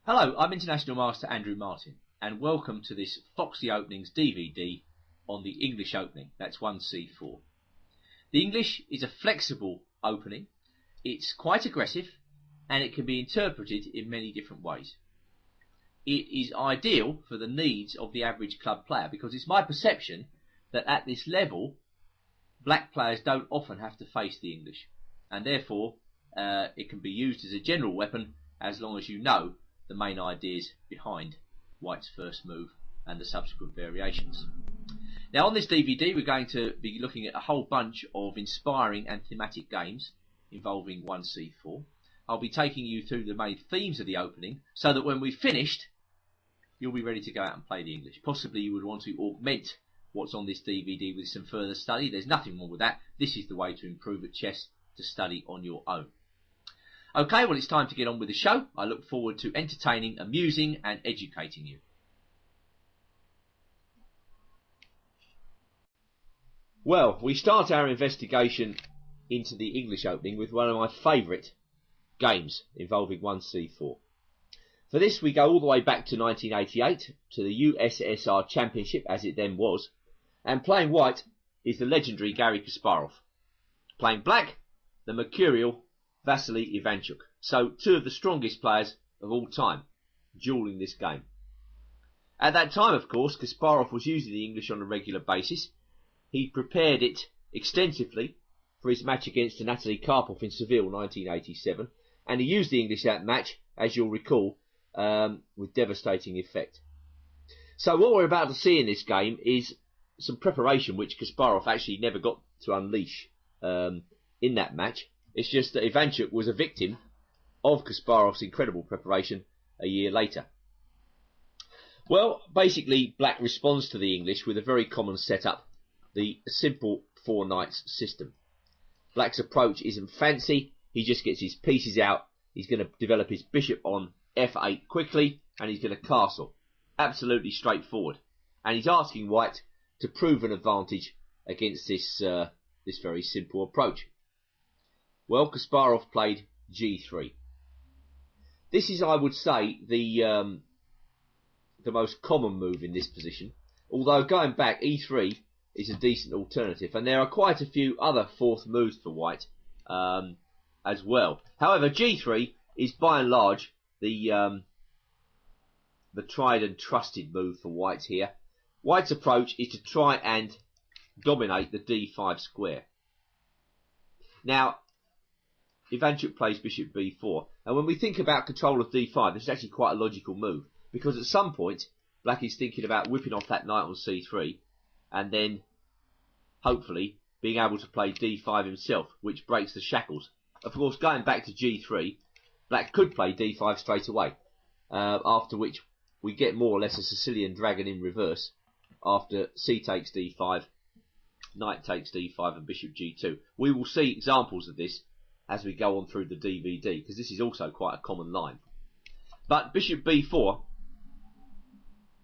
Hello, I'm International Master Andrew Martin, and welcome to this Foxy Openings DVD on the English opening. That's 1c4. The English is a flexible opening. It's quite aggressive, and it can be interpreted in many different ways. It is ideal for the needs of the average club player, because it's my perception that at this level, black players don't often have to face the English, and therefore it can be used as a general weapon as long as you know the main ideas behind white's first move and the subsequent variations. Now on this DVD we're going to be looking at a whole bunch of inspiring and thematic games involving 1c4. I'll be taking you through the main themes of the opening so that when we've finished you'll be ready to go out and play the English. Possibly you would want to augment what's on this DVD with some further study. There's nothing wrong with that. This is the way to improve at chess, to study on your own. Okay, well it's time to get on with the show. I look forward to entertaining, amusing and educating you. Well, we start our investigation into the English opening with one of my favourite games involving 1c4. For this we go all the way back to 1988, to the USSR Championship as it then was, and playing white is the legendary Garry Kasparov. Playing black, the mercurial Vasily Ivanchuk. So two of the strongest players of all time duelling this game. At that time, of course, Kasparov was using the English on a regular basis. He prepared it extensively for his match against Anatoly Karpov in Seville 1987, and he used the English that match, as you'll recall, with devastating effect. So what we're about to see in this game is some preparation which Kasparov actually never got to unleash in that match. It's just that Ivanchuk was a victim of Kasparov's incredible preparation a year later. Well, basically, black responds to the English with a very common setup, the simple four knights system. Black's approach isn't fancy. He just gets his pieces out. He's going to develop his bishop on f8 quickly, and he's going to castle. Absolutely straightforward. And he's asking white to prove an advantage against this very simple approach. Well, Kasparov played g3. This is, I would say, the most common move in this position. Although going back, e3 is a decent alternative, and there are quite a few other fourth moves for white as well. However, g3 is by and large the tried and trusted move for white here. White's approach is to try and dominate the d5 square. Now, Ivanchuk plays bishop b4, and when we think about control of d5, this is actually quite a logical move, because at some point black is thinking about whipping off that knight on c3 and then hopefully being able to play d5 himself, which breaks the shackles. Of course, going back to g3, black could play d5 straight away, after which we get more or less a Sicilian dragon in reverse after c takes d5, knight takes d5 and bishop g2. We will see examples of this as we go on through the DVD, because this is also quite a common line. But bishop b4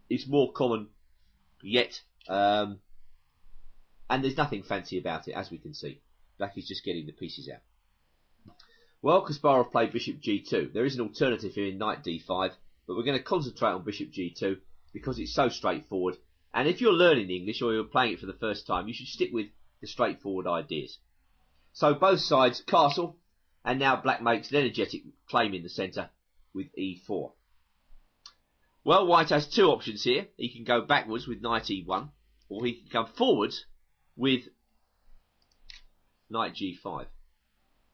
is more common yet, and there's nothing fancy about it, as we can see. Black is just getting the pieces out. Well, Kasparov played bishop g2. There is an alternative here in knight d5, but we're going to concentrate on bishop g2 because it's so straightforward. And if you're learning English or you're playing it for the first time, you should stick with the straightforward ideas. So both sides castle, and now black makes an energetic claim in the centre with e4. Well, white has two options here. He can go backwards with knight e1, or he can come forwards with knight g5.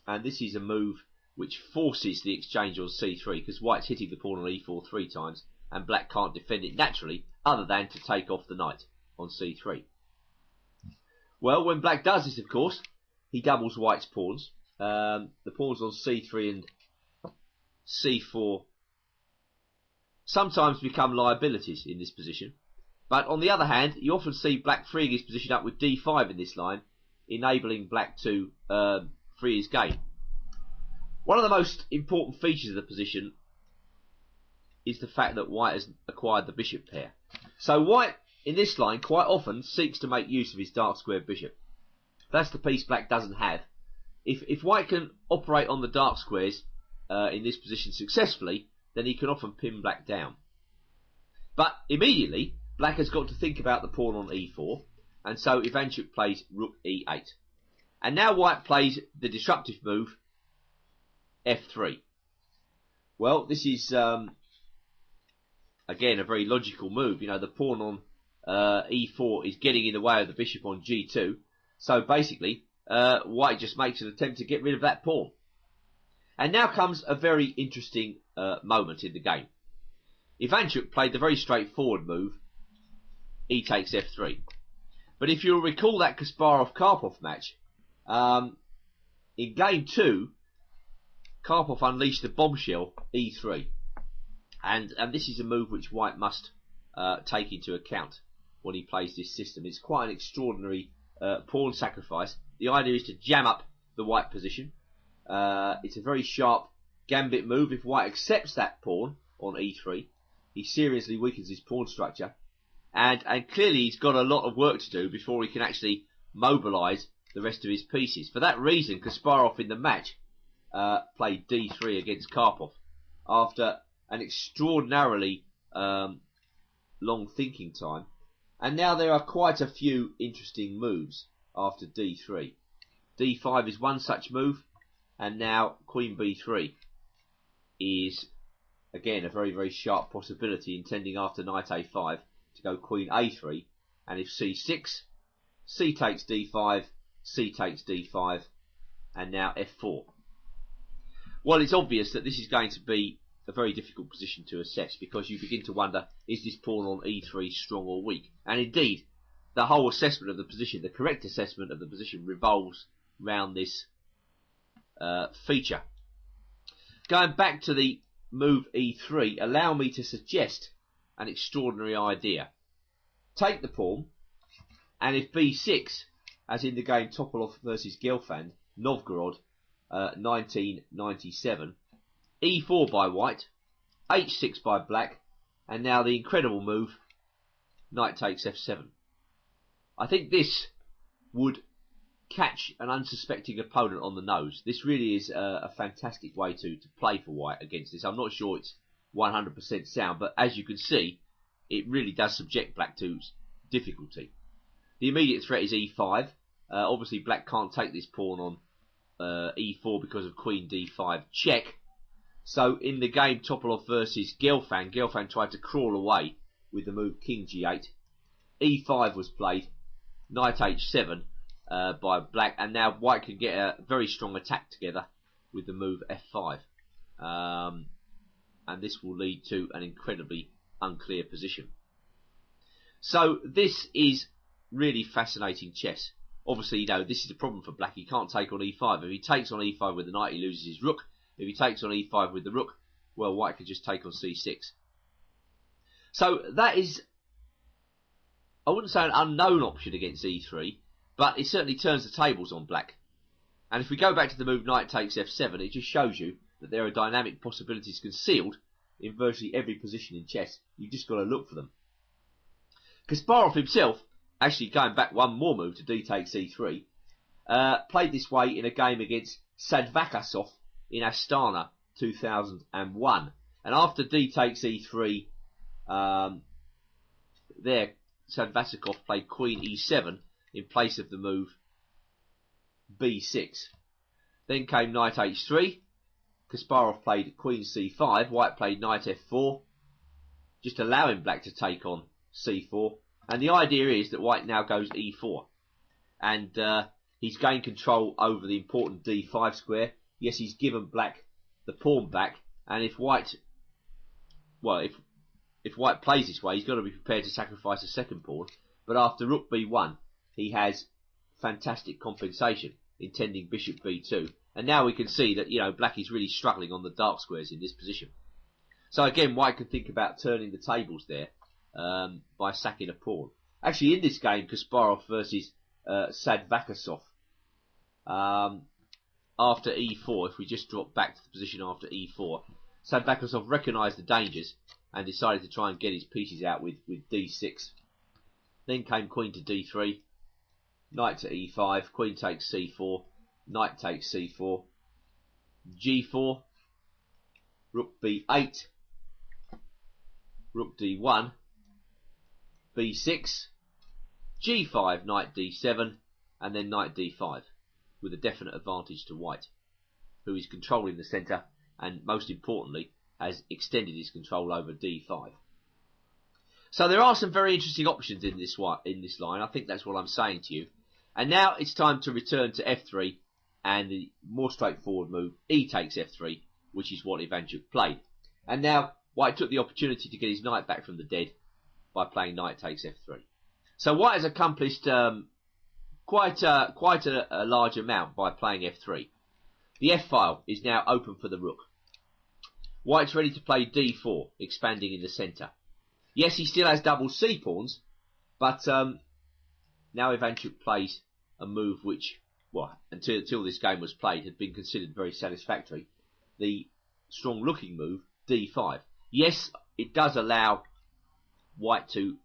And this is a move which forces the exchange on c3, because white's hitting the pawn on e4 three times, and black can't defend it naturally other than to take off the knight on c3. Well, when black does this, of course, he doubles white's pawns. The pawns on c3 and c4 sometimes become liabilities in this position. But on the other hand, you often see black freeing his position up with d5 in this line, enabling black to free his game. One of the most important features of the position is the fact that white has acquired the bishop pair. So white, in this line, quite often seeks to make use of his dark squared bishop. That's the piece black doesn't have. If white can operate on the dark squares in this position successfully, then he can often pin black down. But immediately, black has got to think about the pawn on e4, and so Ivanchuk plays rook e8. And now white plays the disruptive move, f3. Well, this is, again, a very logical move. You know, the pawn on e4 is getting in the way of the bishop on g2. So basically, white just makes an attempt to get rid of that pawn. And now comes a very interesting moment in the game. Ivanchuk played the very straightforward move, e takes f3. But if you'll recall that Kasparov-Karpov match, in game 2, Karpov unleashed the bombshell e3. And this is a move which white must take into account when he plays this system. It's quite an extraordinary pawn sacrifice. The idea is to jam up the white position. It's a very sharp gambit move. If white accepts that pawn on e3, he seriously weakens his pawn structure. And clearly he's got a lot of work to do before he can actually mobilise the rest of his pieces. For that reason, Kasparov in the match played d3 against Karpov after an extraordinarily long thinking time. And now there are quite a few interesting moves after d3. d5 is one such move, and now queen b3 is again a very, very sharp possibility, intending after knight a5 to go queen a3, and if c6, c takes d5, c takes d5, and now f4. Well, it's obvious that this is going to be a very difficult position to assess, because you begin to wonder, is this pawn on e3 strong or weak? And indeed, the whole assessment of the position, the correct assessment of the position, revolves around this feature. Going back to the move e3, allow me to suggest an extraordinary idea. Take the pawn, and if b6, as in the game Topalov versus Gelfand, Novgorod, 1997, e4 by white, h6 by black, and now the incredible move, knight takes f7. I think this would catch an unsuspecting opponent on the nose. This really is a fantastic way to play for white against this. I'm not sure it's 100% sound, but as you can see, it really does subject black to difficulty. The immediate threat is e5. Obviously, black can't take this pawn on e4 because of queen d5 check. So in the game Topalov versus Gelfand tried to crawl away with the move king g8. e5 was played, knight h7 by black, and now white can get a very strong attack together with the move f5. And this will lead to an incredibly unclear position. So this is really fascinating chess. Obviously, you know, this is a problem for black. He can't take on e5. If he takes on e5 with the knight, he loses his rook. If he takes on e5 with the rook, well, white can just take on c6. So that is, I wouldn't say an unknown option against e3, but it certainly turns the tables on black. And if we go back to the move knight takes f7, it just shows you that there are dynamic possibilities concealed in virtually every position in chess. You've just got to look for them. Kasparov himself, actually going back one more move to d takes e3, played this way in a game against Sadvakasov in Astana 2001. And after d takes e3, there Sadvakasov played queen e7 in place of the move b6. Then came knight h3. Kasparov played queen c5. White played knight f4, just allowing black to take on c4. And the idea is that white now goes e4. And he's gained control over the important d5 square. Yes, he's given black the pawn back. And if white, well, if white plays this way, he's got to be prepared to sacrifice a second pawn. But after rook b1, he has fantastic compensation, intending bishop b2. And now we can see that, you know, black is really struggling on the dark squares in this position. So again, white can think about turning the tables there by sacking a pawn. Actually, in this game, Kasparov versus Sadvakasov, after e4, if we just drop back to the position after e4, Sadvakasov recognised the dangers and decided to try and get his pieces out with d6. Then came queen to d3, knight to e5, queen takes c4, knight takes c4, g4, rook b8, rook d1, b6, g5, knight d7, and then knight d5, with a definite advantage to white, who is controlling the centre and, most importantly, has extended his control over d5. So there are some very interesting options in this line. I think that's what I'm saying to you. And now it's time to return to f3 and the more straightforward move, e takes f3, which is what Ivanchuk played. And now white took the opportunity to get his knight back from the dead by playing knight takes f3. So white has accomplished quite a large amount by playing f3. The f-file is now open for the rook. White's ready to play d4, expanding in the centre. Yes, he still has double c-pawns, but now Ivanchuk plays a move which, well, until this game was played, had been considered very satisfactory. The strong-looking move, d5. Yes, it does allow white to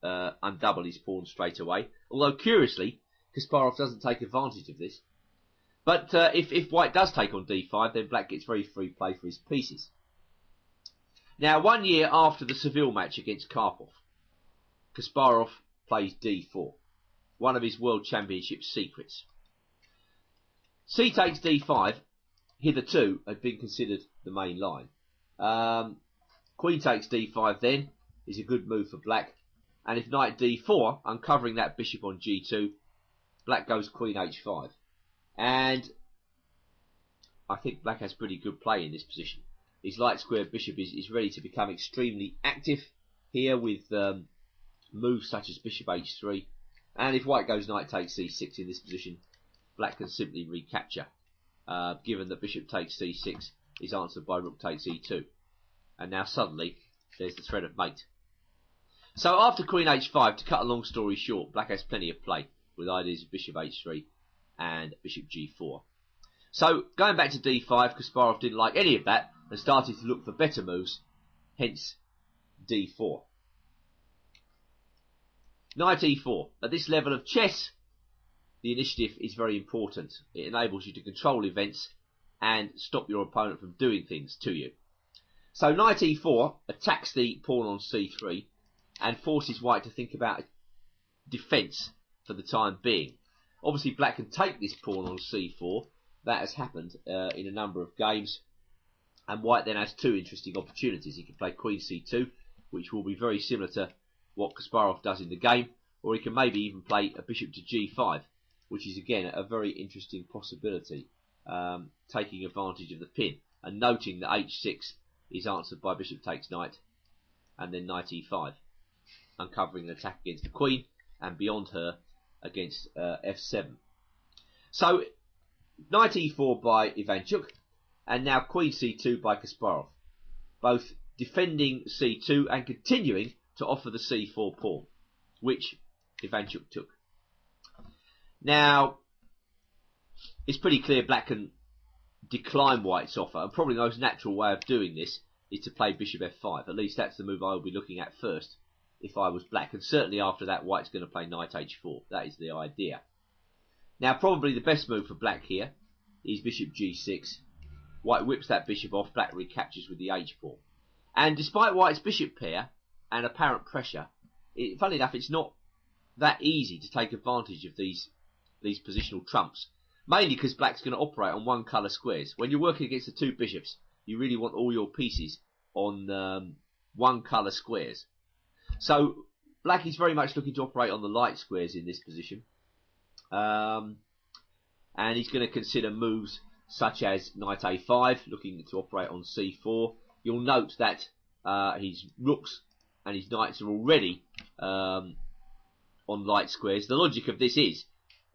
undouble his pawn straight away, although curiously, Kasparov doesn't take advantage of this. But if white does take on d5, then black gets very free play for his pieces. Now, 1 year after the Seville match against Karpov, Kasparov plays d4, one of his World Championship secrets. C takes d5, hitherto, had been considered the main line. Queen takes d5 then is a good move for black. And if knight d4, uncovering that bishop on g2, black goes queen h5. And I think black has pretty good play in this position. His light square bishop is ready to become extremely active here with moves such as bishop h3. And if white goes knight takes c6 in this position, black can simply recapture, given that bishop takes c6 is answered by rook takes e2. And now suddenly there's the threat of mate. So after queen h5, to cut a long story short, black has plenty of play with ideas of bishop h3 and bishop g4. So going back to d5, Kasparov didn't like any of that and started to look for better moves, hence d4. Knight e4. At this level of chess, the initiative is very important. It enables you to control events and stop your opponent from doing things to you. So knight e4 attacks the pawn on c3 and forces white to think about defence for the time being. Obviously black can take this pawn on c4. That has happened in a number of games. And white then has two interesting opportunities. He can play queen c2, which will be very similar to what Kasparov does in the game, or he can maybe even play a bishop to g5, which is again a very interesting possibility, taking advantage of the pin and noting that h6 is answered by bishop takes knight and then knight e5, uncovering an attack against the queen and beyond her against f7. So knight e4 by Ivanchuk, and now queen c2 by Kasparov, both defending c2 and continuing to offer the c4 pawn, which Ivanchuk took. Now, it's pretty clear black can decline white's offer, and probably the most natural way of doing this is to play bishop f5. At least that's the move I will be looking at first if I was black, and certainly after that white's going to play knight h4. That is the idea. Now, probably the best move for black here is bishop g6. White whips that bishop off, black recaptures with the h-pawn. And despite white's bishop pair and apparent pressure, funny enough, it's not that easy to take advantage of these positional trumps. Mainly because black's going to operate on one colour squares. When you're working against the two bishops, you really want all your pieces on one colour squares. So black is very much looking to operate on the light squares in this position. And he's going to consider moves such as knight a5, looking to operate on c4. You'll note that his rooks and his knights are already on light squares. The logic of this is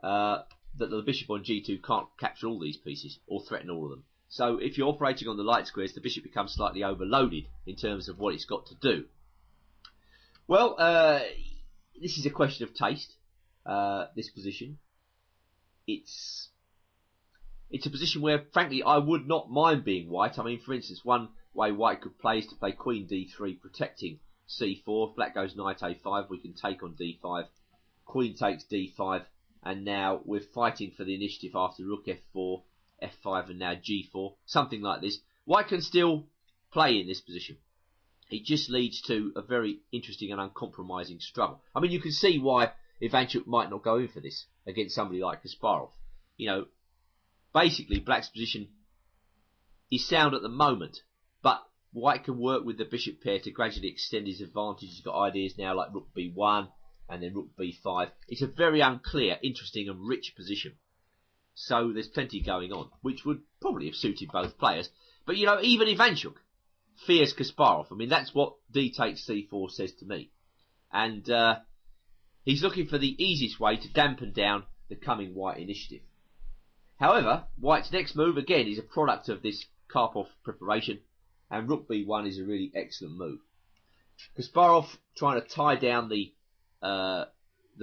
that the bishop on g2 can't capture all these pieces or threaten all of them. So if you're operating on the light squares, the bishop becomes slightly overloaded in terms of what it's got to do. Well, this is a question of taste, this position. It's a position where, frankly, I would not mind being white. I mean, for instance, one way white could play is to play queen d3, protecting c4. If black goes knight a5, we can take on d5. Queen takes d5, and now we're fighting for the initiative after rook f4, f5, and now g4. Something like this. White can still play in this position. it just leads to a very interesting and uncompromising struggle. I mean, you can see why Ivanchuk might not go in for this against somebody like Kasparov. You know, basically, Black's position is sound at the moment, but White can work with the bishop pair to gradually extend his advantage. He's got ideas now like rook b1 and then rook b5. It's a very unclear, interesting and rich position. So there's plenty going on, which would probably have suited both players. But, you know, even Ivanchuk fears Kasparov. I mean, that's what d takes c4 says to me. And he's looking for the easiest way to dampen down the coming White initiative. However, White's next move, again, is a product of this Karpov preparation, and rook b1 is a really excellent move. Kasparov trying to tie down the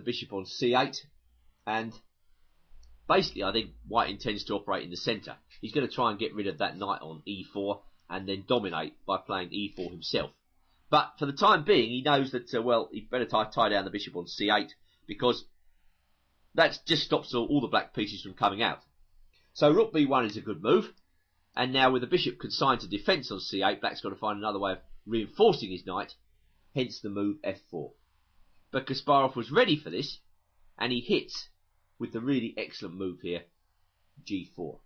bishop on c8, and basically I think White intends to operate in the centre. He's going to try and get rid of that knight on e4 and then dominate by playing e4 himself. But for the time being, he knows that, well, he better tie down the bishop on c8, because that just stops all the black pieces from coming out. So rook b1 is a good move, and now with the bishop consigned to defence on c8, Black's got to find another way of reinforcing his knight, hence the move f4. But Kasparov was ready for this, and he hits with the really excellent move here, g4.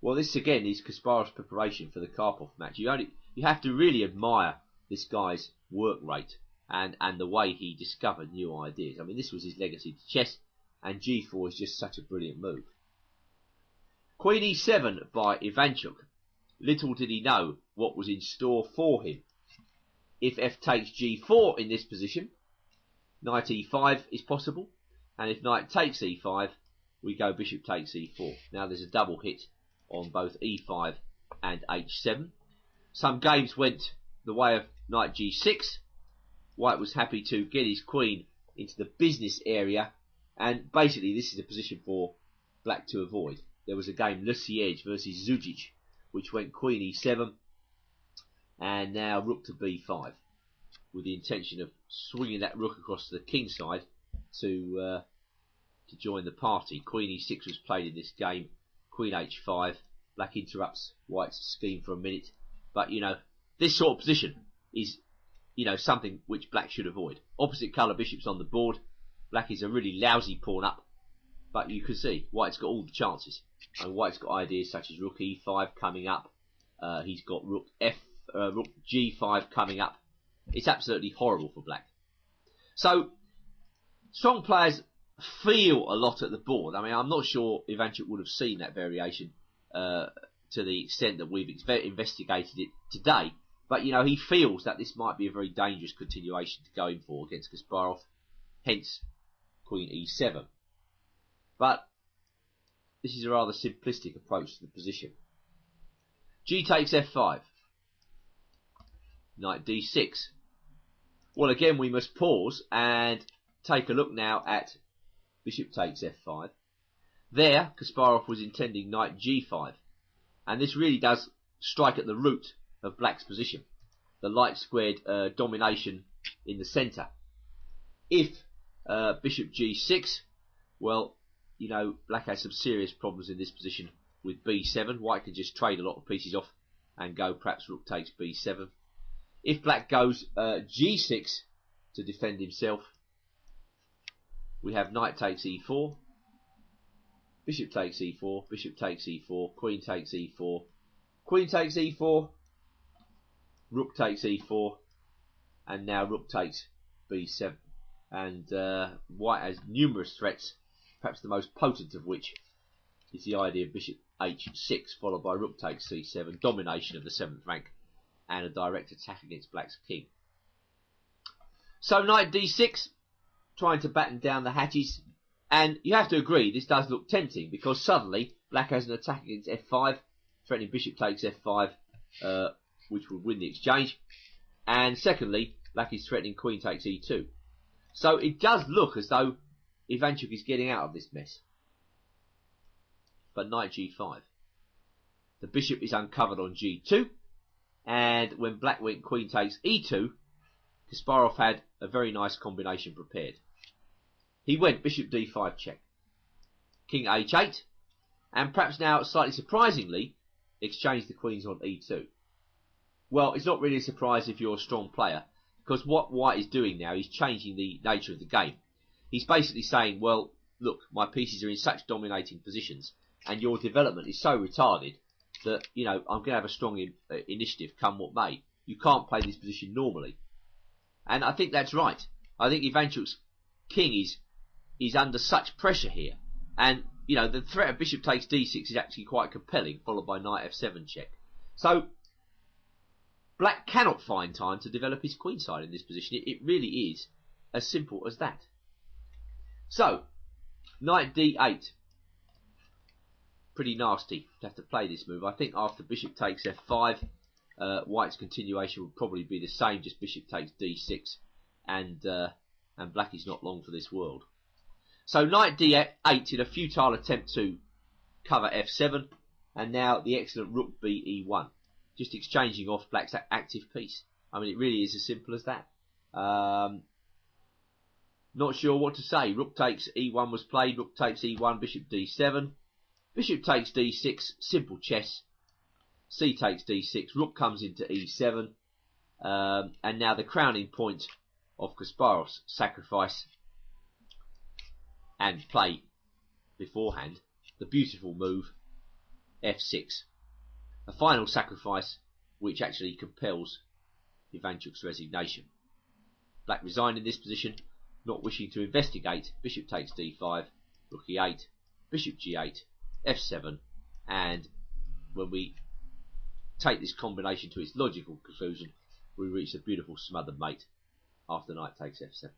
Well, this again is Kasparov's preparation for the Karpov match. You have to really admire this guy's work rate and the way he discovered new ideas. I mean, this was his legacy to chess, and g4 is just such a brilliant move. Queen e7 by Ivanchuk. Little did he know what was in store for him. If f takes g4 in this position, knight e5 is possible, and if knight takes e5, we go bishop takes e4. Now there's a double hit on both e5 and h7. Some games went the way of knight g6. White was happy to get his queen into the business area, and basically this is a position for Black to avoid. There was a game Le Siege versus Zujic, which went queen e7, and now rook to b5, with the intention of swinging that rook across to the king side to join the party. Queen e6 was played in this game. Queen h5. Black interrupts White's scheme for a minute, but you know, this sort of position is, you know, something which Black should avoid. Opposite colour bishops on the board. Black is a really lousy pawn up, but you can see White's got all the chances. And White's got ideas such as rook e5 coming up. He's got rook g5 coming up. It's absolutely horrible for Black. So, strong players feel a lot at the board. I mean, I'm not sure Ivanchuk would have seen that variation to the extent that we've investigated it today. But, you know, he feels that this might be a very dangerous continuation to go in for against Kasparov. Hence, Queen e7. But this is a rather simplistic approach to the position. G takes f5. Knight d6. Well, again, we must pause and take a look now at bishop takes f5. There, Kasparov was intending knight g5. And this really does strike at the root of Black's position. The light squared domination in the centre. If bishop g6, well, you know, Black has some serious problems in this position with b7. White can just trade a lot of pieces off and go perhaps rook takes b7. If Black goes g6 to defend himself, we have knight takes e4, bishop takes e4, bishop takes e4, queen takes e4, queen takes e4, rook takes e4, and now rook takes b7. And White has numerous threats, perhaps the most potent of which is the idea of bishop h6 followed by rook takes c7, domination of the 7th rank, and a direct attack against Black's king. So knight d6, trying to batten down the hatches, and you have to agree this does look tempting, because suddenly Black has an attack against f5, threatening bishop takes f5, which would win the exchange, and secondly, Black is threatening queen takes e2. So it does look as though Ivanchuk is getting out of this mess. But knight g5. The bishop is uncovered on g2, and when Black went queen takes e2, Kasparov had a very nice combination prepared. He went bishop d5 check, king h8, and perhaps now, slightly surprisingly, exchanged the queens on e2. Well, it's not really a surprise if you're a strong player, because what white is doing now is changing the nature of the game. He's basically saying, well, look, my pieces are in such dominating positions, and your development is so retarded that, you know, I'm going to have a strong initiative come what may. You can't play this position normally. And I think that's right. I think Ivanchuk's king is under such pressure here. And, you know, the threat of bishop takes d6 is actually quite compelling, followed by knight f7 check. So, black cannot find time to develop his queenside in this position. It really is as simple as that. So, knight d8. Pretty nasty to have to play this move. I think after bishop takes f5, white's continuation would probably be the same, just bishop takes d6, and black is not long for this world. So knight d8 in a futile attempt to cover f7, and now the excellent rook b e1, just exchanging off black's active piece. I mean, it really is as simple as that. Not sure what to say. Rook takes e1 was played, rook takes e1, bishop d7, bishop takes d6, simple chess. C takes d6, rook comes into e7, and now the crowning point of Kasparov's sacrifice and play beforehand, the beautiful move f6, a final sacrifice which actually compels Ivanchuk's resignation. Black resigned in this position, not wishing to investigate. Bishop takes d5, rook e8, bishop g8, f7, and when we take this combination to its logical conclusion, we reach a beautiful smothered mate after knight takes f7.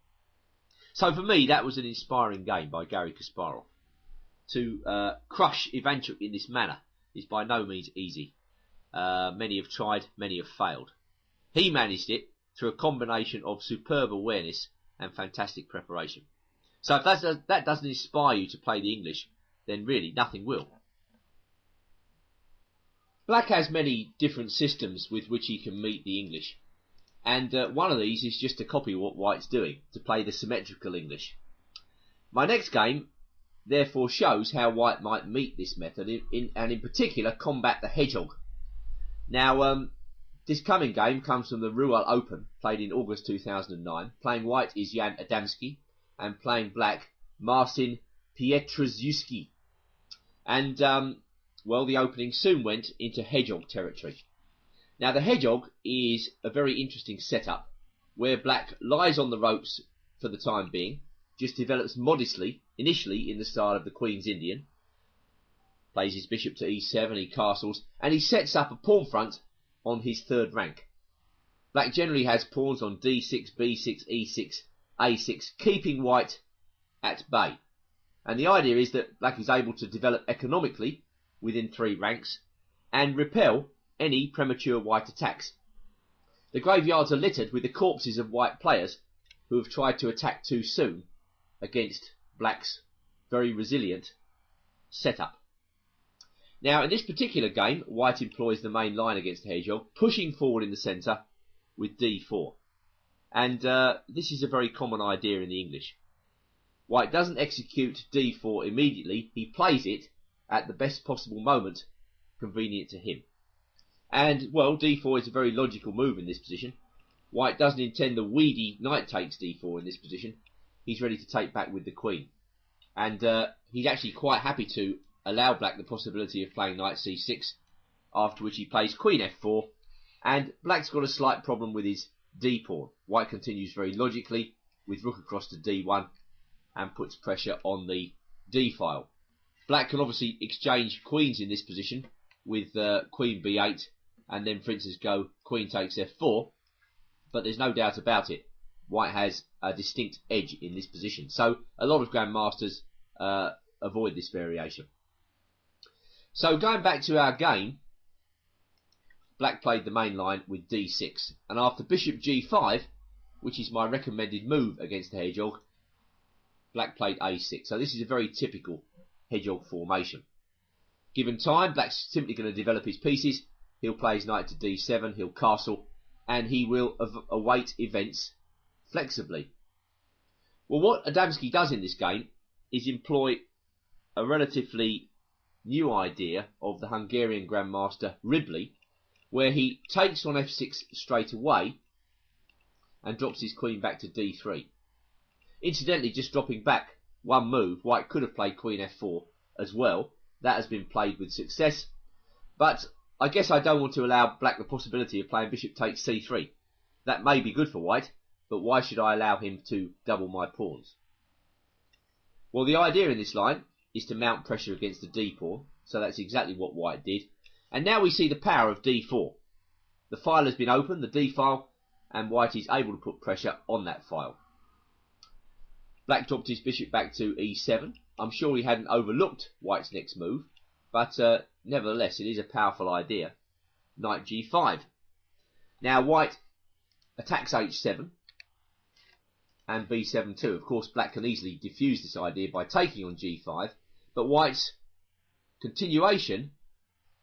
So for me, that was an inspiring game by Garry Kasparov. To crush Ivanchuk in this manner is by no means easy. Many have tried, many have failed. He managed it through a combination of superb awareness and fantastic preparation. So if that doesn't inspire you to play the English, then really nothing will. Black has many different systems with which he can meet the English, and one of these is just to copy what white's doing, to play the symmetrical English. My next game therefore shows how white might meet this method, and in particular combat the hedgehog. Now, this coming game comes from the Royal Open, played in August 2009. Playing white is Jan Adamski, and playing black, Marcin Pietraszewski. And, well, the opening soon went into hedgehog territory. Now, the hedgehog is a very interesting setup, where black lies on the ropes for the time being, just develops modestly, initially in the style of the Queen's Indian, plays his bishop to e7, he castles, and he sets up a pawn front on his third rank. Black generally has pawns on d6, b6, e6, a6, keeping white at bay. And the idea is that black is able to develop economically within 3 ranks and repel any premature white attacks. The graveyards are littered with the corpses of white players who have tried to attack too soon against black's very resilient setup. Now, in this particular game, white employs the main line against the hedgehog, pushing forward in the centre with d4. And this is a very common idea in the English. White doesn't execute d4 immediately, he plays it at the best possible moment convenient to him. And, well, d4 is a very logical move in this position. White doesn't intend the weedy knight takes d4 in this position. He's ready to take back with the queen. And he's actually quite happy to allow black the possibility of playing knight c6, after which he plays queen f4, and black's got a slight problem with his d-pawn. White continues very logically with rook across to d1 and puts pressure on the d-file. Black can obviously exchange queens in this position with queen b8, and then for instance go queen takes f4, but there's no doubt about it, white has a distinct edge in this position. So a lot of grandmasters avoid this variation. So going back to our game, black played the main line with d6, and after bishop g5, which is my recommended move against the hedgehog, black played a6. So this is a very typical hedgehog formation. Given time, black's simply going to develop his pieces. He'll play his knight to d7, he'll castle, and he will await events flexibly. Well, what Adamski does in this game is employ a relatively new idea of the Hungarian grandmaster Ribley, where he takes on f6 straight away and drops his queen back to d3. Incidentally, just dropping back one move, white could have played queen f4 as well. That has been played with success. But I guess I don't want to allow black the possibility of playing bishop takes c3. That may be good for white, but why should I allow him to double my pawns? Well, the idea in this line is to mount pressure against the d pawn, so that's exactly what white did. And now we see the power of d4. The file has been opened, the d file, and white is able to put pressure on that file. Black dropped his bishop back to e7. I'm sure he hadn't overlooked white's next move, but nevertheless it is a powerful idea. Knight g5. Now white attacks h7 and b7 too. Of course, black can easily diffuse this idea by taking on g5, but white's continuation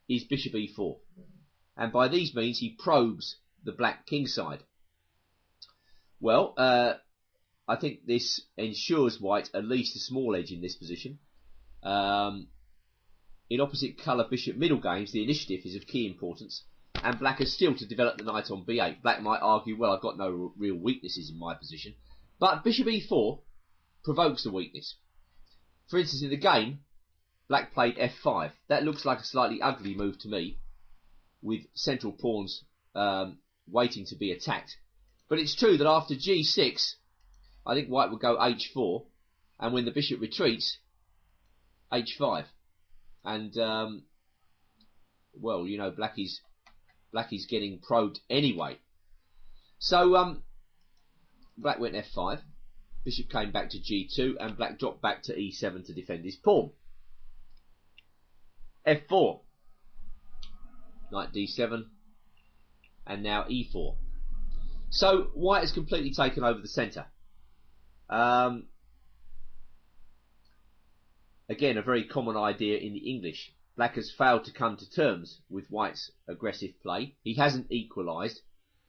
is bishop e4, and by these means he probes the black king side. Well, I think this ensures white at least a small edge in this position. In opposite colour bishop middle games, the initiative is of key importance, and black has still to develop the knight on b8. Black might argue, well, I've got no real weaknesses in my position, but bishop e4 provokes the weakness. For instance, in the game, black played f5. That looks like a slightly ugly move to me, with central pawns waiting to be attacked. But it's true that after g6, I think white would go h4, and when the bishop retreats, h5. And, well, you know, black is getting probed anyway. So, black went f5, bishop came back to g2, and black dropped back to e7 to defend his pawn. f4, knight d7, and now e4. So white has completely taken over the centre. Again, a very common idea in the English. Black has failed to come to terms with white's aggressive play. He hasn't equalised.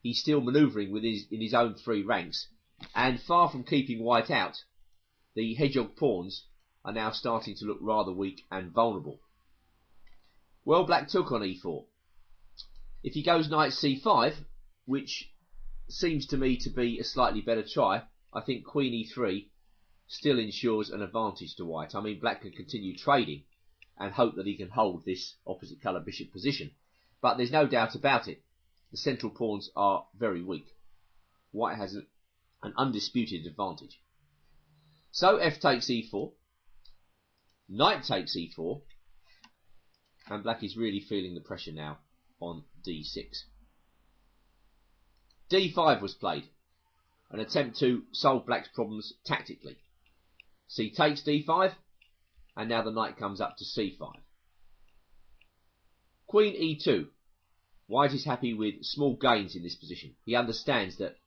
He's still manoeuvring in his own three ranks. And far from keeping white out, the hedgehog pawns are now starting to look rather weak and vulnerable. Well, black took on e4. If he goes knight c5, which seems to me to be a slightly better try, I think queen e3 still ensures an advantage to white. I mean, black can continue trading and hope that he can hold this opposite colour bishop position. But there's no doubt about it. The central pawns are very weak. White has an undisputed advantage. So f takes e4. Knight takes e4. And black is really feeling the pressure now on d6. d5 was played. An attempt to solve black's problems tactically. C takes d5, and now the knight comes up to c5. Queen e2. White is happy with small gains in this position. He understands that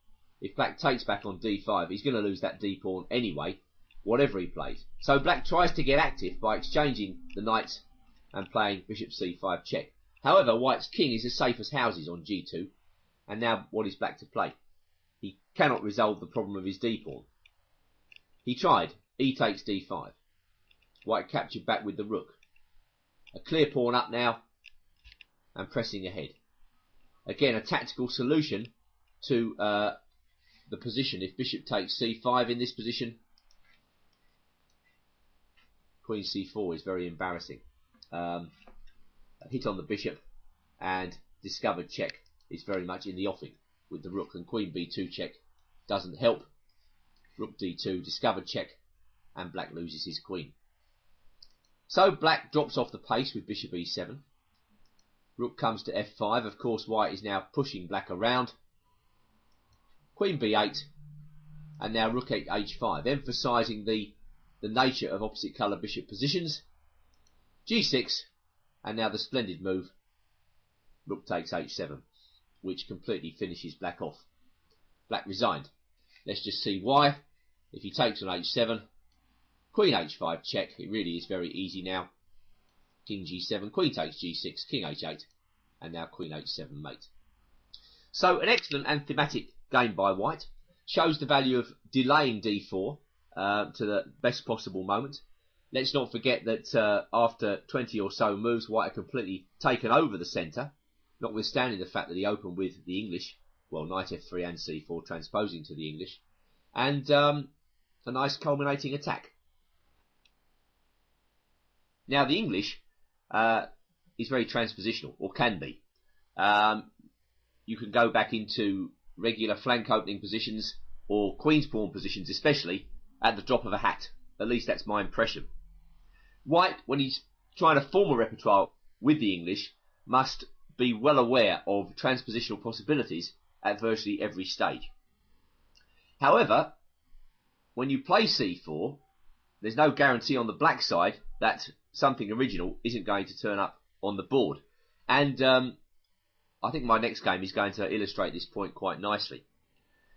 if black takes back on d5, he's going to lose that d pawn anyway, whatever he plays. So black tries to get active by exchanging the knights and playing bishop c5 check. However, white's king is as safe as houses on g2, and now what is black to play? He cannot resolve the problem of his d pawn. He tried. E takes d5. White captured back with the rook. A clear pawn up now, and pressing ahead. Again, a tactical solution to the position. If bishop takes c5 in this position, queen c4 is very embarrassing. A hit on the bishop and discovered check is very much in the offing with the rook, and queen b2 check doesn't help. Rook d2, discovered check, and black loses his queen. So black drops off the pace with bishop e7. Rook comes to f5. Of course, white is now pushing black around. Queen b8, and now rook h5, emphasising the nature of opposite colour bishop positions. g6, and now the splendid move, rook takes h7, which completely finishes black off. Black resigned. Let's just see why. If he takes on h7, queen h5 check. It really is very easy now. King g7, queen takes g6, king h8, and now queen h7 mate. So an excellent and thematic game by white. Shows the value of delaying d4 to the best possible moment. Let's not forget that after 20 or so moves, white had completely taken over the centre. notwithstanding the fact that he opened with the English, well, knight f3 and c4 transposing to the English, and a nice culminating attack. Now the English is very transpositional, or can be. You can go back into regular flank opening positions or queen's pawn positions, especially at the drop of a hat. At least that's my impression. White, when he's trying to form a repertoire with the English, must be well aware of transpositional possibilities at virtually every stage. However, when you play c4, there's no guarantee on the black side that something original isn't going to turn up on the board. And I think my next game is going to illustrate this point quite nicely.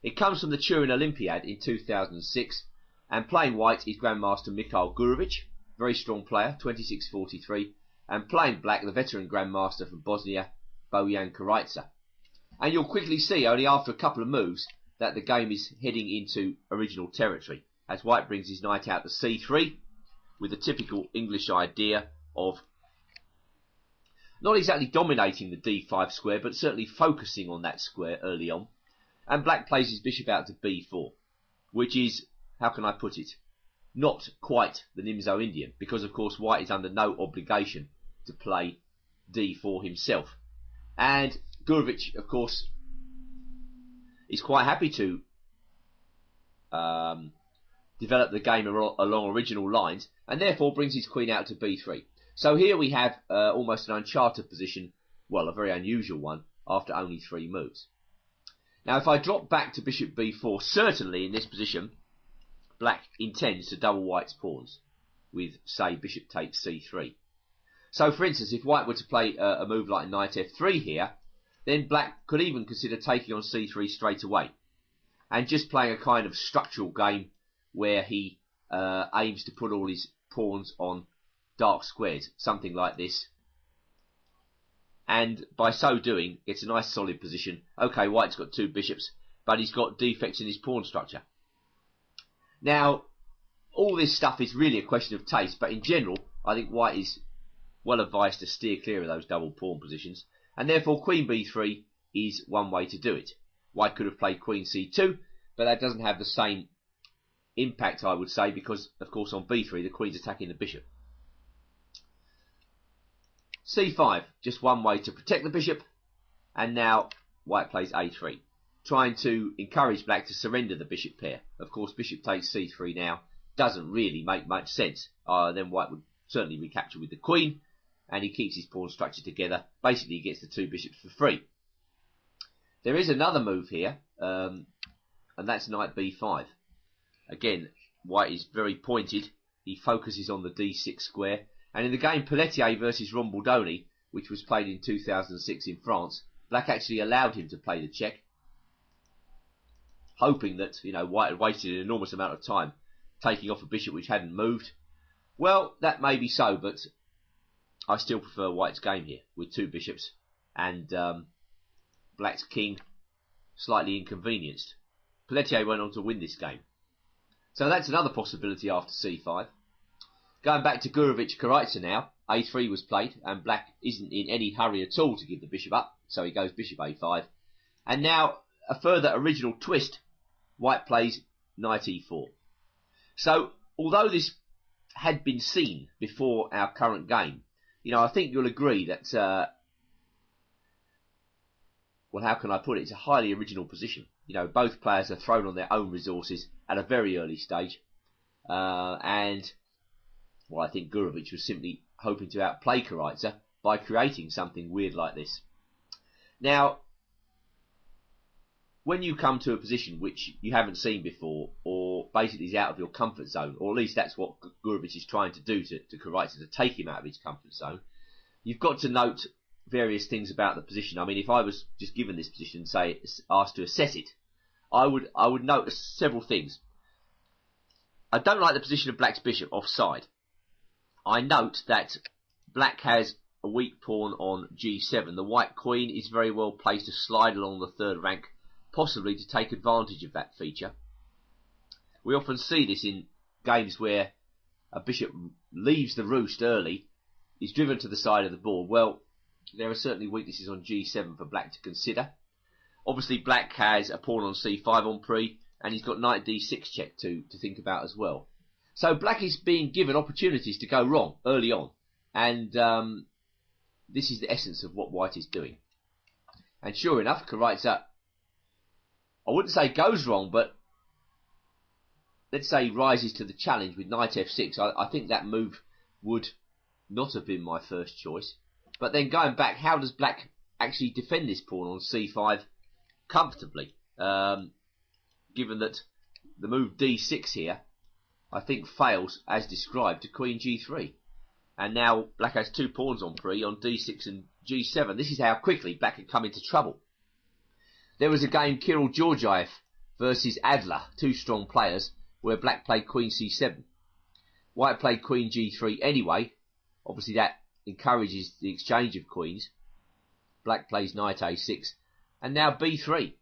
It comes from the Turin Olympiad in 2006, and playing white is Grandmaster Mikhail Gurevich, very strong player, 26-43, and playing black, the veteran Grandmaster from Bosnia, Bojan Karaitsa. And you'll quickly see, only after a couple of moves, that the game is heading into original territory, as white brings his knight out to c3, with the typical English idea of not exactly dominating the d5 square, but certainly focusing on that square early on. And black plays his bishop out to b4, which is, how can I put it, not quite the Nimzo Indian, because of course white is under no obligation to play d4 himself. And Gurevich, of course, is quite happy to develop the game along original lines, and therefore brings his queen out to b3. So here we have almost an uncharted position, well, a very unusual one, after only 3 moves. Now, if I drop back to bishop b4, certainly in this position, black intends to double white's pawns with, say, bishop takes c3. So, for instance, if white were to play a move like knight f3 here, then black could even consider taking on c3 straight away, and just playing a kind of structural game where he aims to put all his pawns on dark squares, something like this. And by so doing, gets a nice solid position. Okay, white's got 2 bishops, but he's got defects in his pawn structure. Now, all this stuff is really a question of taste, but in general, I think white is well advised to steer clear of those double pawn positions, and therefore queen b3 is one way to do it. White could have played queen c2, but that doesn't have the same impact, I would say, because, of course, on b3, the queen's attacking the bishop. c5, just one way to protect the bishop, and now white plays a3, trying to encourage black to surrender the bishop pair. Of course, bishop takes c3 now doesn't really make much sense. Then white would certainly recapture with the queen, and he keeps his pawn structure together. Basically, he gets the 2 bishops for free. There is another move here, and that's knight b5. Again, white is very pointed. He focuses on the d6 square. And in the game Pelletier versus Rombaldoni, which was played in 2006 in France, black actually allowed him to play the check, hoping that, white had wasted an enormous amount of time taking off a bishop which hadn't moved. Well, that may be so, but I still prefer white's game here, with 2 bishops, and black's king slightly inconvenienced. Pelletier went on to win this game. So that's another possibility after c5. Going back to Gurevich Karaitsa now, a3 was played, and black isn't in any hurry at all to give the bishop up, so he goes bishop a5. And now, a further original twist, white plays knight e4. So, although this had been seen before our current game, I think you'll agree that, well, how can I put it? It's a highly original position. Both players are thrown on their own resources at a very early stage, and well, I think Gurevich was simply hoping to outplay Karaitsa by creating something weird like this. Now, when you come to a position which you haven't seen before, or basically is out of your comfort zone, or at least that's what Gurevich is trying to do to Karaitsa, to take him out of his comfort zone, you've got to note various things about the position. I mean, if I was just given this position, say, asked to assess it, I would note several things. I don't like the position of black's bishop offside. I note that black has a weak pawn on g7. The white queen is very well placed to slide along the 3rd rank, possibly to take advantage of that feature. We often see this in games where a bishop leaves the roost early, is driven to the side of the board. Well, there are certainly weaknesses on g7 for black to consider. Obviously, black has a pawn on c5 on pre, and he's got knight d6 check to think about as well. So black is being given opportunities to go wrong early on, and this is the essence of what white is doing. And sure enough, Karatza, I wouldn't say goes wrong, but let's say rises to the challenge with knight f6. I think that move would not have been my first choice. But then going back, how does black actually defend this pawn on c5 comfortably? Given that the move d6 here, I think fails as described to queen g3. And now black has 2 pawns on pre on d6 and g7. This is how quickly black can come into trouble. There was a game, Kirill Georgiev versus Adler, 2 strong players, where black played queen c7. White played queen g3 anyway. Obviously that encourages the exchange of queens. Black plays knight a6, and now b3.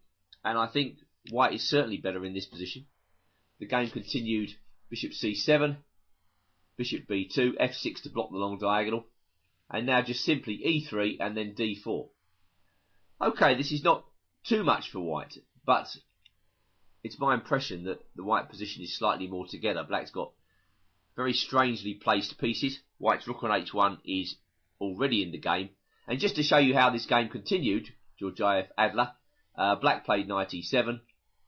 And I think white is certainly better in this position. The game continued, bishop c7, bishop b2, f6 to block the long diagonal, and now just simply e3 and then d4. Okay, this is not too much for white, but it's my impression that the white position is slightly more together. Black's got very strangely placed pieces. White's rook on h1 is already in the game. And just to show you how this game continued, Georgiev Adler, black played knight e7,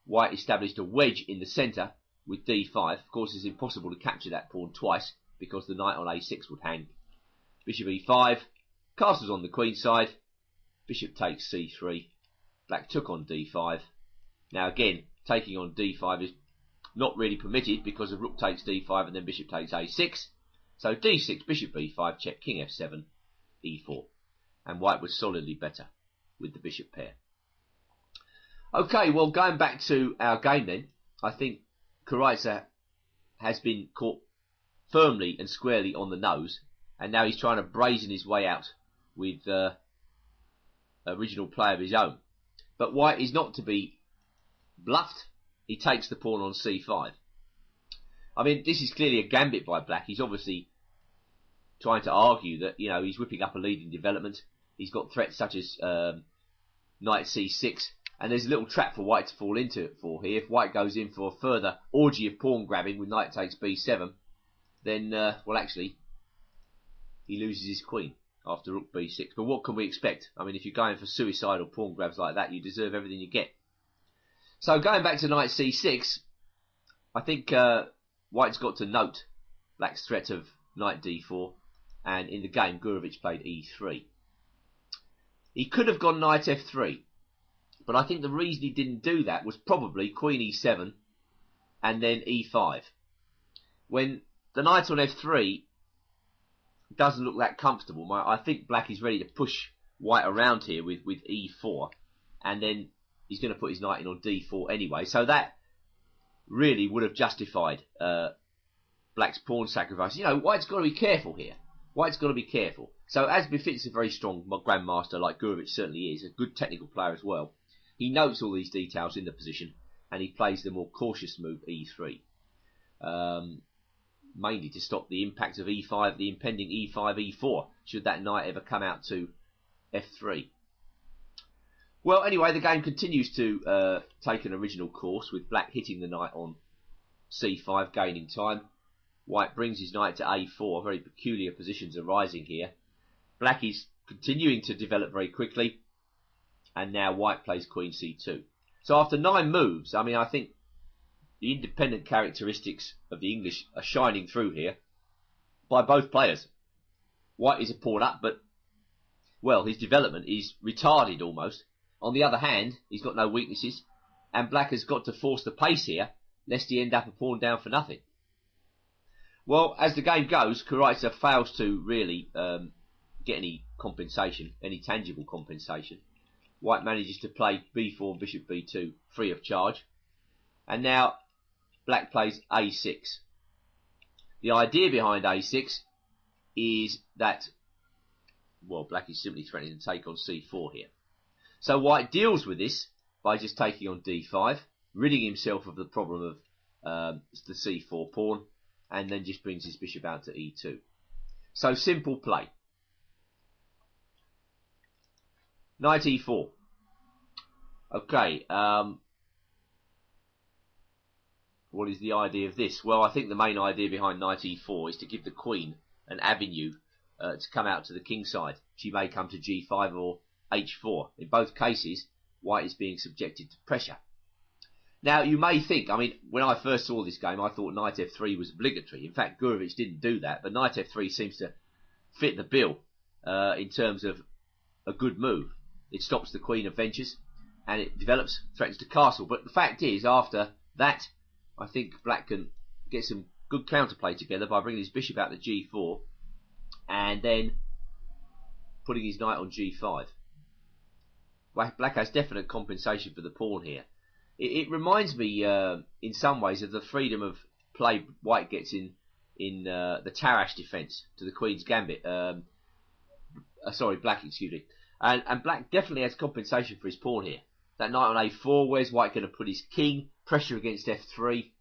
white established a wedge in the centre with d5. Of course, it's impossible to capture that pawn twice because the knight on a6 would hang. Bishop e5, castles on the queen side, bishop takes c3, black took on d5. Now again, taking on d5 is not really permitted because the rook takes d5 and then bishop takes a6. So d6, bishop b5, check, king f7, e4. And white was solidly better with the bishop pair. Okay, well, going back to our game then, I think Karatza has been caught firmly and squarely on the nose, and now he's trying to brazen his way out with original play of his own. But white is not to be bluffed. He takes the pawn on c5. I mean, this is clearly a gambit by black. He's obviously trying to argue that, you know, he's whipping up a lead in development. He's got threats such as knight c6, and there's a little trap for white to fall into for here. If white goes in for a further orgy of pawn grabbing with knight takes b7, then, well, actually, he loses his queen after rook b6. But what can we expect? I mean, if you're going for suicidal pawn grabs like that, you deserve everything you get. So going back to knight c6, I think white's got to note black's threat of knight d4, and in the game, Gurevich played e3. He could have gone knight f3, but I think the reason he didn't do that was probably queen e7 and then e5. When the knight on f3 doesn't look that comfortable, I think black is ready to push white around here with e4, and then he's going to put his knight in on d4 anyway. So that really would have justified black's pawn sacrifice. You know, white's got to be careful here. White's got to be careful. So as befits a very strong grandmaster like Gurevich certainly is, a good technical player as well, he notes all these details in the position and he plays the more cautious move e3. Mainly to stop the impact of e5, the impending e5, e4, should that knight ever come out to f3. Well, anyway, the game continues to take an original course with black hitting the knight on c5, gaining time. White brings his knight to a4, very peculiar positions arising here. Black is continuing to develop very quickly, and now white plays queen c2. So after 9 moves, I mean, I think the independent characteristics of the English are shining through here by both players. White is a pawn up, but, well, his development is retarded almost. On the other hand, he's got no weaknesses, and black has got to force the pace here, lest he end up a pawn down for nothing. Well, as the game goes, Karatza fails to really get any compensation, any tangible compensation. White manages to play b4 and bishop b2 free of charge. And now black plays a6. The idea behind a6 is that, well, black is simply threatening to take on c4 here. So white deals with this by just taking on d5, ridding himself of the problem of the c4 pawn, and then just brings his bishop out to e2. So simple play. Knight e4. Okay, what is the idea of this? Well, I think the main idea behind knight e4 is to give the queen an avenue to come out to the king side. She may come to g5 or h4. In both cases, white is being subjected to pressure. Now, you may think, I mean, when I first saw this game, I thought knight f3 was obligatory. In fact, Gurevich didn't do that, but knight f3 seems to fit the bill in terms of a good move. It stops the queen of ventures, and it develops, threatens to castle. But the fact is, after that, I think black can get some good counterplay together by bringing his bishop out to g4, and then putting his knight on g5. Black has definite compensation for the pawn here. It reminds me, in some ways, of the freedom of play white gets in the Tarrasch defence to the Queen's Gambit. Black, excuse me. And black definitely has compensation for his pawn here. That knight on a4, where's white going to put his king? Pressure against f3.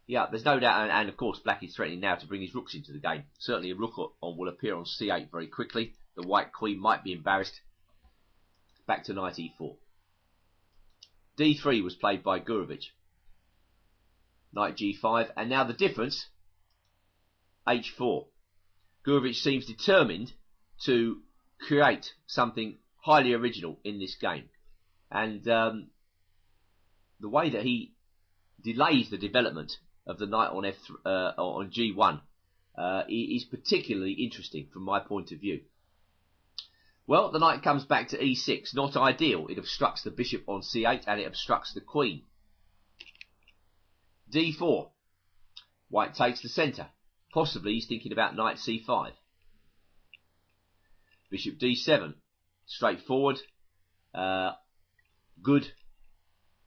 Yeah, there's no doubt, and of course black is threatening now to bring his rooks into the game. Certainly a rook will appear on c8 very quickly. The white queen might be embarrassed. Back to knight e4. d3 was played by Gurevich. Knight g5, and now the difference, h4. Gurevich seems determined to create something highly original in this game. And the way that he delays the development of the knight on on g1 is particularly interesting from my point of view. Well, the knight comes back to e6. Not ideal. It obstructs the bishop on c8 and it obstructs the queen. d4. White takes the centre. Possibly he's thinking about knight c5. Bishop d7. Straightforward. Good.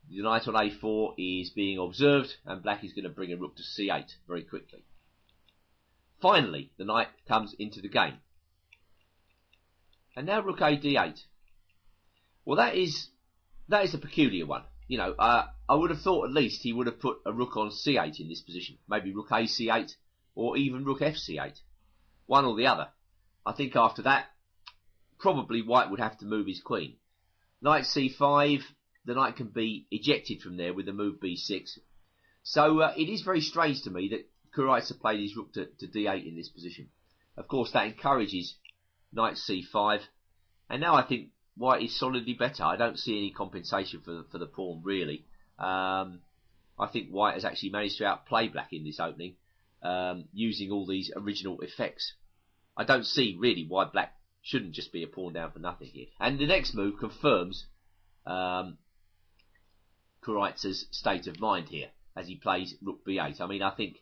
The knight on a4 is being observed, and black is going to bring a rook to c8 very quickly. Finally, the knight comes into the game. And now rook a d8. Well, that is a peculiar one. You know, I would have thought at least he would have put a rook on c8 in this position. Maybe rook a c8 or even rook f c8. One or the other. I think after that, probably white would have to move his queen. Knight c5, the knight can be ejected from there with the move b6. So it is very strange to me that Kureitzer played his rook to d8 in this position. Of course, that encourages knight c5, and now I think white is solidly better. I don't see any compensation for the pawn, really. I think white has actually managed to outplay black in this opening, using all these original effects. I don't see really why black shouldn't just be a pawn down for nothing here. And the next move confirms Kureitzer's state of mind here as he plays rook b8. I mean, I think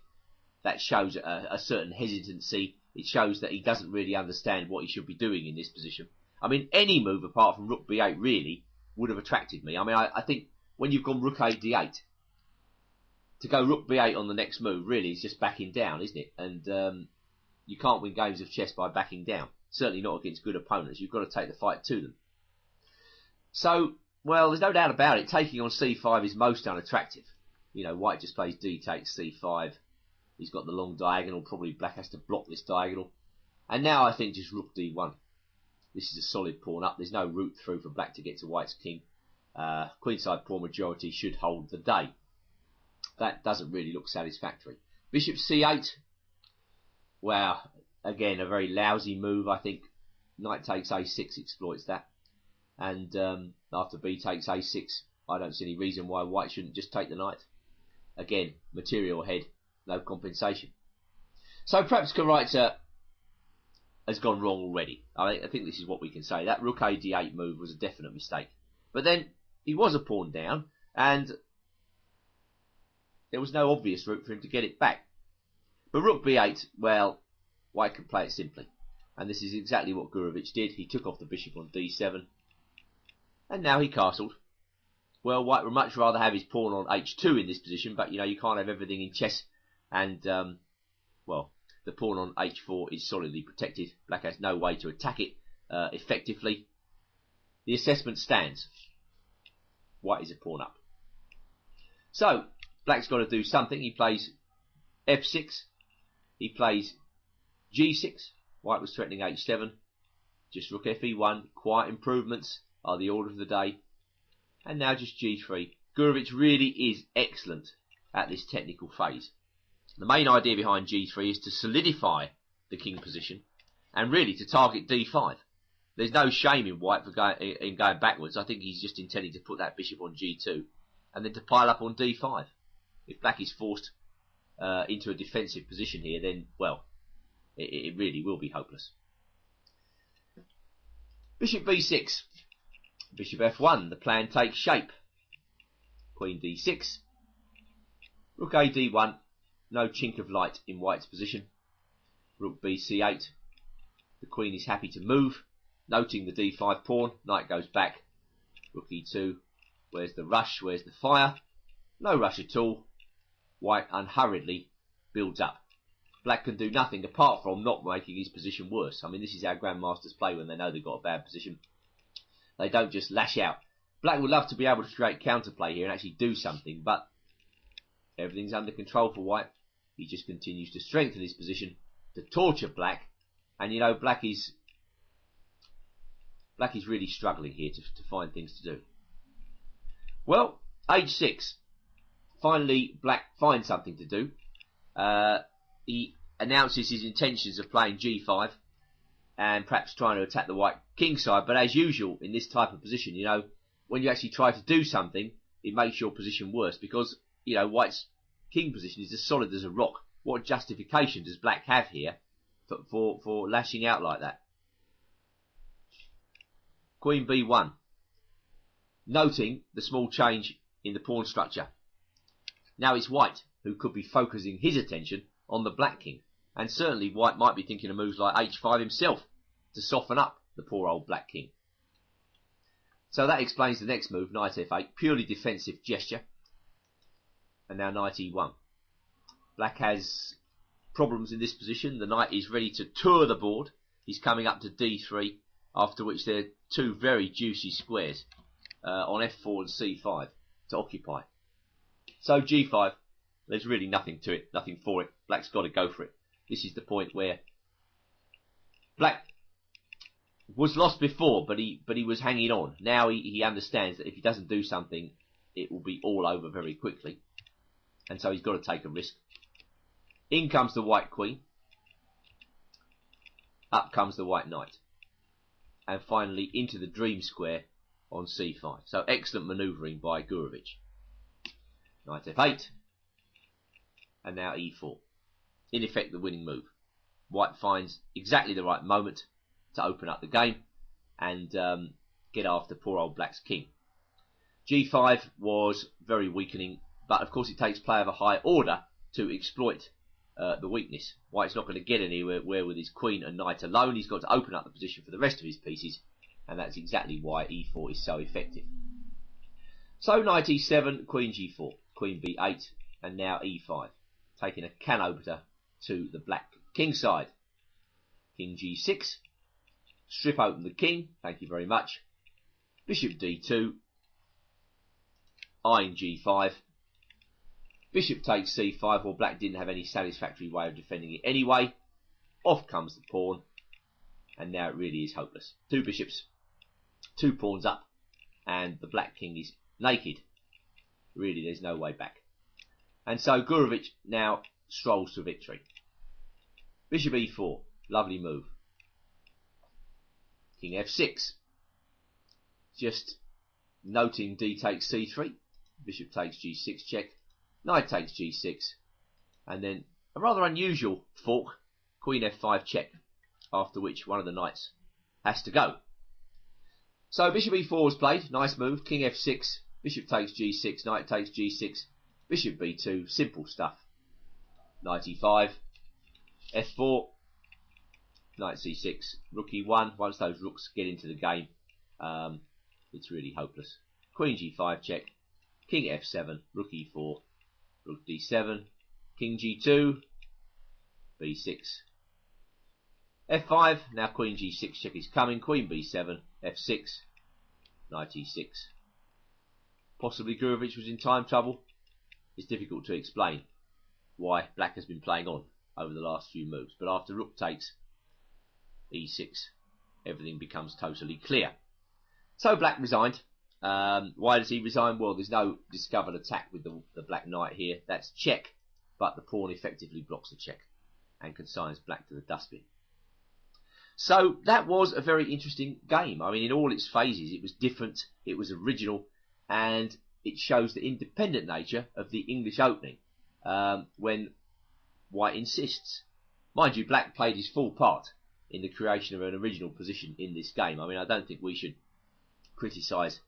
that shows a certain hesitancy. It shows that he doesn't really understand what he should be doing in this position. I mean, any move apart from rook b8 really would have attracted me. I mean, I think when you've gone rook a d8, to go rook b8 on the next move really is just backing down, isn't it? And you can't win games of chess by backing down. Certainly not against good opponents. You've got to take the fight to them. So, well, there's no doubt about it. Taking on c5 is most unattractive. You know, white just plays d takes c5. He's got the long diagonal. Probably black has to block this diagonal. And now I think just rook d1. This is a solid pawn up. There's no route through for black to get to white's king. Queenside pawn majority should hold the day. That doesn't really look satisfactory. Bishop c8. Wow. Again, a very lousy move, I think. Knight takes a6 exploits that. And after b takes a6, I don't see any reason why white shouldn't just take the knight. Again, material head, no compensation. So perhaps Kureitzer has gone wrong already. I think this is what we can say. That rook a d8 move was a definite mistake. But then he was a pawn down, and there was no obvious route for him to get it back. But rook b8, well, white can play it simply. And this is exactly what Gurevich did. He took off the bishop on d7. And now he castled. Well, white would much rather have his pawn on h2 in this position, but, you know, you can't have everything in chess. And, well, the pawn on h4 is solidly protected. Black has no way to attack it effectively. The assessment stands. White is a pawn up. So, black's got to do something. He plays f6. He plays g6. White was threatening h7. Just rook fe1. Quiet improvements. are the order of the day. And now just g3. Gurevich really is excellent at this technical phase. The main idea behind g3 is to solidify the king position and really to target d5. There's no shame in white for going backwards. I think he's just intending to put that bishop on g2 and then to pile up on d5. If black is forced into a defensive position here, then, well, it really will be hopeless. Bishop b6. Bishop f1. The plan takes shape. Queen d6. Rook a d1. No chink of light in white's position. Rook b c8. The queen is happy to move, noting the d5 pawn. Knight goes back. Rook e2. Where's the rush? Where's the fire? No rush at all. White unhurriedly builds up. Black can do nothing apart from not making his position worse. I mean, this is how grandmasters play when they know they've got a bad position. They don't just lash out. Black would love to be able to create counterplay here and actually do something, but everything's under control for white. He just continues to strengthen his position, to torture black, and you know, black is really struggling here to find things to do. Well, h6. Finally, black finds something to do. He announces his intentions of playing g5 and perhaps trying to attack the white king side, but as usual in this type of position, you know, when you actually try to do something, it makes your position worse because, you know, white's king position is as solid as a rock. What justification does black have here for lashing out like that? Queen b1. Noting the small change in the pawn structure. Now it's white who could be focusing his attention on the black king. And certainly white might be thinking of moves like h5 himself to soften up the poor old black king. So that explains the next move, knight f8, purely defensive gesture. And now knight e1. Black has problems in this position. The knight is ready to tour the board. He's coming up to d3, after which there are two very juicy squares on f4 and c5 to occupy. So g5, there's really nothing to it, nothing for it. Black's got to go for it. This is the point where black was lost before, but he was hanging on. Now he understands that if he doesn't do something, it will be all over very quickly. And so he's got to take a risk. In comes the white queen. Up comes the white knight. And finally into the dream square on c5. So excellent manoeuvring by Gurevich. Knight f8. And now e4. In effect, the winning move. White finds exactly the right moment to open up the game and get after poor old black's king. g5 was very weakening, but of course it takes play of a high order to exploit the weakness. White's not going to get anywhere with his queen and knight alone. He's got to open up the position for the rest of his pieces, and that's exactly why e4 is so effective. So knight e7, queen g4, queen b8, and now e5, taking a can-opener to the black king side. King g6, strip open the king, thank you very much. Bishop d2, eyeing g5. Bishop takes c5, well, black didn't have any satisfactory way of defending it anyway. Off comes the pawn, and now it really is hopeless. Two bishops, two pawns up, and the black king is naked. Really, there's no way back. And so Gurevich now strolls to victory. Bishop e4, lovely move. King f6, just noting d takes c3. Bishop takes g6 check. Knight takes g6, and then a rather unusual fork, queen f5 check, after which one of the knights has to go. So bishop e4 was played, nice move, king f6, bishop takes g6, knight takes g6, bishop b2, simple stuff. Knight e5, f4, knight c6, rook e1. Once those rooks get into the game, it's really hopeless. Queen g5 check, king f7, rook e4, rook d7, king g2, b6, f5, now queen g6 check is coming, queen b7, f6, knight e6. Possibly Gurevich was in time trouble. It's difficult to explain why black has been playing on over the last few moves, but after rook takes e6, everything becomes totally clear. So black resigned. Why does he resign? Well, there's no discovered attack with the black knight here. That's check, but the pawn effectively blocks the check and consigns black to the dustbin. So that was a very interesting game. I mean, in all its phases, it was different, it was original, and it shows the independent nature of the English opening when white insists. Mind you, black played his full part in the creation of an original position in this game. I mean, I don't think we should criticise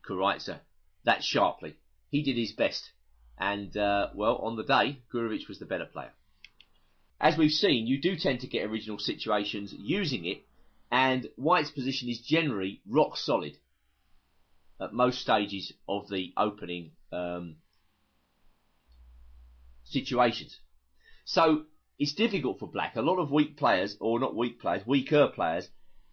Karatsa that sharply. He did his best, and well, on the day, Gurevich was the better player. As we've seen, you do tend to get original situations using it, and white's position is generally rock solid at most stages of the opening situations. So it's difficult for black. A lot of weak players, or not weak players, weaker players,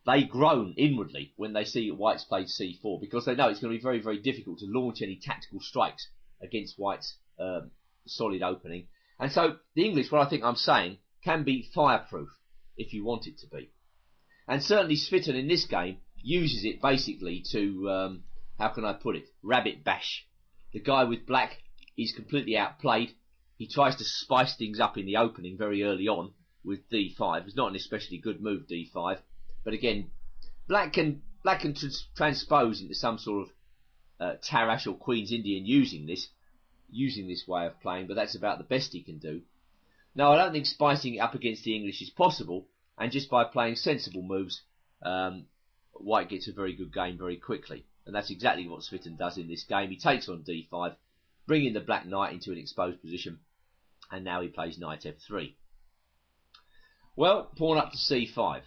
they groan inwardly when they see white's played c4, because they know it's going to be very, very difficult to launch any tactical strikes against white's solid opening. And so the English, what I think I'm saying, can be fireproof if you want it to be. And certainly Svitten in this game uses it basically to, how can I put it, rabbit bash. The guy with black is completely outplayed. He tries to spice things up in the opening very early on with d5. It's not an especially good move, d5. But again, black can transpose into some sort of Tarrasch or Queen's Indian using this way of playing, but that's about the best he can do. Now, I don't think spicing it up against the English is possible, and just by playing sensible moves, white gets a very good game very quickly. And that's exactly what Svitten does in this game. He takes on d5, bringing the black knight into an exposed position, and now he plays knight f3. Well, pawn up to c5.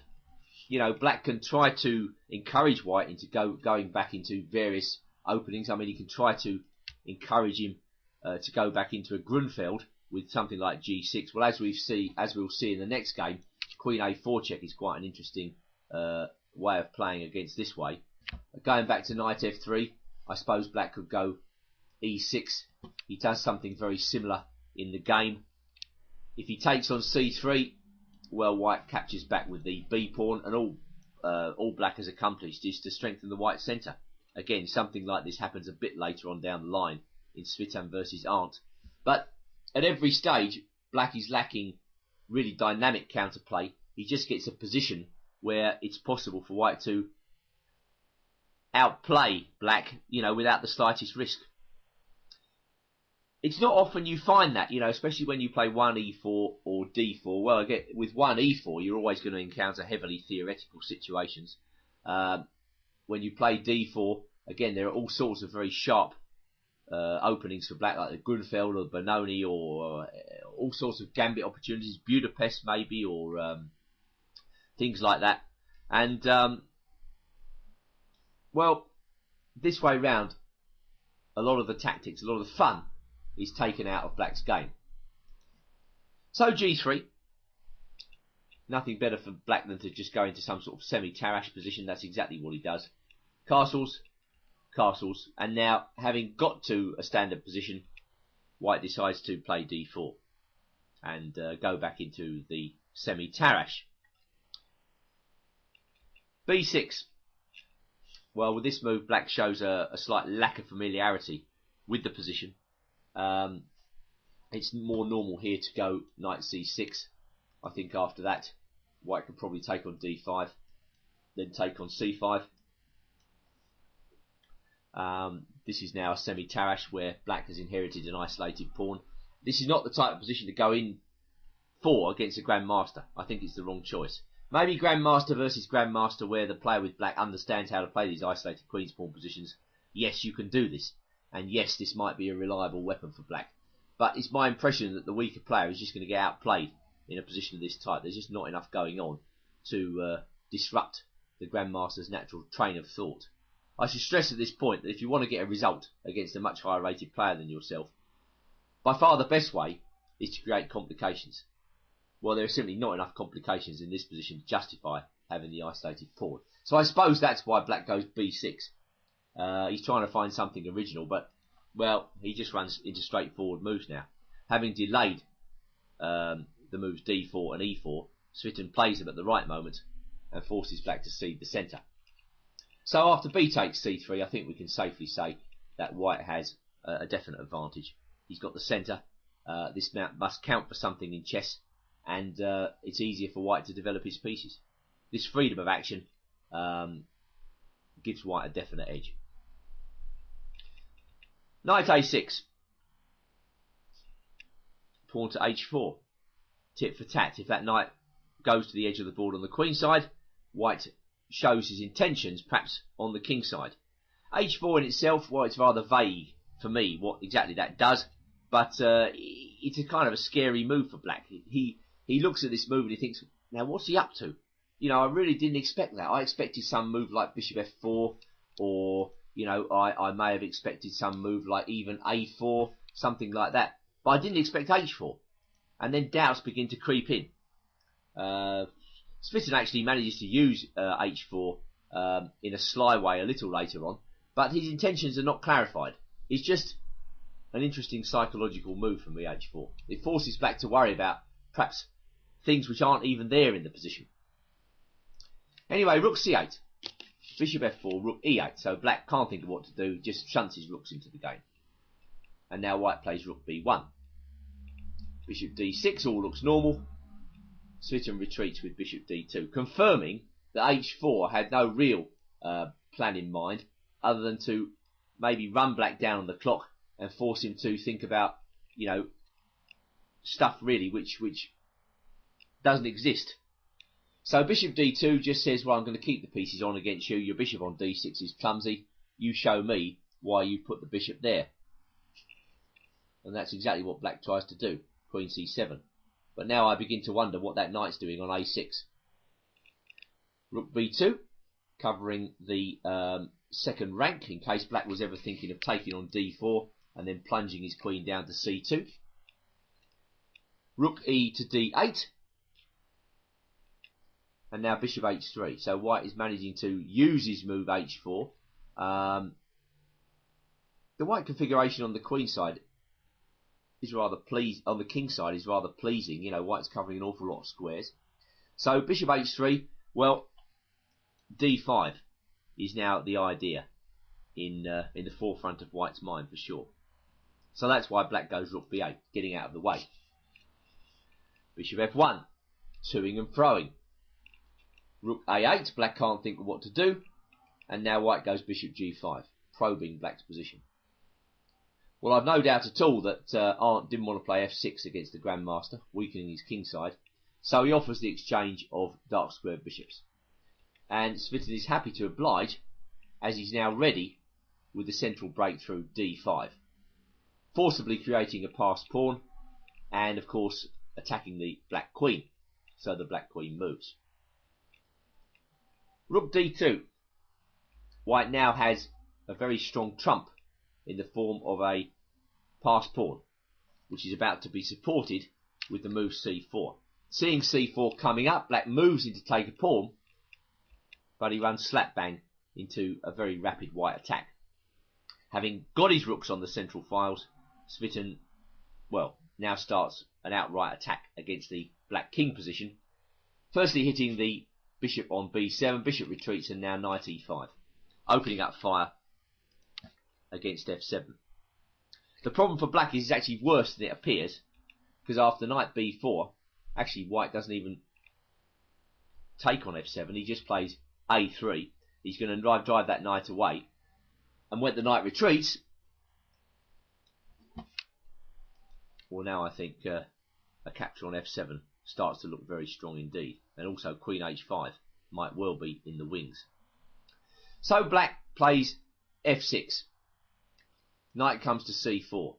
You know, black can try to encourage white into going back into various openings. I mean, he can try to encourage him to go back into a Grunfeld with something like g6. Well, as we'll see in the next game, queen a4 check is quite an interesting way of playing against this way. Going back to knight f3, I suppose black could go e6. He does something very similar in the game. If he takes on c3, well, white captures back with the b pawn, and all black has accomplished is to strengthen the white centre. Again, something like this happens a bit later on down the line in Svitten versus Arndt. But at every stage, black is lacking really dynamic counterplay. He just gets a position where it's possible for white to outplay black, you know, without the slightest risk. It's not often you find that, you know, especially when you play 1e4 or d4. Well, again, with 1e4, you're always going to encounter heavily theoretical situations. When you play d4, again, there are all sorts of very sharp openings for black, like the Grunfeld or Benoni, or all sorts of gambit opportunities, Budapest maybe, or things like that. And, well, this way round, a lot of the tactics, a lot of the fun is taken out of black's game. So g3, nothing better for black than to just go into some sort of semi-Tarrasch position. That's exactly what he does. Castles, castles, and now having got to a standard position, white decides to play d4 and go back into the semi-Tarrasch. b6. Well, with this move, black shows a slight lack of familiarity with the position. It's more normal here to go knight c6. I think after that, white could probably take on d5, then take on c5. This is now a semi-Tarrasch where black has inherited an isolated pawn. This is not the type of position to go in for against a Grandmaster. I think it's the wrong choice. Maybe Grandmaster versus Grandmaster, where the player with black understands how to play these isolated queen's pawn positions. Yes, you can do this. And yes, this might be a reliable weapon for black. But it's my impression that the weaker player is just going to get outplayed in a position of this type. There's just not enough going on to disrupt the Grandmaster's natural train of thought. I should stress at this point that if you want to get a result against a much higher rated player than yourself, by far the best way is to create complications. Well, there are simply not enough complications in this position to justify having the isolated pawn. So I suppose that's why black goes b6. He's trying to find something original, but, well, he just runs into straightforward moves now. Having delayed the moves d4 and e4, Svitten plays them at the right moment and forces black to cede the centre. So after b takes c3, I think we can safely say that white has a definite advantage. He's got the centre. This must count for something in chess, and it's easier for white to develop his pieces. This freedom of action gives white a definite edge. Knight a6. Pawn to h4. Tit for tat. If that knight goes to the edge of the board on the queen side, white shows his intentions perhaps on the king side. h4 in itself, well, it's rather vague for me what exactly that does, but it's a kind of a scary move for black. He looks at this move and he thinks, now what's he up to? You know, I really didn't expect that. I expected some move like bishop f4, or, you know, I may have expected some move like even a4, something like that. But I didn't expect h4. And then doubts begin to creep in. Svitten actually manages to use h4 in a sly way a little later on, but his intentions are not clarified. It's just an interesting psychological move from the h4. It forces black to worry about perhaps things which aren't even there in the position. Anyway, rook c8, bishop f4, rook e8. So black can't think of what to do, just shunts his rooks into the game. And now white plays rook b1. Bishop d6, all looks normal. Svitten retreats with bishop d2, confirming that h4 had no real plan in mind other than to maybe run black down on the clock and force him to think about, you know, stuff really which doesn't exist. So bishop d2 just says, well, I'm going to keep the pieces on against you. Your bishop on d6 is clumsy. You show me why you put the bishop there. And that's exactly what black tries to do. Queen c7. But now I begin to wonder what that knight's doing on a6. Rook b2, covering the second rank in case black was ever thinking of taking on d4 and then plunging his queen down to c2. Rook e to d8. And now bishop h3. So white is managing to use his move h4. The white configuration on the queen side is rather on the king side is rather pleasing. You know, white's covering an awful lot of squares. So bishop h3, well, d5 is now the idea in the forefront of white's mind for sure. So that's why black goes rook b8, getting out of the way. Bishop f1, toing and froing. Rook a8, black can't think of what to do, and now white goes bishop g5, probing black's position. Well, I've no doubt at all that Arndt didn't want to play f6 against the Grandmaster, weakening his king side, so he offers the exchange of dark squared bishops. And Svitten is happy to oblige, as he's now ready with the central breakthrough d5, forcibly creating a passed pawn, and of course attacking the black queen, so the black queen moves. Rook d2. White now has a very strong trump in the form of a passed pawn, which is about to be supported with the move c4. Seeing c4 coming up, black moves in to take a pawn, but he runs slap bang into a very rapid white attack. Having got his rooks on the central files, Svitten, well, now starts an outright attack against the black king position, firstly hitting the bishop on b7, bishop retreats, and now knight e5, opening up fire against f7. The problem for black is it's actually worse than it appears, because after knight b4, actually white doesn't even take on f7, he just plays a3. He's going to drive that knight away, and when the knight retreats, well, now I think a capture on f7 starts to look very strong indeed, and also queen h5 might well be in the wings. So black plays f6. Knight comes to c4.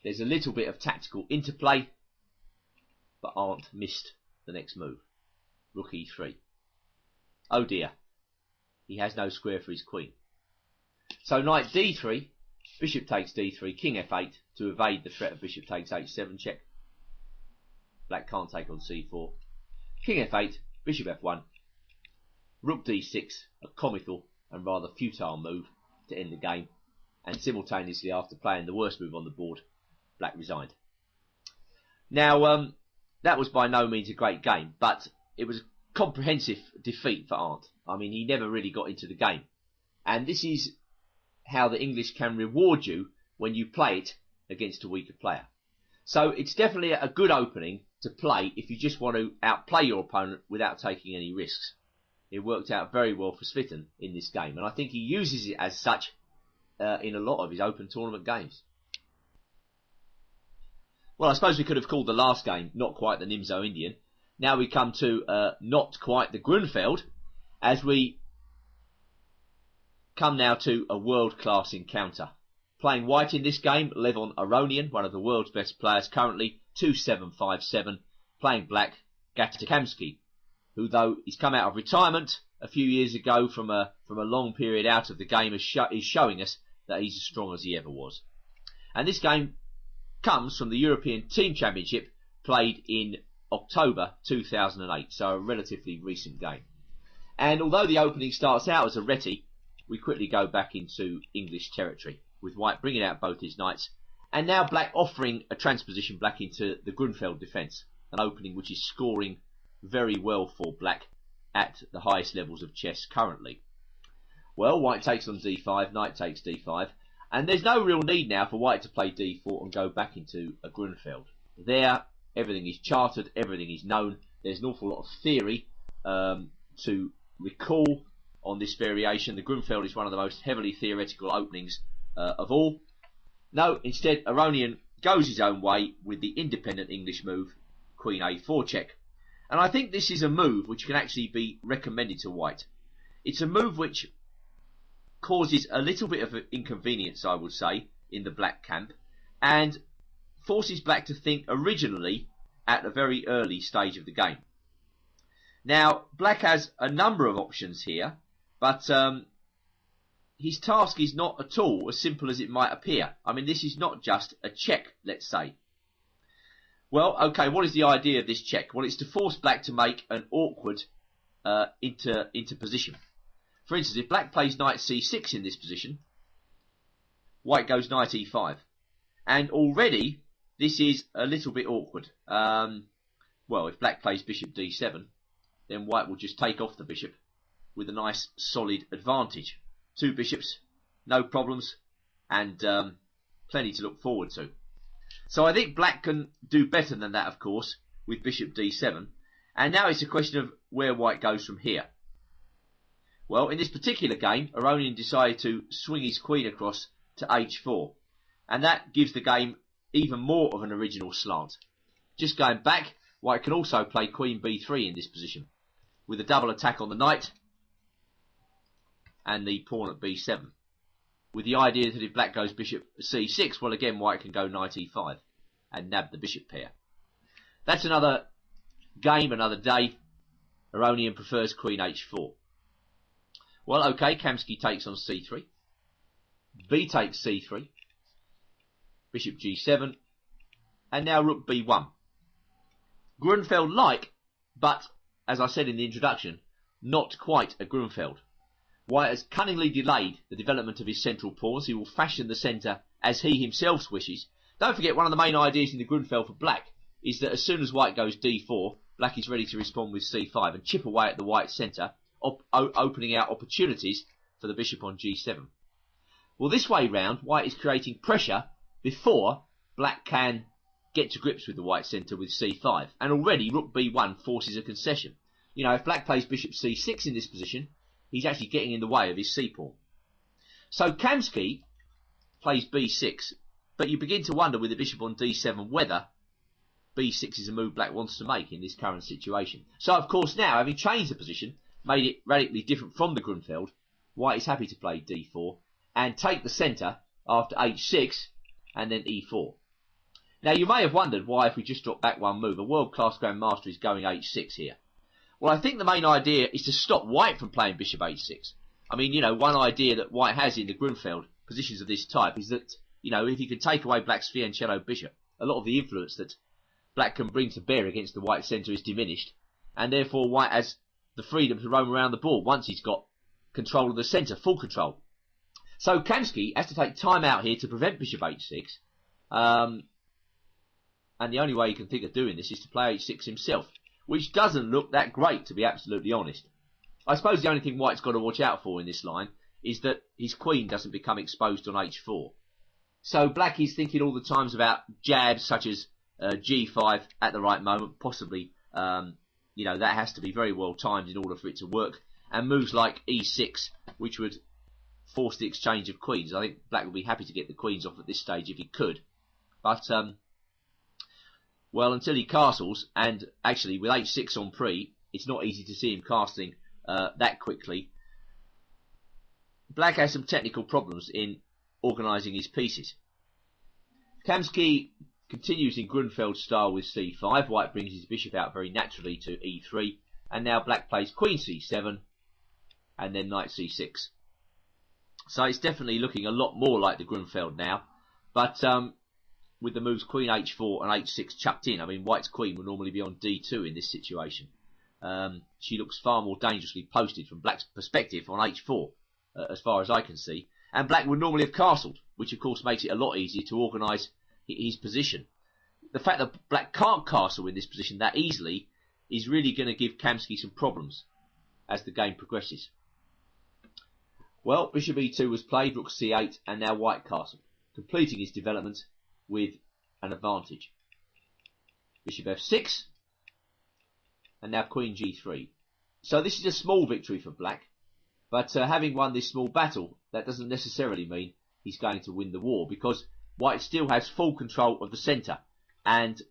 There's a little bit of tactical interplay, but Arndt missed the next move. Rook e3. Oh dear, he has no square for his queen. So knight d3, bishop takes d3, king f8 to evade the threat of bishop takes h7 check. Black can't take on c4. King f8, bishop f1, rook d6, a comical and rather futile move to end the game, and simultaneously after playing the worst move on the board, black resigned. Now, that was by no means a great game, but it was comprehensive defeat for Arndt. I mean, he never really got into the game. And this is how the English can reward you when you play it against a weaker player. So it's definitely a good opening to play if you just want to outplay your opponent without taking any risks. It worked out very well for Svitten in this game, and I think he uses it as such in a lot of his open tournament games. Well, I suppose we could have called the last game not quite the Nimzo Indian. Now we come to not quite the Grunfeld, as we come now to a world-class encounter. Playing white in this game, Levon Aronian, one of the world's best players currently, 2-7-5-7. Playing black, Gatakamsky, who, though he's come out of retirement a few years ago from a long period out of the game, is showing us that he's as strong as he ever was. And this game comes from the European Team Championship played in October 2008, so a relatively recent game. And although the opening starts out as a reti, we quickly go back into English territory, with white bringing out both his knights, and now black offering a transposition black into the Grunfeld defence, an opening which is scoring very well for black at the highest levels of chess currently. Well, white takes on d5, knight takes d5, and there's no real need now for white to play d4 and go back into a Grunfeld. There, everything is charted, everything is known, there's an awful lot of theory to recall on this variation. The Grunfeld is one of the most heavily theoretical openings of all. No, instead, Aronian goes his own way with the independent English move, Queen A4 check. And I think this is a move which can actually be recommended to white. It's a move which causes a little bit of an inconvenience, I would say, in the black camp, and forces black to think originally at a very early stage of the game. Now, black has a number of options here, but his task is not at all as simple as it might appear. I mean, this is not just a check, let's say. Well, okay, what is the idea of this check? Well, it's to force black to make an awkward into position. For instance, if black plays knight c6 in this position, white goes knight e5. And already, this is a little bit awkward. Well, if black plays bishop d7, then white will just take off the bishop with a nice solid advantage. Two bishops, no problems, and plenty to look forward to. So I think black can do better than that, of course, with bishop d7. And now it's a question of where white goes from here. Well, in this particular game, Aronian decided to swing his queen across to h4. And that gives the game even more of an original slant. Just going back, white can also play queen b3 in this position, with a double attack on the knight and the pawn at b7. With the idea that if black goes bishop c6, well, again, white can go knight e5 and nab the bishop pair. That's another game, another day. Aronian prefers queen h4. Well, okay, Kamsky takes on c3. B takes c3. Bishop g7. And now rook b1. Grunfeld-like, but, as I said in the introduction, not quite a Grunfeld. White has cunningly delayed the development of his central pawns. He will fashion the centre as he himself wishes. Don't forget, one of the main ideas in the Grunfeld for black is that as soon as white goes d4, black is ready to respond with c5 and chip away at the white centre, opening out opportunities for the bishop on g7. Well, this way round, white is creating pressure before black can get to grips with the white centre with c5. And already rook b1 forces a concession. You know, if black plays bishop c6 in this position, he's actually getting in the way of his c-pawn. So Kamsky plays b6, but you begin to wonder with the bishop on d7 whether b6 is a move black wants to make in this current situation. So, of course, now, having changed the position, made it radically different from the Grunfeld, white is happy to play d4 and take the centre after h6 and then e4. Now, you may have wondered why, if we just drop back one move, a world-class grandmaster is going h6 here. Well, I think the main idea is to stop white from playing bishop h6. I mean, you know, one idea that white has in the Grunfeld positions of this type is that, you know, if he can take away black's fianchetto bishop, a lot of the influence that black can bring to bear against the white centre is diminished, and therefore white has the freedom to roam around the board once he's got control of the centre, full control. So Kamsky has to take time out here to prevent bishop h6, and the only way he can think of doing this is to play h6 himself, which doesn't look that great, to be absolutely honest. I suppose the only thing white's got to watch out for in this line is that his queen doesn't become exposed on h4. So black is thinking all the times about jabs such as g5 at the right moment, possibly, you know, that has to be very well timed in order for it to work, and moves like e6, which would force the exchange of queens. I think black would be happy to get the queens off at this stage if he could. But, well, until he castles, and actually with h6 on pre, it's not easy to see him casting that quickly. Black has some technical problems in organising his pieces. Kamsky continues in Grunfeld style with c5. White brings his bishop out very naturally to e3, and now black plays queen c7 and then knight c6. So it's definitely looking a lot more like the Grunfeld now, but with the moves queen h4 and h6 chucked in. I mean, white's queen would normally be on d2 in this situation. She looks far more dangerously posted from black's perspective on h4, as far as I can see. And black would normally have castled, which of course makes it a lot easier to organise his position. The fact that black can't castle in this position that easily is really going to give Kamsky some problems as the game progresses. Well, bishop e2 was played, rook c8, and now white castled, completing his development with an advantage. Bishop f6, and now queen g3. So this is a small victory for black, but having won this small battle, that doesn't necessarily mean he's going to win the war, because white still has full control of the centre, and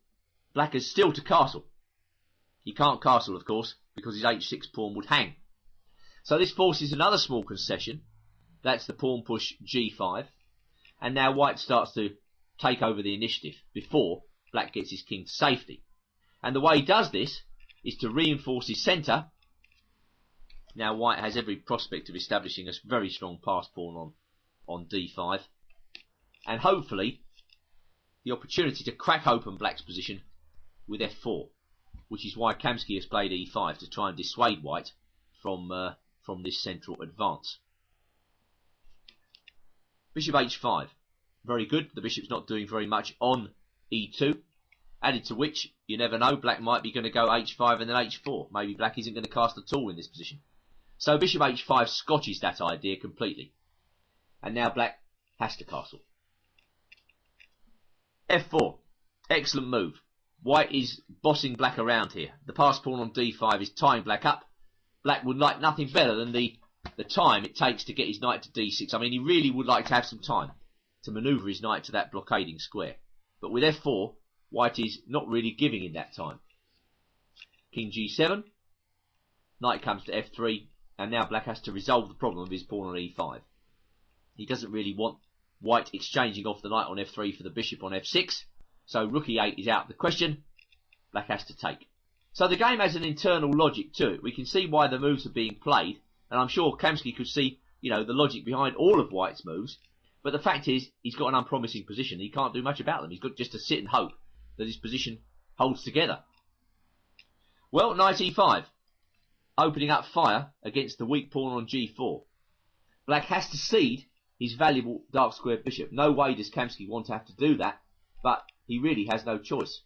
black has still to castle. He can't castle, of course, because his h6 pawn would hang. So this forces another small concession. That's the pawn push g5, and now white starts to take over the initiative before black gets his king to safety. And the way he does this is to reinforce his centre. Now white has every prospect of establishing a very strong pass pawn on d5, and hopefully the opportunity to crack open black's position with f4, which is why Kamsky has played e5 to try and dissuade white from this central advance. Bishop h5, very good. The bishop's not doing very much on e2, added to which, you never know, black might be going to go h5 and then h4. Maybe black isn't going to cast at all in this position. So bishop h5 scotches that idea completely, and now black has to castle. f4, excellent move. White is bossing black around here. The pass pawn on d5 is tying black up. Black would like nothing better than the time it takes to get his knight to d6. I mean, he really would like to have some time to manoeuvre his knight to that blockading square. But with f4, white is not really giving him that time. King g7, knight comes to f3, and now black has to resolve the problem of his pawn on e5. He doesn't really want white exchanging off the knight on f3 for the bishop on f6, so rook e8 is out of the question. Black has to take. So the game has an internal logic to it. We can see why the moves are being played, and I'm sure Kamsky could see, you know, the logic behind all of white's moves. But the fact is, he's got an unpromising position. He can't do much about them. He's got just to sit and hope that his position holds together. Well, knight e5, opening up fire against the weak pawn on g4. Black has to cede his valuable dark square bishop. No way does Kamsky want to have to do that, but he really has no choice.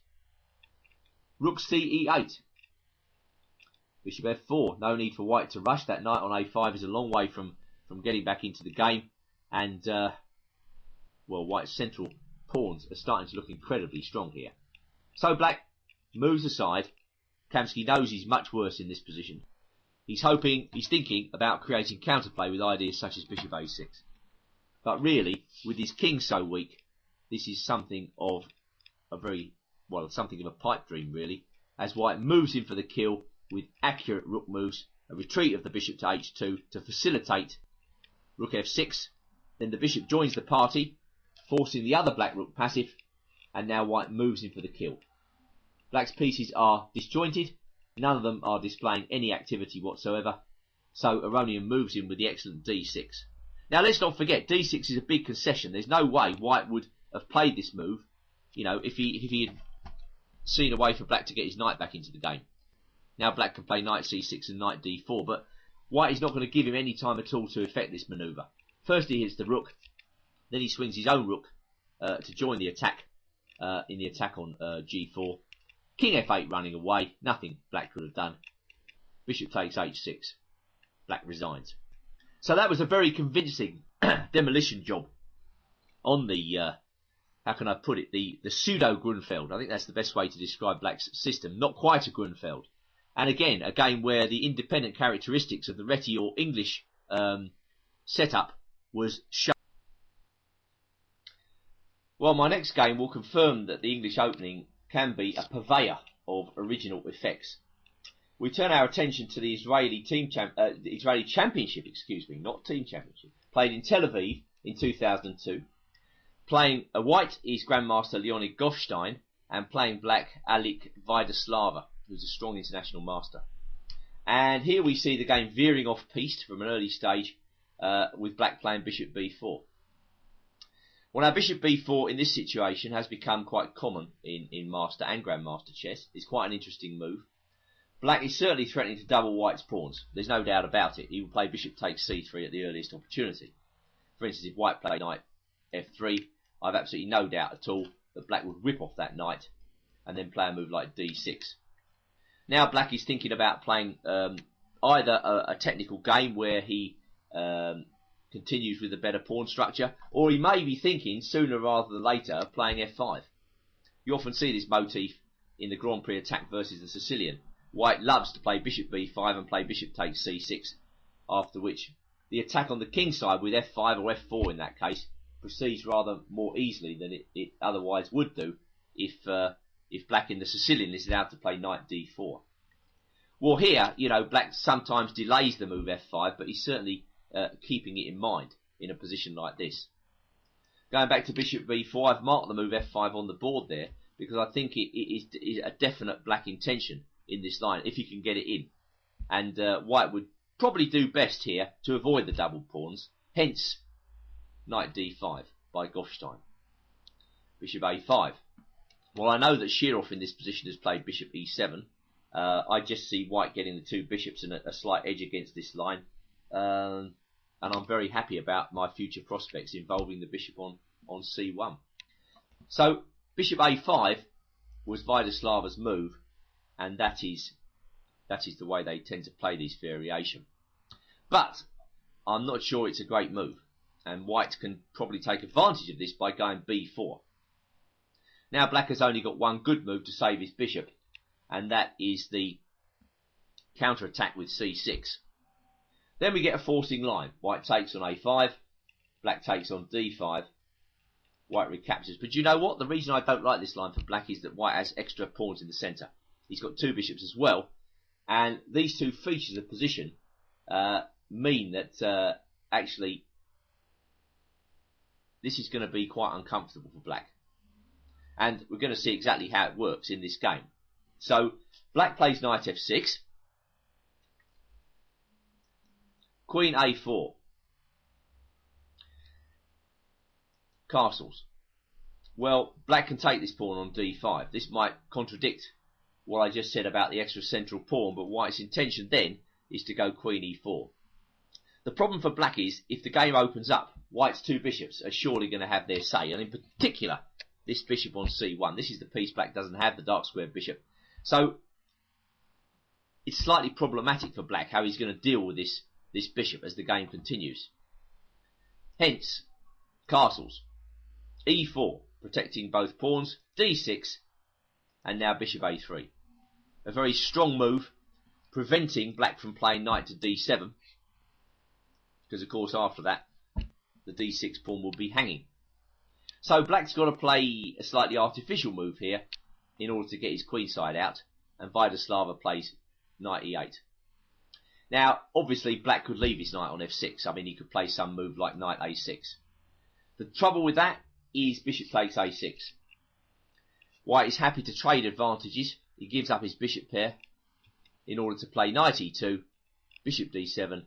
Rook c e8. Bishop f4. No need for white to rush. That knight on a5 is a long way from getting back into the game. And, well, white's central pawns are starting to look incredibly strong here. So black moves aside. Kamsky knows he's much worse in this position. He's thinking about creating counterplay with ideas such as bishop a6. But really, with his king so weak, this is something of something of a pipe dream, really, as white moves in for the kill with accurate rook moves, a retreat of the bishop to h2 to facilitate rook f6. Then the bishop joins the party, forcing the other black rook passive, and now white moves in for the kill. Black's pieces are disjointed, none of them are displaying any activity whatsoever, so Aronian moves in with the excellent d6. Now let's not forget, d6 is a big concession. There's no way white would have played this move, you know, if he had seen a way for black to get his knight back into the game. Now black can play knight c6 and knight d4, but white is not going to give him any time at all to effect this manoeuvre. First he hits the rook, then he swings his own rook to join the attack in the attack on g4, King f8 running away, nothing black could have done. Bishop takes h6, black resigns. So that was a very convincing demolition job on the, how can I put it, the pseudo Grunfeld. I think that's the best way to describe black's system. Not quite a Grunfeld. And again, a game where the independent characteristics of the Reti or English setup was shown. Well, my next game will confirm that the English opening can be a purveyor of original effects. We turn our attention to the Israeli Israeli Championship, not Team Championship, played in Tel Aviv in 2002. Playing white is Grandmaster Leonid Goffstein, and playing black Alik Vaidaslava, who's a strong international master. And here we see the game veering off piste from an early stage, with black playing bishop b4. Well, now bishop b4 in this situation has become quite common in master and grandmaster chess. It's quite an interesting move. Black is certainly threatening to double white's pawns. There's no doubt about it. He will play bishop takes c3 at the earliest opportunity. For instance, if white played knight f3, I've absolutely no doubt at all that black would whip off that knight and then play a move like d6. Now black is thinking about playing either a technical game where he continues with a better pawn structure, or he may be thinking sooner rather than later of playing f5. You often see this motif in the Grand Prix attack versus the Sicilian. White loves to play bishop b5 and play bishop takes c6, after which the attack on the king side with f5 or f4 in that case proceeds rather more easily than it otherwise would do if black in the Sicilian is allowed to play knight d4. Well, here, you know, black sometimes delays the move f5, but he's certainly keeping it in mind in a position like this. Going back to bishop b4, I've marked the move f5 on the board there because I think it is a definite black intention in this line, if he can get it in. And white would probably do best here to avoid the double pawns, hence knight d5 by Goffstein. Bishop a5. Well, I know that Shirov in this position has played bishop e7. I just see white getting the two bishops and a slight edge against this line. And I'm very happy about my future prospects involving the bishop on c1. So bishop a5 was Vaidaslava's move, and that is the way they tend to play this variation. But I'm not sure it's a great move, and white can probably take advantage of this by going b4. Now black has only got one good move to save his bishop, and that is the counter-attack with c6. Then we get a forcing line. White takes on a5, black takes on d5, white recaptures. But you know what? The reason I don't like this line for black is that white has extra pawns in the centre. He's got two bishops as well, and these two features of position mean that actually this is going to be quite uncomfortable for black. And we're going to see exactly how it works in this game. So black plays knight f6, queen a4, castles. Well, black can take this pawn on d5. This might contradict what I just said about the extra central pawn, but white's intention then is to go queen e4. The problem for black is, if the game opens up, white's two bishops are surely going to have their say, and in particular, this bishop on c1. This is the piece black doesn't have, the dark square bishop. So, it's slightly problematic for black how he's going to deal with this bishop as the game continues. Hence, castles. e4, protecting both pawns, d6, and now bishop a3. A very strong move, preventing black from playing knight to d7, because of course after that, the d6 pawn will be hanging. So black's got to play a slightly artificial move here in order to get his queen side out, and Vaidaslava plays knight e8. Now, obviously, black could leave his knight on f6. I mean, he could play some move like knight a6. The trouble with that is bishop takes a6. White is happy to trade advantages. He gives up his bishop pair in order to play knight e2, bishop d7,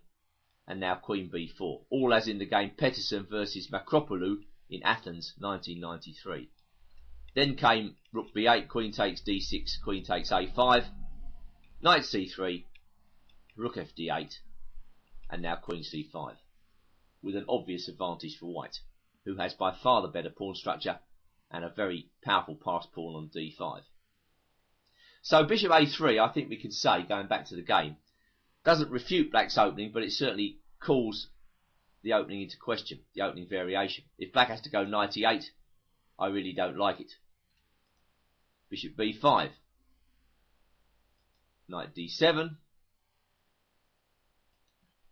and now queen b4. All as in the game Peterson versus Makropoulou in Athens, 1993. Then came rook b8, queen takes d6, queen takes a5, knight c3, rook fd8, and now queen c5, with an obvious advantage for white, who has by far the better pawn structure and a very powerful passed pawn on d5. So bishop a3, I think we can say, going back to the game, doesn't refute black's opening, but it certainly calls the opening into question, the opening variation. If black has to go knight e8, I really don't like it. Bishop b5, knight d7,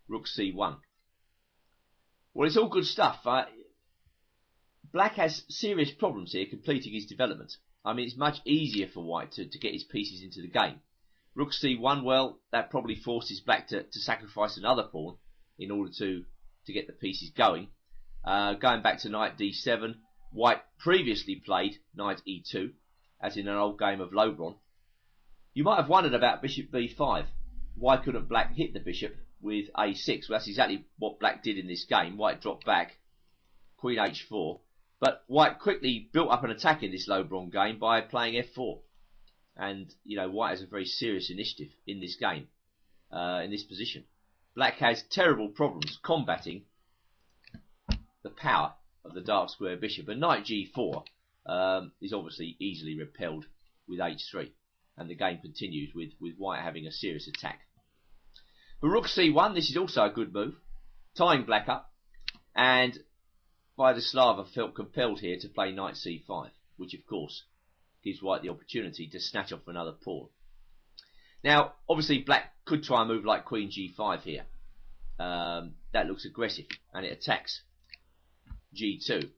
rook c1. Well, it's all good stuff. Black has serious problems here completing his development. I mean, it's much easier for white to get his pieces into the game. Rook c1, well, that probably forces black to sacrifice another pawn in order to get the pieces going. Going back to knight d7, white previously played knight e2, as in an old game of Lobron. You might have wondered about bishop b5. Why couldn't black hit the bishop with a6? Well, that's exactly what black did in this game. White dropped back, queen h4. But white quickly built up an attack in this Lobron game by playing f4. And, you know, white has a very serious initiative in this game, in this position. Black has terrible problems combating the power of the dark square bishop. And knight g4 is obviously easily repelled with h3. And the game continues with white having a serious attack. But rook c1, this is also a good move, tying black up. And Vladislava felt compelled here to play knight c5, which of course gives white the opportunity to snatch off another pawn. Now, obviously black could try a move like queen g5 here. That looks aggressive, and it attacks g2.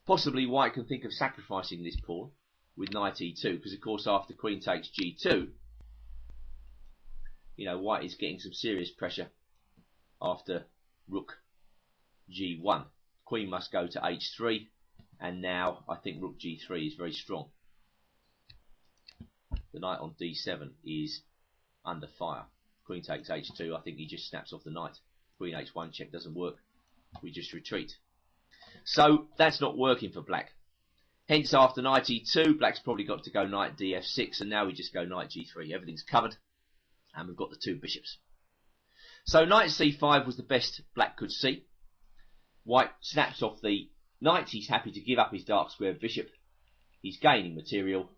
Possibly white can think of sacrificing this pawn with knight e2, because of course after queen takes g2, you know, white is getting some serious pressure after rook g1. Queen must go to h3, and now I think rook g3 is very strong. The knight on d7 is under fire. Queen takes h2, I think he just snaps off the knight. Queen h1 check doesn't work, we just retreat. So that's not working for black. Hence after knight e2, black's probably got to go knight df6, and now we just go knight g3. Everything's covered, and we've got the two bishops. So knight c5 was the best black could see. White snaps off the knight. He's happy to give up his dark square bishop. He's gaining material.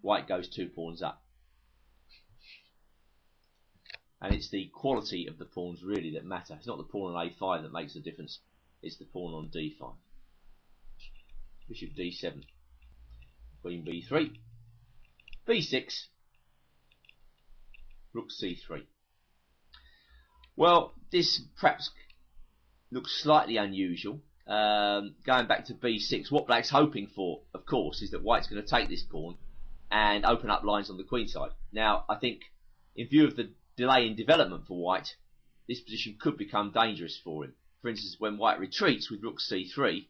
White goes 2 pawns up. And it's the quality of the pawns really that matter. It's not the pawn on a5 that makes the difference. It's the pawn on d5. Bishop d7. Queen b3. b6. Rook c3. Well, this perhaps looks slightly unusual. Going back to b6, what black's hoping for, of course, is that white's going to take this pawn and open up lines on the queen side. Now, I think, in view of the delay in development for white, this position could become dangerous for him. For instance, when white retreats with rook c3,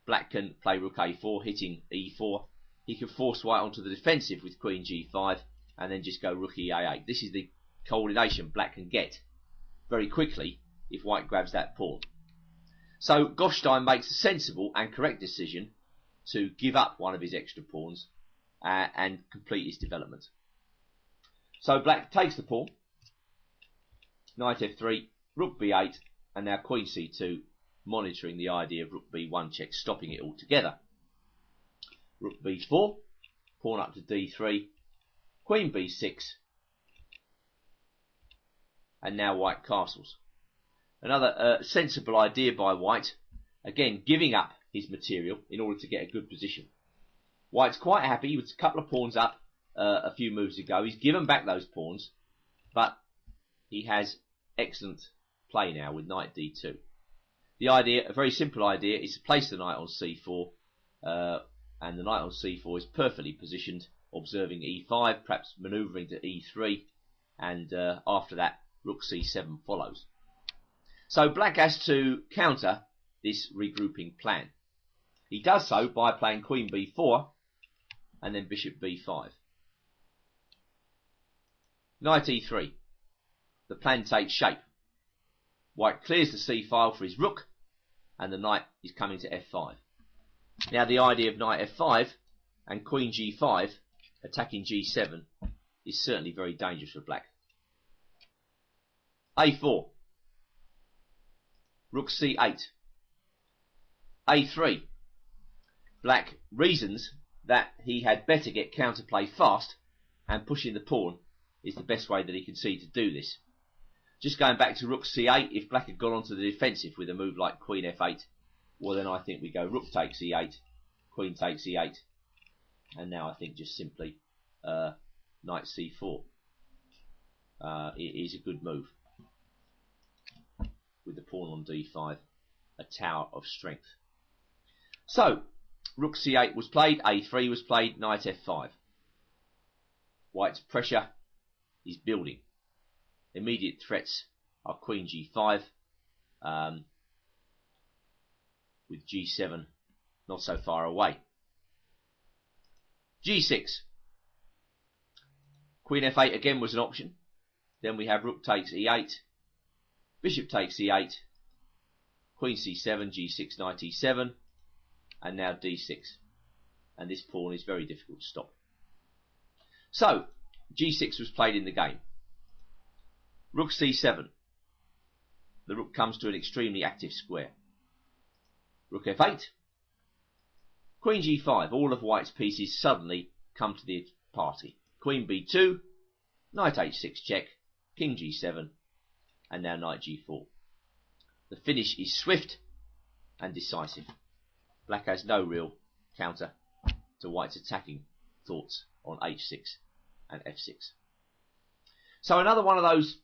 black can play rook a4, hitting e4. He can force white onto the defensive with queen g5, and then just go rook e8. This is the coordination black can get very quickly if white grabs that pawn. So Goffstein makes a sensible and correct decision to give up one of his extra pawns and complete his development. So black takes the pawn, knight f3, rook b8, and now queen c2, monitoring the idea of rook b1 check, stopping it altogether. Rook b4, pawn up to d3, queen b6, and now white castles. Another sensible idea by white, again giving up his material in order to get a good position. White's quite happy. He was a couple of pawns up a few moves ago. He's given back those pawns, but he has excellent play now with knight d2. The idea, a very simple idea, is to place the knight on c4, and the knight on c4 is perfectly positioned, observing e5, perhaps manoeuvring to e3, and after that rook c7 follows. So black has to counter this regrouping plan. He does so by playing queen b4 and then bishop b5. Knight e3. The plan takes shape. White clears the c file for his rook, and the knight is coming to f5. Now the idea of knight f5 and queen g5 attacking g7 is certainly very dangerous for black. a4. Rook c8. a3. Black reasons that he had better get counterplay fast, and pushing the pawn is the best way that he can see to do this. Just going back to rook c8, if black had gone onto the defensive with a move like queen f8, well then I think we go rook takes e8, queen takes e8, and now I think just simply knight c4 it is a good move with the pawn on d5, a tower of strength. So rook c8 was played, a3 was played, knight f5. White's pressure is building. Immediate threats are queen g5, with g7 not so far away. g6. Queen f8 again was an option. Then we have rook takes e8, bishop takes e8, queen c7, g6, knight e7, and now d6. And this pawn is very difficult to stop. So, g6 was played in the game. Rook c7. The rook comes to an extremely active square. Rook f8. Queen g5. All of white's pieces suddenly come to the party. Queen b2. Knight h6 check. King g7. And now knight g4. The finish is swift and decisive. Black has no real counter to white's attacking thoughts on h6 and f6. So another one of those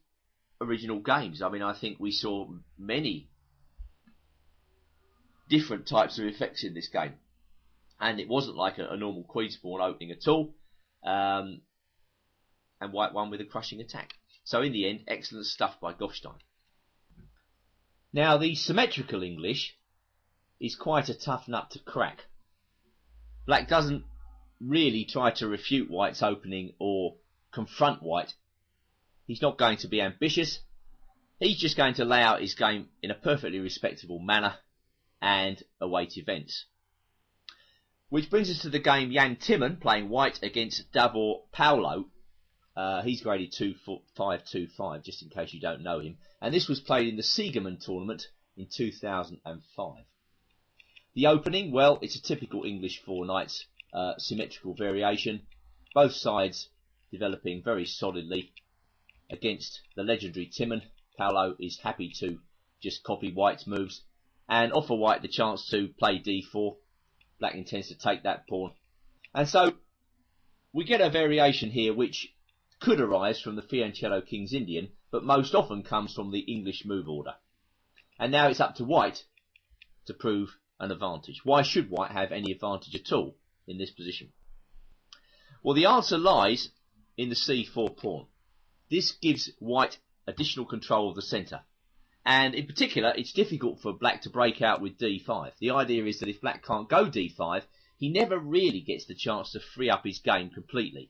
original games. I mean, I think we saw many different types of effects in this game, and it wasn't like a normal queen's pawn opening at all, and white won with a crushing attack. So in the end, excellent stuff by Goffstein. Now the symmetrical English is quite a tough nut to crack. Black doesn't really try to refute white's opening or confront white. He's not going to be ambitious. He's just going to lay out his game in a perfectly respectable manner and await events. Which brings us to the game Jan Timman playing white against Davor Paulo. He's graded 2.525, just in case you don't know him. And this was played in the Siegerman tournament in 2005. The opening, well, it's a typical English four knights symmetrical variation. Both sides developing very solidly against the legendary Timman. Paulo is happy to just copy white's moves and offer white the chance to play d4. Black intends to take that pawn. And so we get a variation here which could arise from the Fianchetto King's Indian, but most often comes from the English move order. And now it's up to white to prove an advantage. Why should white have any advantage at all in this position? Well, the answer lies in the c4 pawn. This gives white additional control of the centre. And in particular, it's difficult for black to break out with d5. The idea is that if black can't go d5, he never really gets the chance to free up his game completely.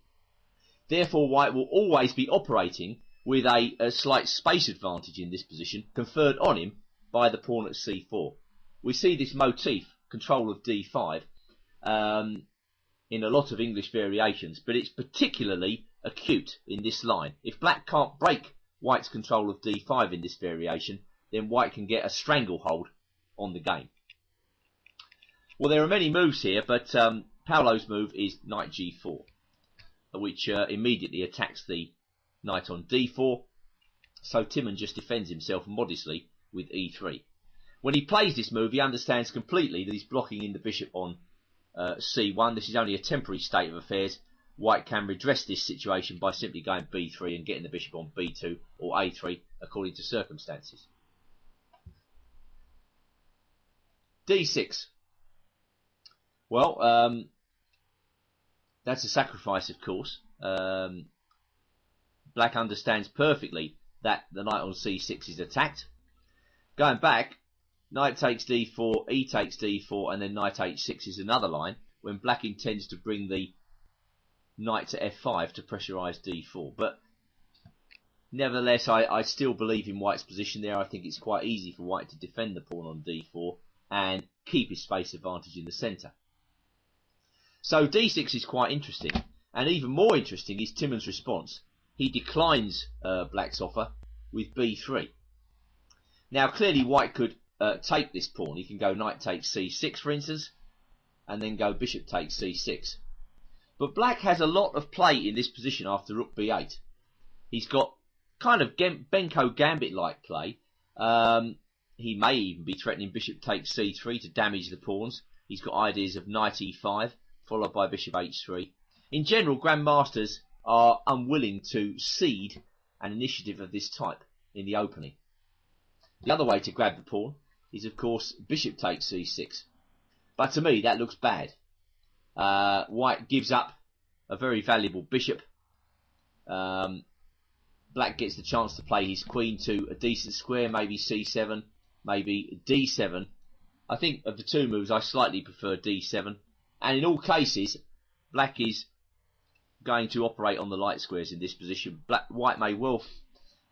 Therefore, white will always be operating with a slight space advantage in this position, conferred on him by the pawn at c4. We see this motif, control of d5, in a lot of English variations, but it's particularly acute in this line. If black can't break white's control of d5 in this variation, then white can get a stranglehold on the game. Well, there are many moves here, but Paulo's move is knight g4, which immediately attacks the knight on d4. So Timman just defends himself modestly with e3. When he plays this move, he understands completely that he's blocking in the bishop on c1. This is only a temporary state of affairs. White can redress this situation by simply going b3 and getting the bishop on b2 or a3 according to circumstances. d6. Well, that's a sacrifice, of course. Black understands perfectly that the knight on c6 is attacked. Going back, knight takes d4, e takes d4, and then knight h6 is another line, when black intends to bring the knight to f5 to pressurise d4. But nevertheless, I still believe in white's position there. I think it's quite easy for white to defend the pawn on d4 and keep his space advantage in the centre. So d6 is quite interesting, and even more interesting is Timman's response. He declines black's offer with b3. Now clearly white could take this pawn. He can go knight takes c6 for instance, and then go bishop takes c6. But black has a lot of play in this position after rook b8. He's got kind of Benko Gambit-like play. He may even be threatening bishop takes c3 to damage the pawns. He's got ideas of knight e5, followed by bishop h3. In general, grandmasters are unwilling to cede an initiative of this type in the opening. The other way to grab the pawn is, of course, bishop takes c6. But to me, that looks bad. White gives up a very valuable bishop. Black gets the chance to play his queen to a decent square, maybe c7, maybe d7. I think of the two moves, I slightly prefer d7. And in all cases, black is going to operate on the light squares in this position. White may well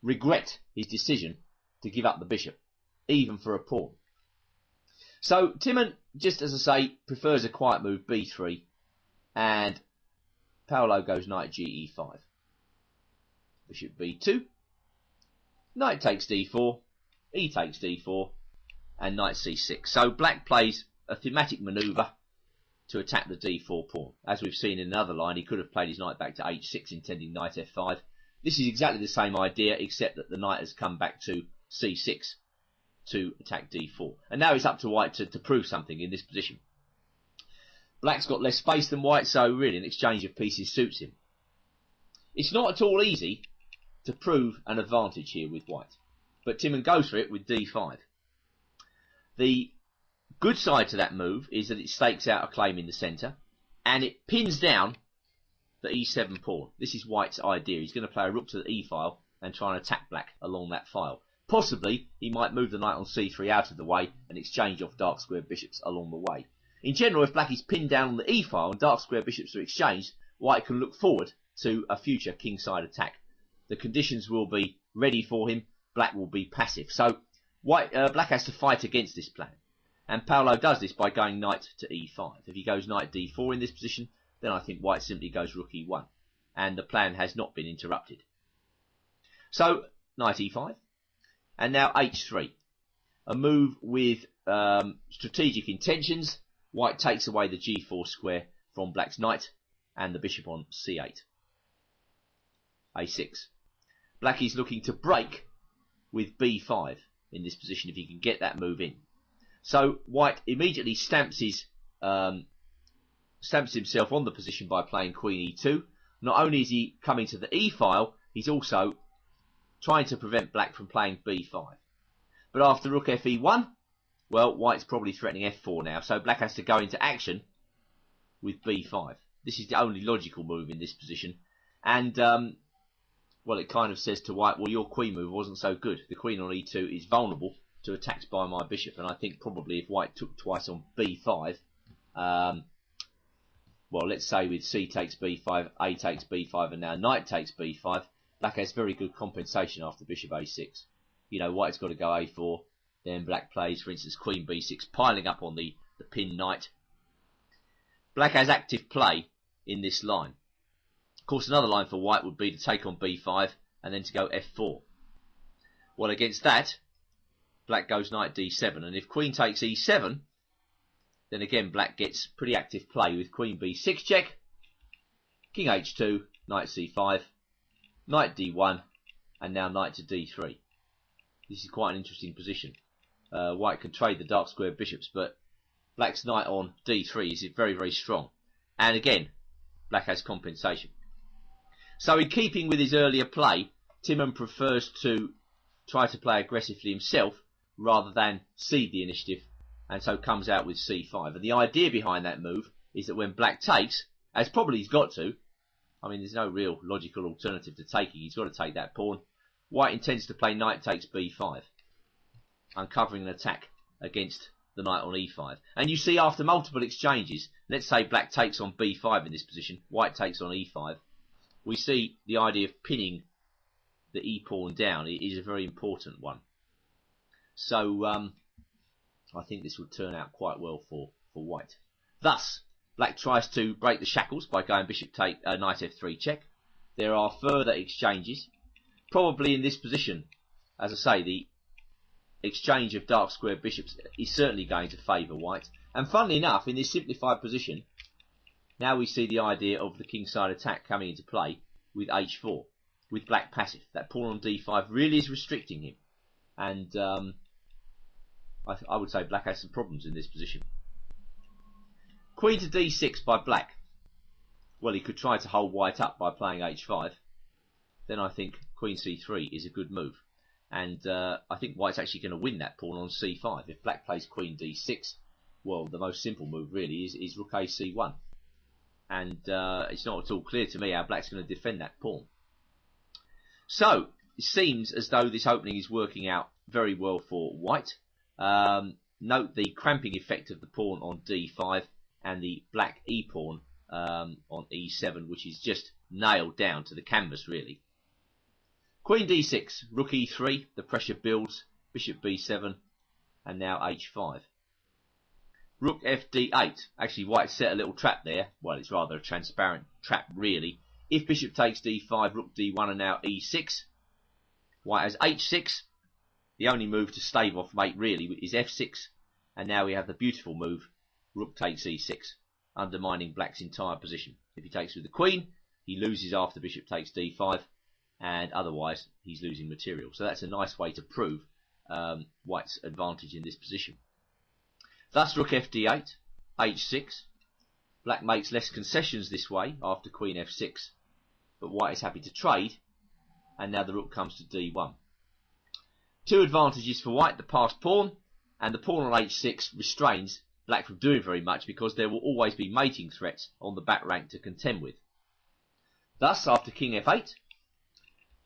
regret his decision to give up the bishop, even for a pawn. So Timon, just as I say, prefers a quiet move, b3, and Paolo goes knight ge5. Bishop b2, knight takes d4, e takes d4, and knight c6. So black plays a thematic manoeuvre to attack the d4 pawn. As we've seen in another line, he could have played his knight back to h6, intending knight f5. This is exactly the same idea, except that the knight has come back to c6 to attack d4. And now it's up to white to prove something in this position. Black's got less space than white, so really an exchange of pieces suits him. It's not at all easy to prove an advantage here with white, but Timon goes for it with d5. The good side to that move is that it stakes out a claim in the centre, and it pins down the e7 pawn. This is white's idea. He's going to play a rook to the e file and try and attack black along that file. Possibly, he might move the knight on c3 out of the way and exchange off dark square bishops along the way. In general, if black is pinned down on the e file and dark square bishops are exchanged, white can look forward to a future kingside attack. The conditions will be ready for him. Black will be passive. So black has to fight against this plan. And Paolo does this by going knight to e5. If he goes knight d4 in this position, then I think white simply goes rook e1. And the plan has not been interrupted. So, knight e5. And now h3. A move with strategic intentions. White takes away the g4 square from black's knight and the bishop on c8. a6. Black is looking to break with b5 in this position if he can get that move in. So white immediately stamps himself on the position by playing queen e2. Not only is he coming to the e file, he's also trying to prevent black from playing b5. But after rook fe1, well, white's probably threatening f4 now, so black has to go into action with b5. This is the only logical move in this position. And, well, it kind of says to white, well, your queen move wasn't so good. The queen on e2 is vulnerable to attacks by my bishop. And I think probably if white took twice on b5, well, let's say with c takes b5, a takes b5, and now knight takes b5, black has very good compensation after bishop a6. You know, white's got to go a4, then black plays, for instance, queen b6, piling up on the pinned knight. Black has active play in this line. Of course, another line for white would be to take on b5 and then to go f4. Well, against that, black goes knight d7, and if queen takes e7, then again black gets pretty active play with queen b6 check, king h2, knight c5, knight d1, and now knight to d3. This is quite an interesting position. White can trade the dark square bishops, but black's knight on d3 is very, very strong. And again, black has compensation. So in keeping with his earlier play, Timon prefers to try to play aggressively himself rather than cede the initiative, and so comes out with c5. And the idea behind that move is that when black takes, as probably he's got to, I mean there's no real logical alternative to taking, he's got to take that pawn, white intends to play knight takes b5, uncovering an attack against the knight on e5. And you see after multiple exchanges, let's say black takes on b5 in this position, white takes on e5, we see the idea of pinning the e-pawn down is a very important one. So I think this will turn out quite well for white. Thus, black tries to break the shackles by going bishop take knight f3 check. There are further exchanges. Probably in this position, as I say, the exchange of dark square bishops is certainly going to favour white. And funnily enough, in this simplified position, now we see the idea of the kingside attack coming into play with h4, with black passive. That pawn on d5 really is restricting him. And I would say black has some problems in this position. Queen to d6 by black. Well, he could try to hold white up by playing h5. Then I think queen c3 is a good move. And I think white's actually going to win that pawn on c5. If black plays queen d6, well, the most simple move really is rook a c1. And it's not at all clear to me how black's going to defend that pawn. So, it seems as though this opening is working out very well for white. Note the cramping effect of the pawn on d5 and the black e-pawn on e7, which is just nailed down to the canvas, really. Queen d6, rook e3, the pressure builds, bishop b7, and now h5. Rook fd8. Actually, white set a little trap there. Well, it's rather a transparent trap, really. If bishop takes d5, rook d1, and now e6. White has h6. The only move to stave off mate, really, is f6. And now we have the beautiful move, rook takes e6, undermining black's entire position. If he takes with the queen, he loses after bishop takes d5, and otherwise he's losing material. So that's a nice way to prove white's advantage in this position. Thus rook fd8, h6. Black makes less concessions this way after queen f6, but white is happy to trade, and now the rook comes to d1. Two advantages for white, the passed pawn, and the pawn on h6 restrains black from doing very much because there will always be mating threats on the back rank to contend with. Thus, after king f8,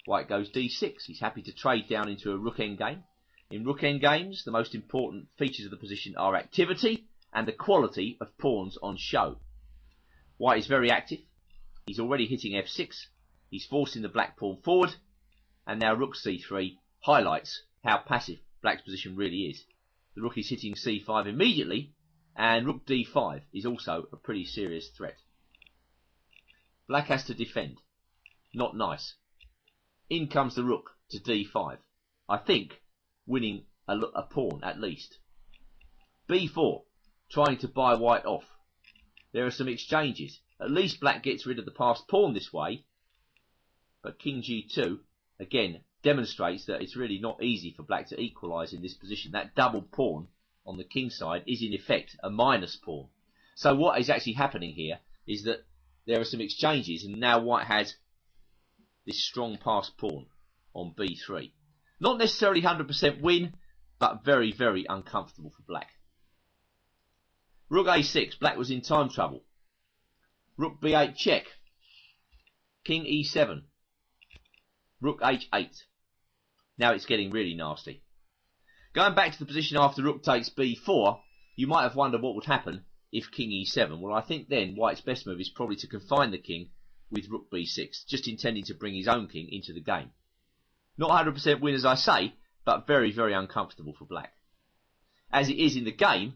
white goes d6. He's happy to trade down into a rook endgame. In rook endgames, the most important features of the position are activity and the quality of pawns on show. White is very active. He's already hitting f6. He's forcing the black pawn forward. And now rook c3 highlights how passive black's position really is. The rook is hitting c5 immediately, and rook d5 is also a pretty serious threat. Black has to defend. Not nice. In comes the rook to d5. I think winning a pawn at least. b4, trying to buy white off. There are some exchanges. At least black gets rid of the passed pawn this way. But king g2, again, demonstrates that it's really not easy for black to equalise in this position. That double pawn on the king side is in effect a minus pawn. So what is actually happening here is that there are some exchanges, and now white has this strong passed pawn on b3. Not necessarily 100% win, but very, very uncomfortable for black. Rook a6, black was in time trouble. Rook b8 check. King e7. Rook h8. Now it's getting really nasty. Going back to the position after rook takes b4, you might have wondered what would happen if king e7. Well, I think then white's best move is probably to confine the king with rook b6, just intending to bring his own king into the game. Not 100% win, as I say, but very, very uncomfortable for black. As it is in the game,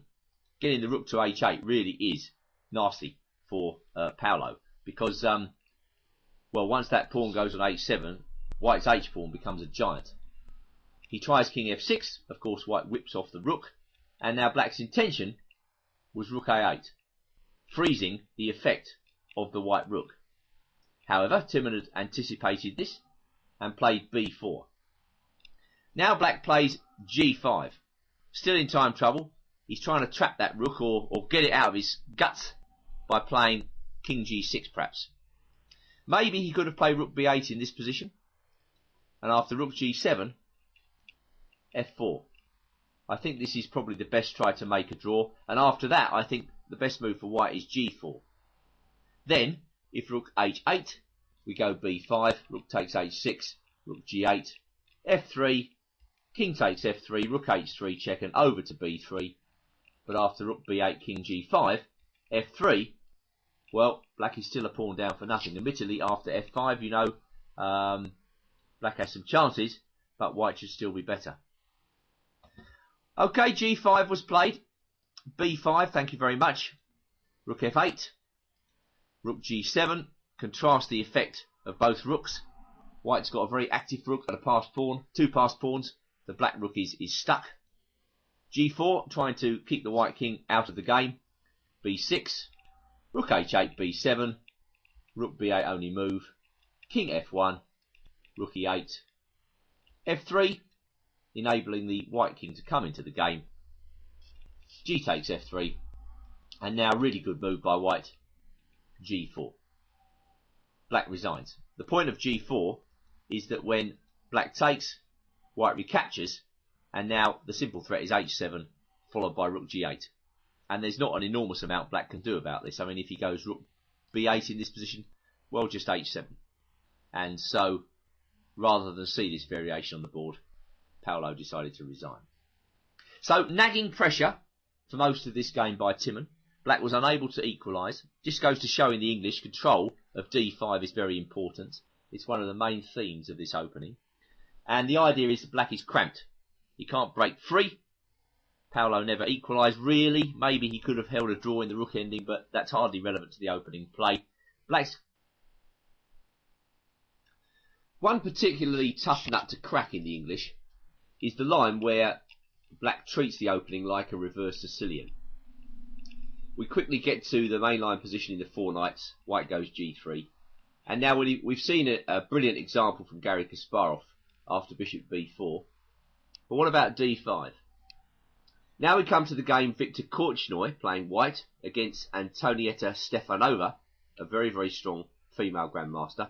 getting the rook to h8 really is nasty for Paolo, because, well, once that pawn goes on h7, white's h-pawn becomes a giant. He tries king f6, of course white whips off the rook, and now black's intention was rook a8, freezing the effect of the white rook. However, Timon had anticipated this and played b4. Now black plays g5. Still in time trouble. He's trying to trap that rook or get it out of his guts by playing king g6 perhaps. Maybe he could have played rook b8 in this position. And after rook g7, f4. I think this is probably the best try to make a draw. And after that, I think the best move for white is g4. Then, if rook h8, we go b5, rook takes h6, rook g8, f3, king takes f3, rook h3 check, and over to b3. But after rook b8, king g5, f3, well, black is still a pawn down for nothing. Admittedly, after f5, you know, black has some chances, but white should still be better. Okay, g5 was played. b5, thank you very much. Rook f8. Rook g7. Contrast the effect of both rooks. White's got a very active rook and a passed pawn. Two passed pawns. the black rook is stuck. G4, trying to keep the white king out of the game. B6, rook H8, B7, rook B8 only move, king F1, rook E8, F3, enabling the white king to come into the game. G takes F3, and now really good move by white, G4. Black resigns. The point of G4 is that when black takes, white recaptures, and now the simple threat is H7 followed by rook G8. And there's not an enormous amount black can do about this. I mean, if he goes rook B8 in this position, well, just H7. And so, rather than see this variation on the board, Paolo decided to resign. So, nagging pressure for most of this game by Timon. Black was unable to equalise. Just goes to show in the English, control of D5 is very important. It's one of the main themes of this opening. And the idea is that black is cramped. He can't break free. Paolo never equalised, really. Maybe he could have held a draw in the rook ending, but that's hardly relevant to the opening play. Black's one particularly tough nut to crack in the English is the line where black treats the opening like a reverse Sicilian. We quickly get to the mainline position in the four knights. White goes G3. And now we've seen a brilliant example from Garry Kasparov after bishop B4. But what about D5? Now we come to the game Viktor Korchnoi playing white against Antonietta Stefanova, a very, very strong female grandmaster,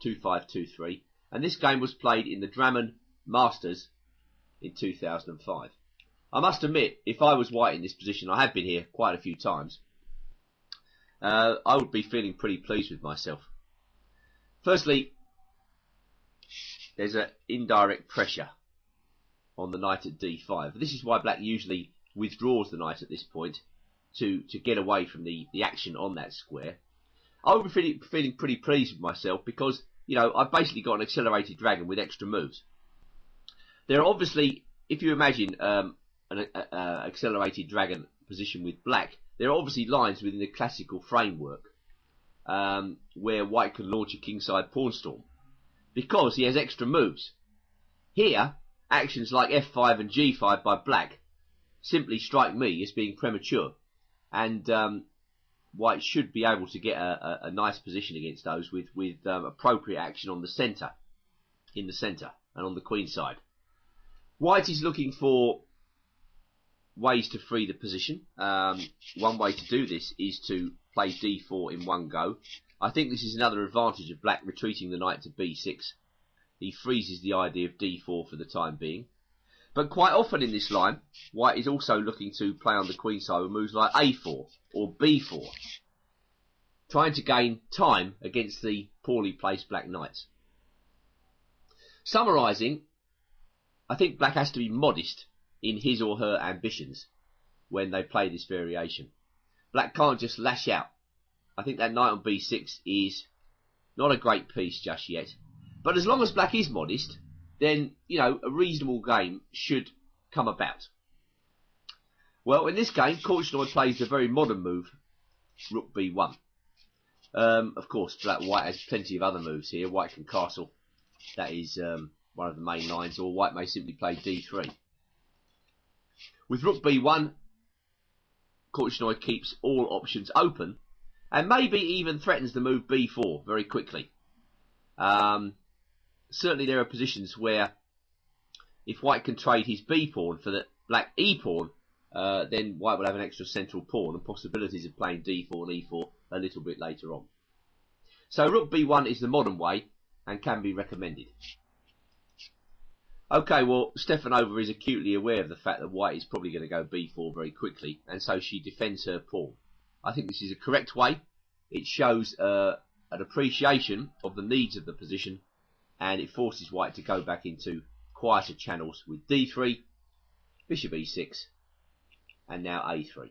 2-5-2-3. And this game was played in the Drammen Masters in 2005. I must admit, if I was white in this position, I have been here quite a few times, I would be feeling pretty pleased with myself. Firstly, there's an indirect pressure on the knight at D5. This is why black usually withdraws the knight at this point to get away from the action on that square. I would be feeling pretty pleased with myself because, you know, I've basically got an accelerated dragon with extra moves. There are obviously, if you imagine an accelerated dragon position with black, there are obviously lines within the classical framework where white can launch a kingside pawn storm because he has extra moves. Here, actions like F5 and G5 by black simply strike me as being premature, and white should be able to get a nice position against those with appropriate action on the centre, in the centre, and on the queen side. White is looking for ways to free the position. One way to do this is to play D4 in one go. I think this is another advantage of black retreating the knight to B6. He freezes the idea of D4 for the time being. But quite often in this line, white is also looking to play on the queen side with moves like A4 or B4, trying to gain time against the poorly placed black knights. Summarising, I think black has to be modest in his or her ambitions when they play this variation. Black can't just lash out. I think that knight on B6 is not a great piece just yet. But as long as black is modest, then, you know, a reasonable game should come about. Well, in this game, Korchnoi plays the very modern move, rook B1. Of course, white has plenty of other moves here. White can castle. That is one of the main lines. Or white may simply play D3. With rook B1, Korchnoi keeps all options open, and maybe even threatens the move B4 very quickly. Certainly there are positions where if white can trade his B pawn for the black E pawn, then white will have an extra central pawn and possibilities of playing D4 and E4 a little bit later on. So rook B1 is the modern way and can be recommended. Okay, well, Stefanova is acutely aware of the fact that white is probably going to go B4 very quickly, and so she defends her pawn. I think this is a correct way. It shows an appreciation of the needs of the position, and it forces white to go back into quieter channels with D3, bishop E6, and now A3.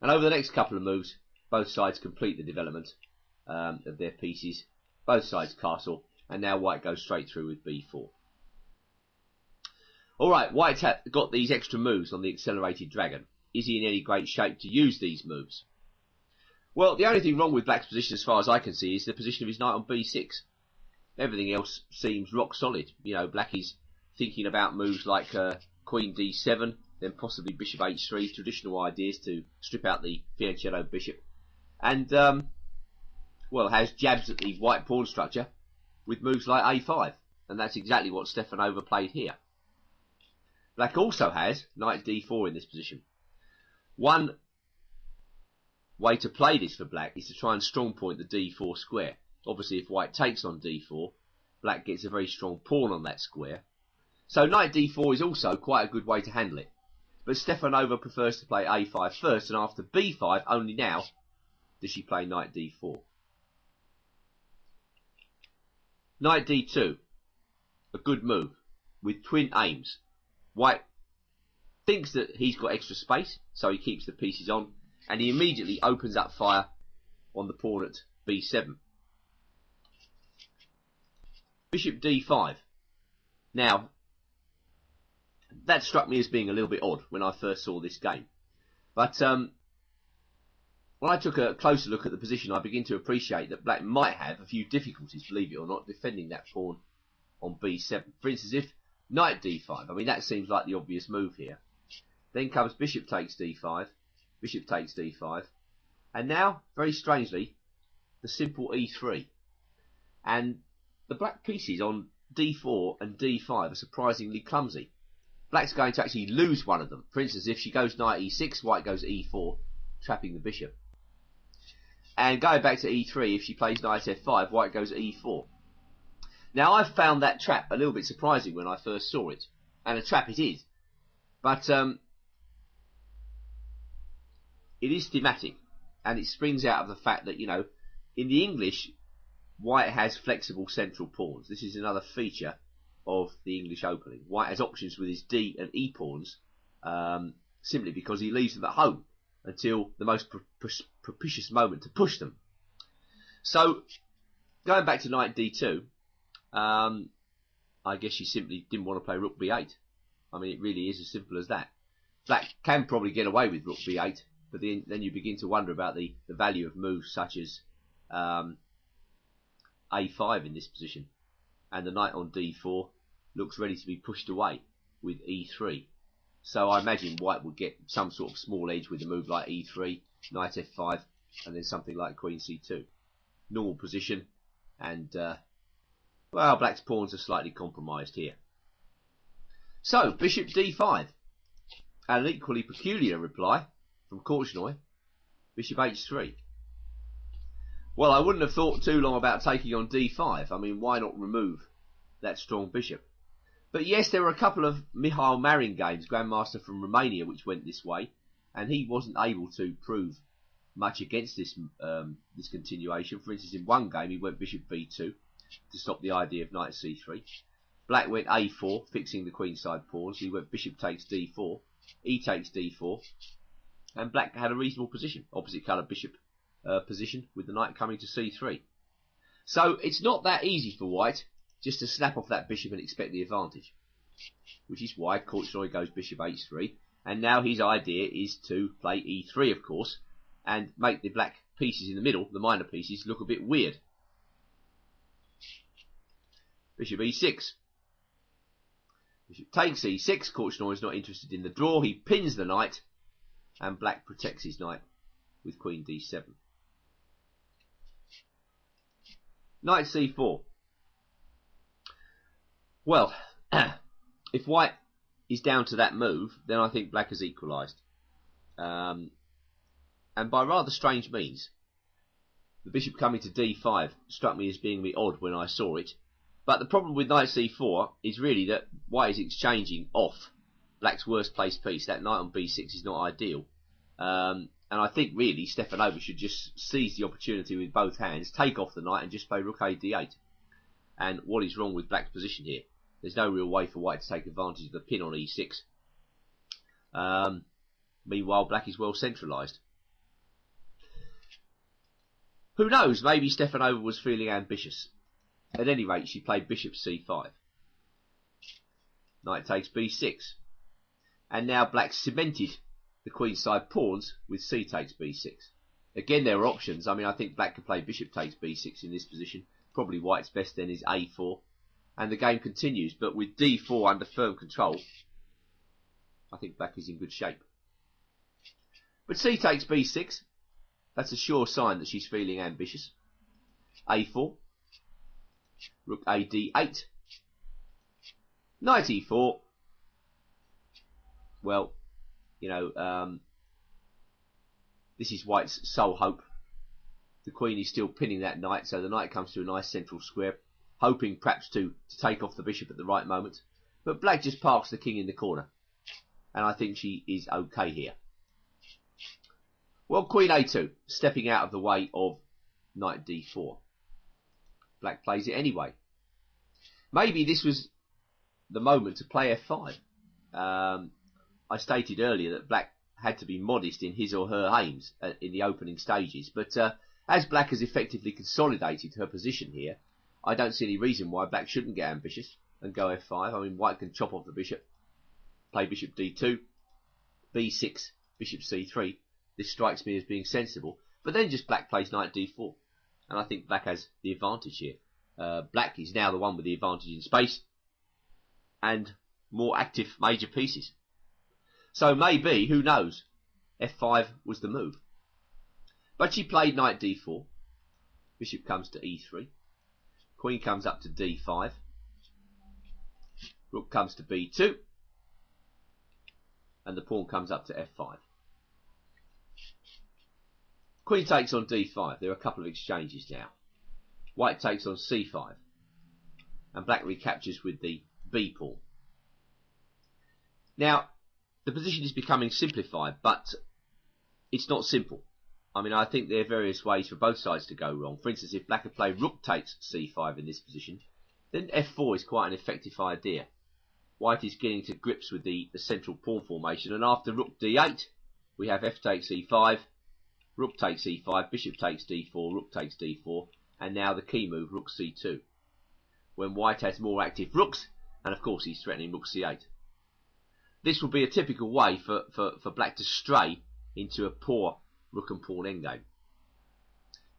And over the next couple of moves, both sides complete the development of their pieces. Both sides castle, and now white goes straight through with B4. Alright, white's got these extra moves on the accelerated dragon. Is he in any great shape to use these moves? Well, the only thing wrong with black's position as far as I can see is the position of his knight on B6. Everything else seems rock solid. You know, black is thinking about moves like queen d7, then possibly bishop h3, traditional ideas to strip out the fianchetto bishop. And, well, has jabs at the white pawn structure with moves like a5. And that's exactly what Stefanova played here. Black also has knight d4 in this position. One way to play this for black is to try and strong point the d4 square. Obviously, if white takes on d4, black gets a very strong pawn on that square. So knight d4 is also quite a good way to handle it. But Stefanova prefers to play a5 first, and after b5, only now does she play knight d4. Knight d2, a good move, with twin aims. White thinks that he's got extra space, so he keeps the pieces on, and he immediately opens up fire on the pawn at b7. Bishop d5. Now, that struck me as being a little bit odd when I first saw this game. But when I took a closer look at the position, I began to appreciate that black might have a few difficulties, believe it or not, defending that pawn on b7. For instance, if knight d5, I mean, that seems like the obvious move here. Then comes bishop takes d5, bishop takes d5, and now, very strangely, the simple e3. And the black pieces on d4 and d5 are surprisingly clumsy. Black's going to actually lose one of them. For instance, if she goes knight e6, white goes e4, trapping the bishop. And going back to e3, if she plays knight f5, white goes e4. Now, I found that trap a little bit surprising when I first saw it. And a trap it is. But it is thematic. And it springs out of the fact that, you know, in the English, white has flexible central pawns. This is another feature of the English opening. White has options with his d and e pawns simply because he leaves them at home until the most propitious moment to push them. So, going back to knight d2, I guess she simply didn't want to play rook b8. I mean, it really is as simple as that. Black can probably get away with rook b8, but then you begin to wonder about the value of moves such as a5 in this position. And the knight on d4 looks ready to be pushed away with e3. So I imagine white would get some sort of small edge with a move like e3, knight f5, and then something like queen c2. Normal position, and well, black's pawns are slightly compromised here. So, bishop d5. And an equally peculiar reply from Korchnoi, bishop h3. Well, I wouldn't have thought too long about taking on d5. I mean, why not remove that strong bishop? But yes, there were a couple of Mihail Marin games, grandmaster from Romania, which went this way, and he wasn't able to prove much against this this continuation. For instance, in one game, he went bishop b2 to stop the idea of knight c3. Black went a4, fixing the queenside pawns. He went bishop takes d4, e takes d4, and black had a reasonable position, opposite colour bishop position, with the knight coming to c3. So it's not that easy for white just to snap off that bishop and expect the advantage, which is why Korchnoi goes bishop h3, and now his idea is to play e3, of course, and make the black pieces in the middle, the minor pieces, look a bit weird. Bishop e6. Bishop takes e6. Korchnoi is not interested in the draw. He pins the knight, and black protects his knight with queen d7. Knight c4. Well, if white is down to that move, then I think black has equalised. And by rather strange means. The bishop coming to d5 struck me as being a bit odd when I saw it. But the problem with knight c4 is really that white is exchanging off black's worst placed piece. That knight on b6 is not ideal. And I think really Stefanova should just seize the opportunity with both hands, take off the knight and just play rook a d8. And what is wrong with black's position here? There's no real way for white to take advantage of the pin on e6. Meanwhile, black is well centralised. Who knows, maybe Stefanova was feeling ambitious. At any rate, she played bishop c5. Knight takes b6. And now black cemented the queenside pawns with c takes b6. Again, there are options. I mean, I think black could play bishop takes b6 in this position. Probably white's best then is a4. and the game continues. But with d4 under firm control, I think black is in good shape. But c takes b6. That's a sure sign that she's feeling ambitious. a4. Rook a d8. Knight e4. Well, you know, this is white's sole hope. The queen is still pinning that knight, so the knight comes to a nice central square, hoping perhaps to take off the bishop at the right moment. But black just parks the king in the corner, and I think she is okay here. Well, queen a2, stepping out of the way of knight d4. Black plays it anyway. Maybe this was the moment to play f5. I stated earlier that black had to be modest in his or her aims in the opening stages, but as black has effectively consolidated her position here, I don't see any reason why black shouldn't get ambitious and go f5. I mean, white can chop off the bishop, play bishop d2, b6, bishop c3. This strikes me as being sensible. But then just black plays knight d4. And I think black has the advantage here. Black is now the one with the advantage in space and more active major pieces. So maybe, who knows, f5 was the move. But she played knight d4. Bishop comes to e3. Queen comes up to d5. Rook comes to b2. And the pawn comes up to f5. Queen takes on d5. There are a couple of exchanges now. White takes on c5. And black recaptures with the b pawn. Now, the position is becoming simplified, but it's not simple. I mean, I think there are various ways for both sides to go wrong. For instance, if black had played rook takes c5 in this position, then f4 is quite an effective idea. White is getting to grips with the central pawn formation, and after rook d8, we have f takes e5, rook takes e5, bishop takes d4, rook takes d4, and now the key move, rook c2. When white has more active rooks, and of course he's threatening rook c8. This will be a typical way for black to stray into a poor rook and pawn endgame.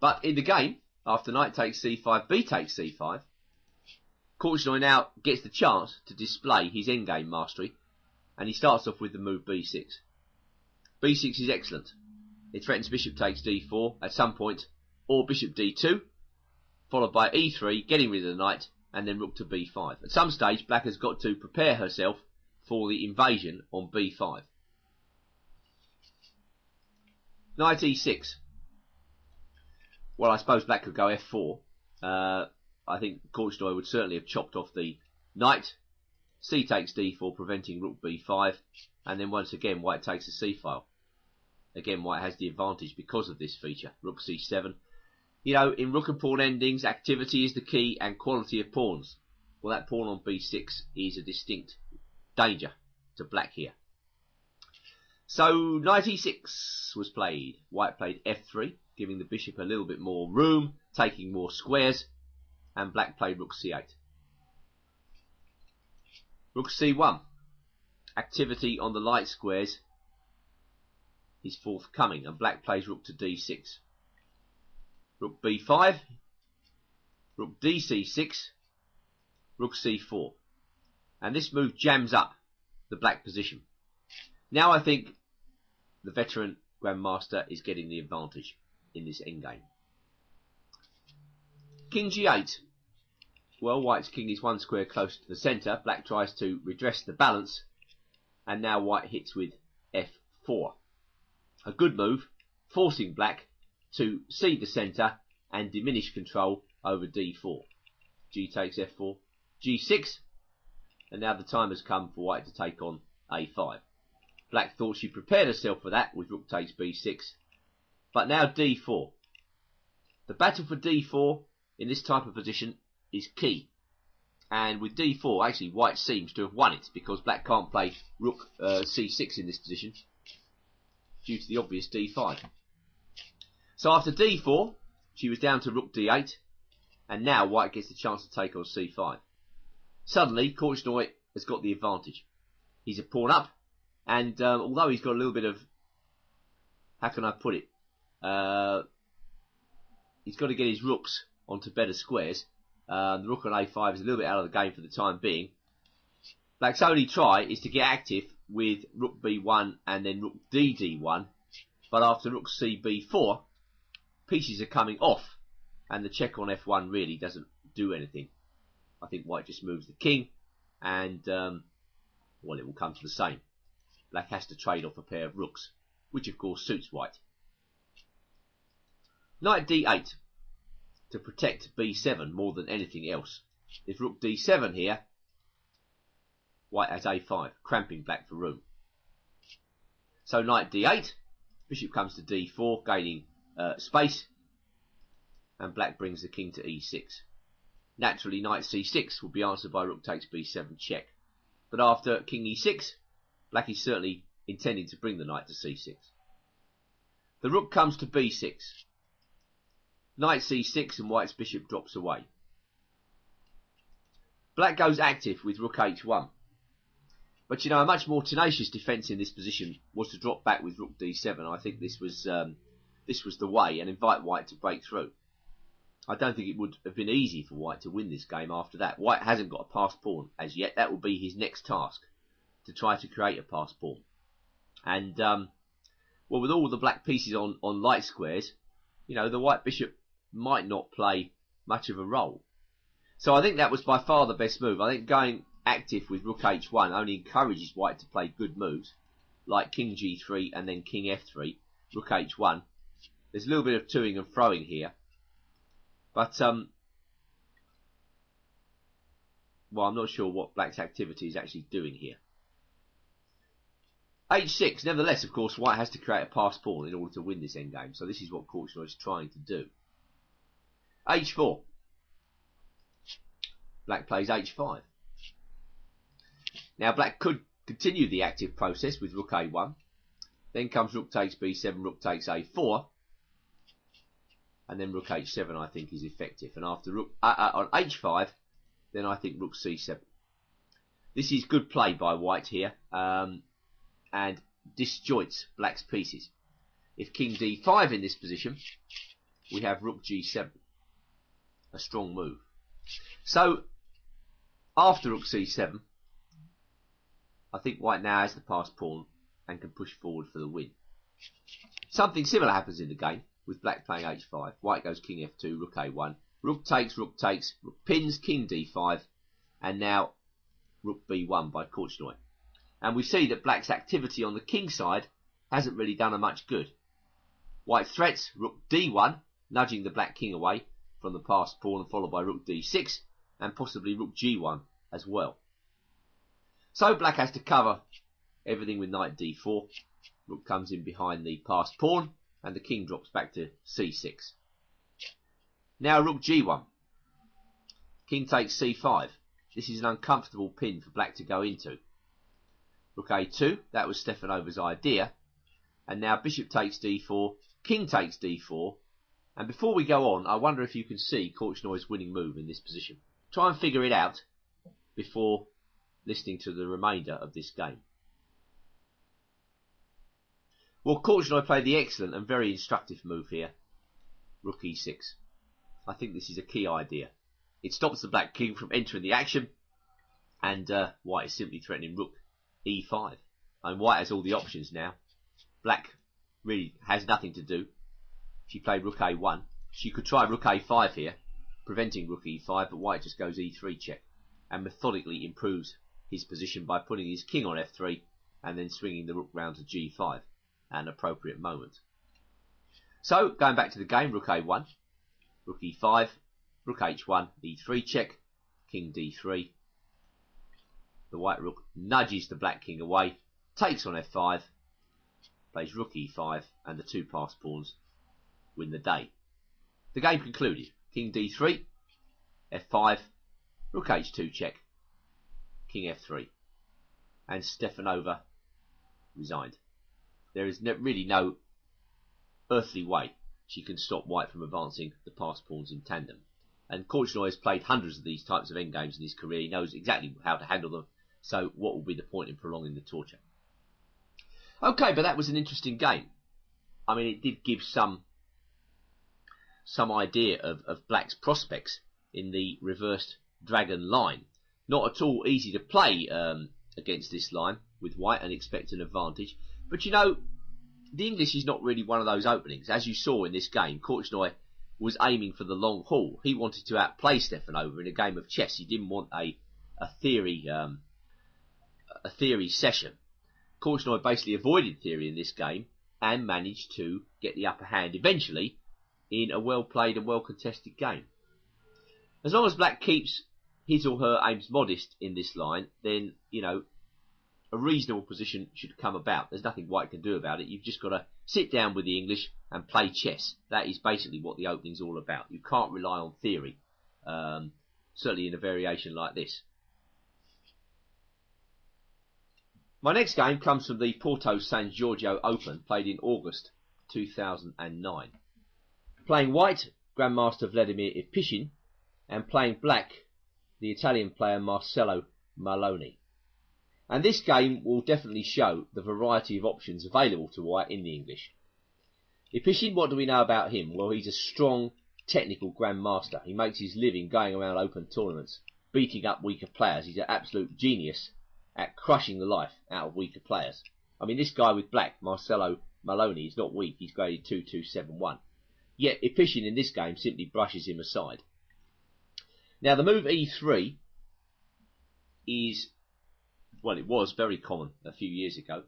But in the game, after knight takes c5, b takes c5, Korchnoi now gets the chance to display his endgame mastery, and he starts off with the move b6. b6 is excellent. It threatens bishop takes d4 at some point, or bishop d2, followed by e3, getting rid of the knight, and then rook to b5. At some stage, black has got to prepare herself for the invasion on b5. Knight e6. Well, I suppose black could go f4. I think Korchnoi would certainly have chopped off the knight. C takes d4, preventing rook b5. And then once again, white takes a c-file. Again, white has the advantage because of this feature. Rook c7. You know, in rook and pawn endings, activity is the key and quality of pawns. Well, that pawn on b6 is a distinct danger to black here. So, knight e6 was played. White played f3, giving the bishop a little bit more room, taking more squares, and black played rook c8. Rook c1. Activity on the light squares is forthcoming, and black plays rook to d6. Rook b5, rook dc6, rook c4. And this move jams up the black position. Now I think the veteran grandmaster is getting the advantage in this endgame. King g8. Well, white's king is one square close to the centre. Black tries to redress the balance, and now white hits with f4. A good move, forcing black to cede the centre and diminish control over d4. G takes f4, g6, and now the time has come for white to take on a5. Black thought she prepared herself for that with rook takes b6, but now d4. The battle for d4 in this type of position is key, and with d4 actually white seems to have won it because black can't play rook c6 in this position due to the obvious d5. So after d4 she was down to rook d8, and now white gets the chance to take on c5. Suddenly Korchnoi has got the advantage. He's a pawn up, and although he's got a little bit of, how can I put it, he's got to get his rooks onto better squares. The rook on a5 is a little bit out of the game for the time being. Black's only try is to get active with rook b1 and then rook d1, but after rook c b4, pieces are coming off, and the check on f1 really doesn't do anything. I think white just moves the king, and, well, it will come to the same. Black has to trade off a pair of rooks, which of course suits white. Knight d8, to protect b7 more than anything else. If rook d7 here, white has a5, cramping black for room. So knight d8, bishop comes to d4, gaining space, and black brings the king to e6. Naturally, knight c6 will be answered by rook takes b7 check. But after king e6, black is certainly intending to bring the knight to c6. The rook comes to b6. Knight c6 and white's bishop drops away. Black goes active with rook h1. But you know, a much more tenacious defence in this position was to drop back with rook d7. I think this was the way, and invite white to break through. I don't think it would have been easy for white to win this game after that. White hasn't got a passed pawn as yet. That will be his next task, to try to create a passed pawn. And, well, with all the black pieces on light squares, you know, the white bishop might not play much of a role. So I think that was by far the best move. I think going active with rook h1 only encourages white to play good moves, like king g3 and then king f3, rook h1. There's a little bit of toing and froing here. But, well, I'm not sure what black's activity is actually doing here. h6, nevertheless, of course, white has to create a passed pawn in order to win this endgame. So this is what Korchnoi is trying to do. h4. Black plays h5. Now, black could continue the active process with rook a1. Then comes rook takes b7, rook takes a4. And then rook h7, I think, is effective. And after rook on h5, then I think rook c7. This is good play by white here, and disjoints black's pieces. If king d5 in this position, we have rook g7. A strong move. So, after rook c7, I think white now has the passed pawn and can push forward for the win. Something similar happens in the game, with black playing h5. White goes king f2, rook a1. Rook takes, rook pins, king d5, and now rook b1 by Korchnoi. And we see that black's activity on the king side hasn't really done her much good. White threats rook d1, nudging the black king away from the passed pawn, followed by rook d6, and possibly rook g1 as well. So black has to cover everything with knight d4. Rook comes in behind the passed pawn, and the king drops back to c6. Now rook g1. King takes c5. This is an uncomfortable pin for black to go into. Rook a2, that was Stefanova's idea. And now bishop takes d4, king takes d4. And before we go on, I wonder if you can see Korchnoi's winning move in this position. Try and figure it out before listening to the remainder of this game. Well, Korchnoi played the excellent and very instructive move here, rook e6. I think this is a key idea. It stops the black king from entering the action, and white is simply threatening rook e5. And white has all the options now. Black really has nothing to do. She played rook a1. She could try rook a5 here, preventing rook e5, but white just goes e3 check, and methodically improves his position by putting his king on f3, and then swinging the rook round to g5. At an appropriate moment. So, going back to the game, rook a1, rook e5, rook h1, e3 check, king d3. The white rook nudges the black king away, takes on f5, plays rook e5, and the two passed pawns win the day. The game concluded. King d3, f5, rook h2 check, king f3, and Stefanova resigned. There is really no earthly way she can stop white from advancing the passed pawns in tandem. And Korchnoi has played hundreds of these types of endgames in his career. He knows exactly how to handle them. So what will be the point in prolonging the torture? Okay, but that was an interesting game. I mean, it did give some idea of black's prospects in the reversed dragon line. Not at all easy to play against this line with white and expect an advantage. But you know, the English is not really one of those openings. As you saw in this game, Korchnoi was aiming for the long haul. He wanted to outplay Stefanova in a game of chess. He didn't want a theory session. Korchnoi basically avoided theory in this game and managed to get the upper hand eventually in a well played and well contested game. As long as black keeps his or her aims modest in this line, then, you know, a reasonable position should come about. There's nothing white can do about it. You've just got to sit down with the English and play chess. That is basically what the opening's all about. You can't rely on theory, certainly in a variation like this. My next game comes from the Porto San Giorgio Open, played in August 2009. Playing white, Grandmaster Vladimir Ipishin, and playing black, the Italian player Marcello Maloni. And this game will definitely show the variety of options available to white in the English. Ipishin, what do we know about him? Well, he's a strong, technical grandmaster. He makes his living going around open tournaments, beating up weaker players. He's an absolute genius at crushing the life out of weaker players. I mean, this guy with black, Marcello Maloni, is not weak. He's graded 2-2-7-1. Yet Ipishin in this game simply brushes him aside. Now, the move e3 is, well, it was very common a few years ago.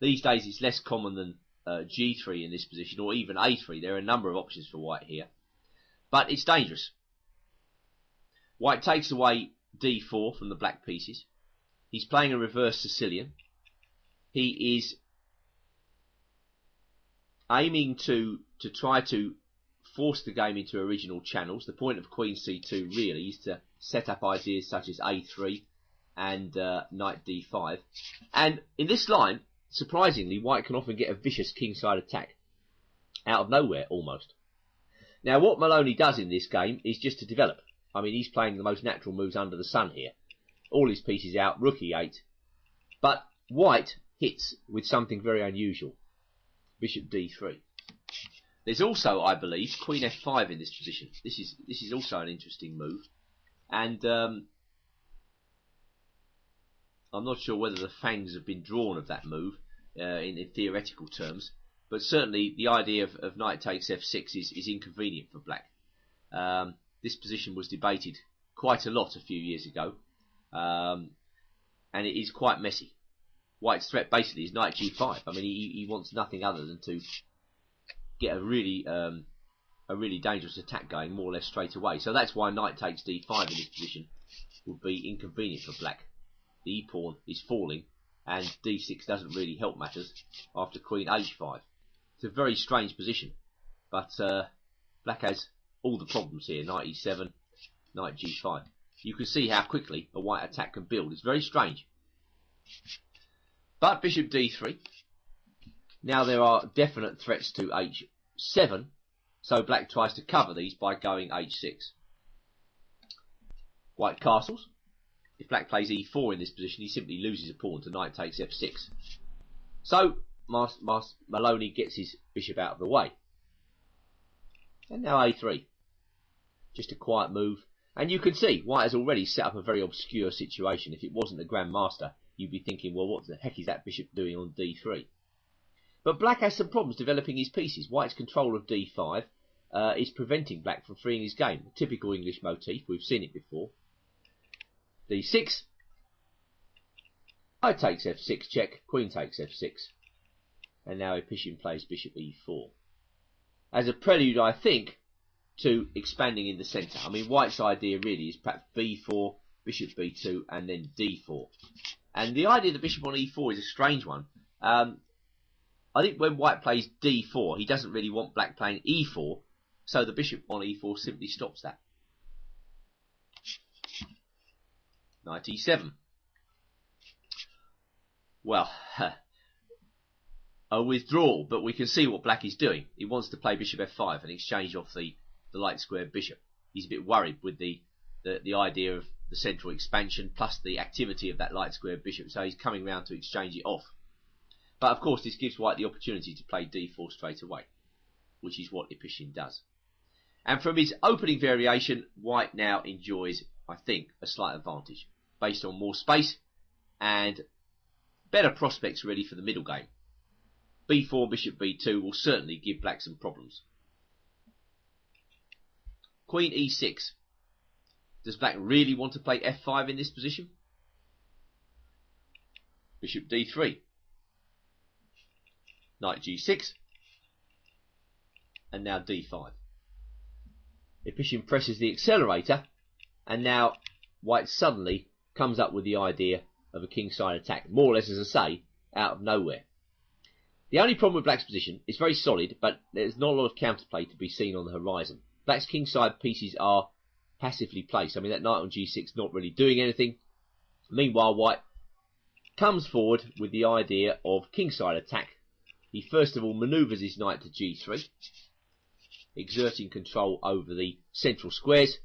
These days it's less common than g3 in this position, or even a3. There are a number of options for white here. But it's dangerous. White takes away d4 from the black pieces. He's playing a reverse Sicilian. He is aiming to try to force the game into original channels. The point of Queen c2 really is to set up ideas such as a3 and knight d5. And in this line, surprisingly, white can often get a vicious kingside attack out of nowhere almost. Now, what Maloney does in this game is just to develop. I mean, he's playing the most natural moves under the sun here. All his pieces out, rook e8. But white hits with something very unusual. Bishop d3. There's also, I believe, queen f5 in this position. This is also an interesting move. And I'm not sure whether the fangs have been drawn of that move in theoretical terms. But certainly the idea of knight takes f6 is inconvenient for black. This position was debated quite a lot a few years ago. And it is quite messy. White's threat basically is knight g5. I mean, he wants nothing other than to get a really dangerous attack going more or less straight away. So that's why knight takes d5 in this position would be inconvenient for black. The e-pawn is falling, and d6 doesn't really help matters after queen h5. It's a very strange position, but black has all the problems here. Knight e7, knight g5. You can see how quickly a white attack can build. It's very strange. But bishop d3. Now there are definite threats to h7, so black tries to cover these by going h6. White castles. If black plays e4 in this position, he simply loses a pawn to knight takes f6. So Maloney gets his bishop out of the way. And now a3. Just a quiet move. And you can see white has already set up a very obscure situation. If it wasn't a grandmaster, you'd be thinking, well, what the heck is that bishop doing on d3? But black has some problems developing his pieces. White's control of d5 is preventing black from freeing his game. A typical English motif. We've seen it before. d6. Knight takes f6 check. Queen takes f6. And now Ipishin plays bishop e4. As a prelude, I think, to expanding in the centre. I mean, white's idea really is perhaps b4, bishop b2, and then d4. And the idea of the bishop on e4 is a strange one. I think when white plays d4, he doesn't really want black playing e4, so the bishop on e4 simply stops that. Knight e7. Well, a withdrawal, but we can see what black is doing. He wants to play bishop f5 and exchange off the light square bishop. He's a bit worried with the idea of the central expansion plus the activity of that light square bishop, so he's coming round to exchange it off. But of course this gives white the opportunity to play d4 straight away, which is what Ipishin does. And from his opening variation, white now enjoys, I think, a slight advantage, based on more space and better prospects really for the middle game. b4, bishop b2 will certainly give black some problems. Queen e6. Does black really want to play f5 in this position? Bishop d3. Knight g6. And now d5. Efficient presses the accelerator, and now white suddenly comes up with the idea of a kingside attack, more or less, as I say, out of nowhere. The only problem with black's position is very solid, but there's not a lot of counterplay to be seen on the horizon. Black's kingside pieces are passively placed. I mean, that knight on g6 not really doing anything. Meanwhile, white comes forward with the idea of kingside attack. He first of all manoeuvres his knight to g3, exerting control over the central squares,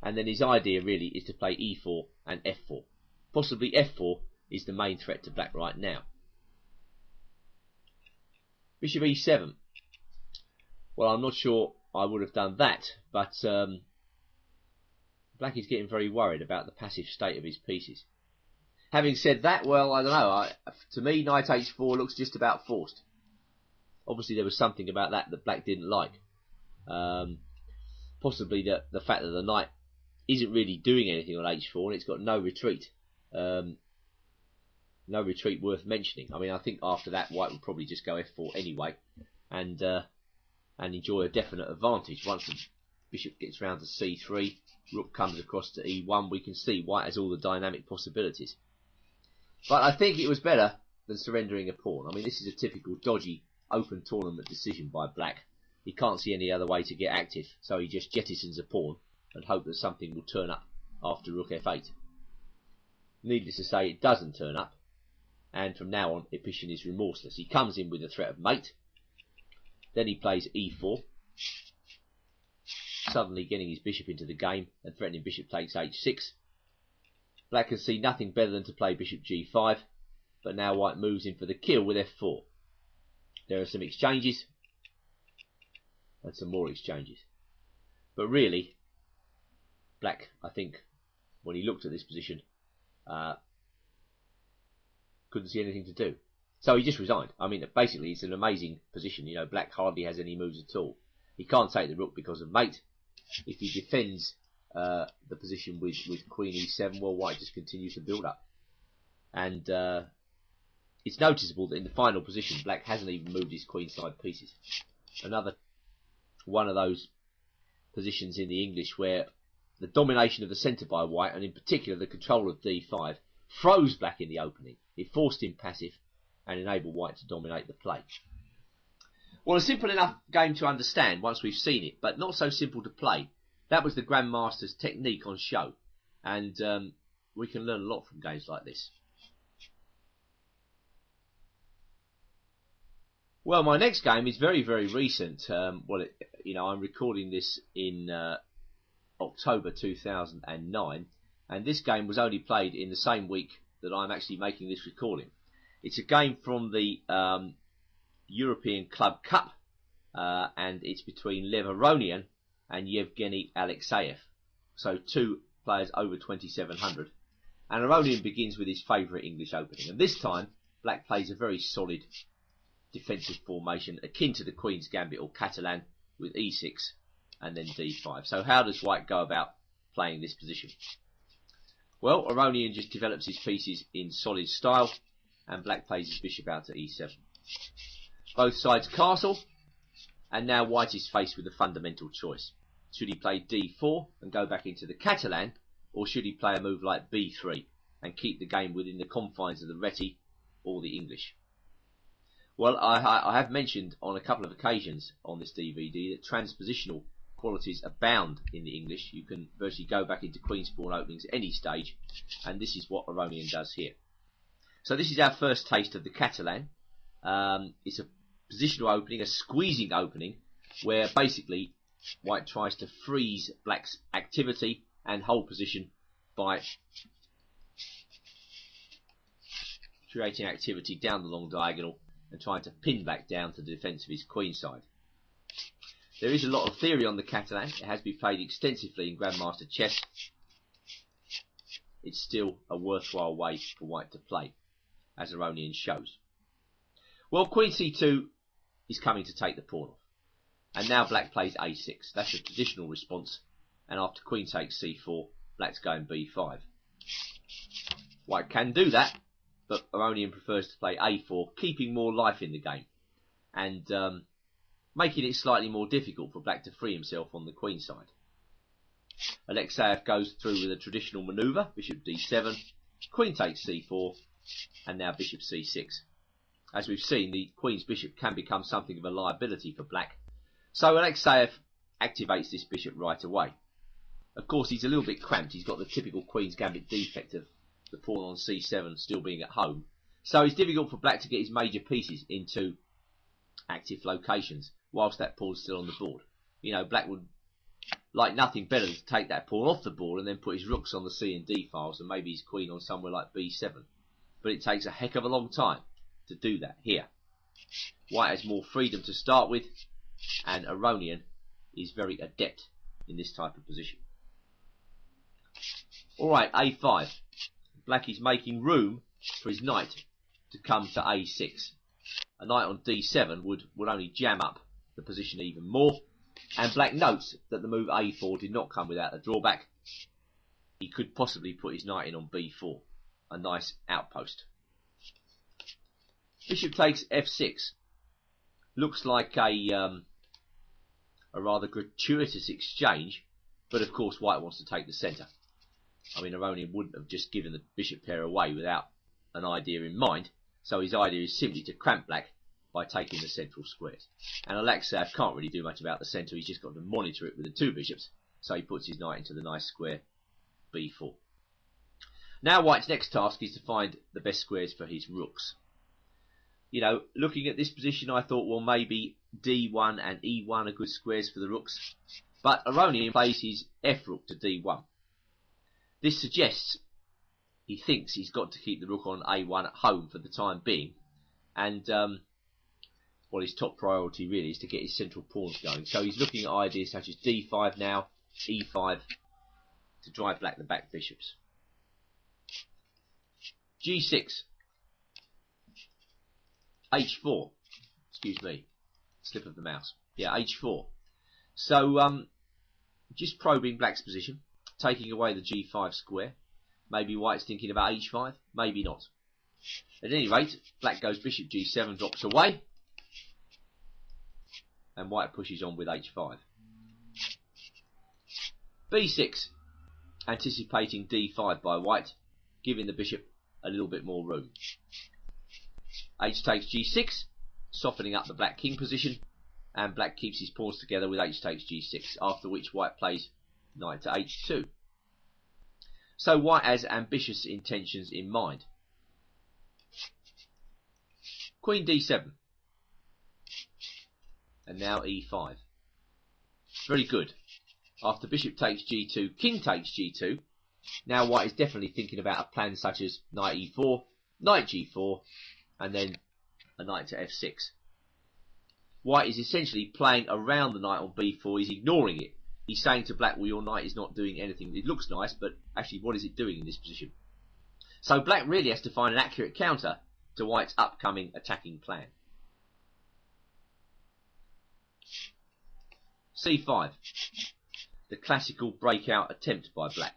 and then his idea really is to play e4 and f4. Possibly f4 is the main threat to black right now. Bishop e7. Well, I'm not sure I would have done that, but black is getting very worried about the passive state of his pieces. Having said that, well, I don't know. To me, knight h4 looks just about forced. Obviously, there was something about that black didn't like. Possibly the fact that the knight isn't really doing anything on h4 and it's got no retreat. No retreat worth mentioning. I mean, I think after that, white would probably just go f4 anyway, and enjoy a definite advantage. Once the bishop gets round to c3, rook comes across to e1, we can see white has all the dynamic possibilities. But I think it was better than surrendering a pawn. I mean, this is a typical dodgy open tournament decision by black. He can't see any other way to get active, so he just jettisons a pawn and hope that something will turn up after rook f8. Needless to say, it doesn't turn up, and from now on, Epician is remorseless. He comes in with the threat of mate, then he plays e4, suddenly getting his bishop into the game and threatening bishop takes h6. Black can see nothing better than to play bishop g5, but now white moves in for the kill with f4. There are some exchanges, and some more exchanges. But really, black, I think, when he looked at this position, couldn't see anything to do. So he just resigned. I mean, basically, it's an amazing position. You know, black hardly has any moves at all. He can't take the rook because of mate. If he defends the position with queen e7, well, white just continues to build up. And it's noticeable that in the final position, black hasn't even moved his queenside pieces. Another one of those positions in the English where the domination of the centre by white, and in particular the control of d5, froze black in the opening. It forced him passive and enabled white to dominate the play. Well, a simple enough game to understand once we've seen it, but not so simple to play. That was the Grandmaster's technique on show, and we can learn a lot from games like this. Well, my next game is very, very recent. I'm recording this in October 2009, and this game was only played in the same week that I'm actually making this recording. It's a game from the European Club Cup, and it's between Lev Aronian and Yevgeny Alexeyev. So two players over 2,700. And Aronian begins with his favourite English opening. And this time, black plays a very solid defensive formation, akin to the Queen's Gambit or Catalan, with e6 and then d5. So how does white go about playing this position? Well, Aronian just develops his pieces in solid style, and black plays his bishop out to e7. Both sides castle, and now white is faced with a fundamental choice. Should he play d4 and go back into the Catalan, or should he play a move like b3 and keep the game within the confines of the Reti or the English? Well, I have mentioned on a couple of occasions on this DVD that transpositional qualities abound in the English. You can virtually go back into Queen's Pawn openings at any stage, and this is what Aronian does here. So this is our first taste of the Catalan. It's a positional opening, a squeezing opening, where basically white tries to freeze black's activity and hold position by creating activity down the long diagonal and trying to pin black down to the defence of his queen side. There is a lot of theory on the Catalan. It has been played extensively in Grandmaster chess. It's still a worthwhile way for white to play, as Aronian shows. Well, Queen c2 is coming to take the pawn off. And now black plays a6. That's a traditional response. And after queen takes c4, black's going b5. White can do that, but Aronian prefers to play a4, keeping more life in the game. And making it slightly more difficult for black to free himself on the queen side. Alexeyev goes through with a traditional manoeuvre, bishop d7, queen takes c4, and now bishop c6. As we've seen, the queen's bishop can become something of a liability for black, so Alexeyev activates this bishop right away. Of course, he's a little bit cramped. He's got the typical queen's gambit defect of the pawn on c7 still being at home, so it's difficult for black to get his major pieces into active locations whilst that pawn's still on the board. You know, black would like nothing better than to take that pawn off the board and then put his rooks on the C and D files and maybe his queen on somewhere like b7. But it takes a heck of a long time to do that here. White has more freedom to start with, and Aronian is very adept in this type of position. Alright, a5. Black is making room for his knight to come to a6. A knight on d7 would only jam up the position even more. And black notes that the move a4 did not come without a drawback. He could possibly put his knight in on b4. A nice outpost. Bishop takes f6. Looks like a rather gratuitous exchange, but of course white wants to take the centre. I mean, Aronian wouldn't have just given the bishop pair away without an idea in mind, so his idea is simply to cramp black by taking the central squares. And Alexeyev can't really do much about the centre, he's just got to monitor it with the two bishops, so he puts his knight into the nice square b4. Now white's next task is to find the best squares for his rooks. You know, looking at this position, I thought, well, maybe d1 and e1 are good squares for the rooks, but Aronian plays his f rook to d1. This suggests he thinks he's got to keep the rook on a1 at home for the time being, and well, his top priority really is to get his central pawns going. So he's looking at ideas such as d5 now, e5, to drive black the back bishops. g6, h4, excuse me, slip of the mouse. Yeah, h4. So just probing black's position, taking away the g5 square. Maybe white's thinking about h5, maybe not. At any rate, black goes bishop g7, drops away, and white pushes on with h5. b6, anticipating d5 by white, giving the bishop a little bit more room. H takes g6, softening up the black king position, and black keeps his pawns together with h takes g6, after which white plays knight to h2. So white has ambitious intentions in mind. Queen d7. And now e5. Very good. After bishop takes g2, king takes g2. Now white is definitely thinking about a plan such as knight e4, knight g4, and then a knight to f6. White is essentially playing around the knight on b4. He's ignoring it. He's saying to black, well, your knight is not doing anything. It looks nice, but actually what is it doing in this position? So black really has to find an accurate counter to white's upcoming attacking plan. c5. The classical breakout attempt by black.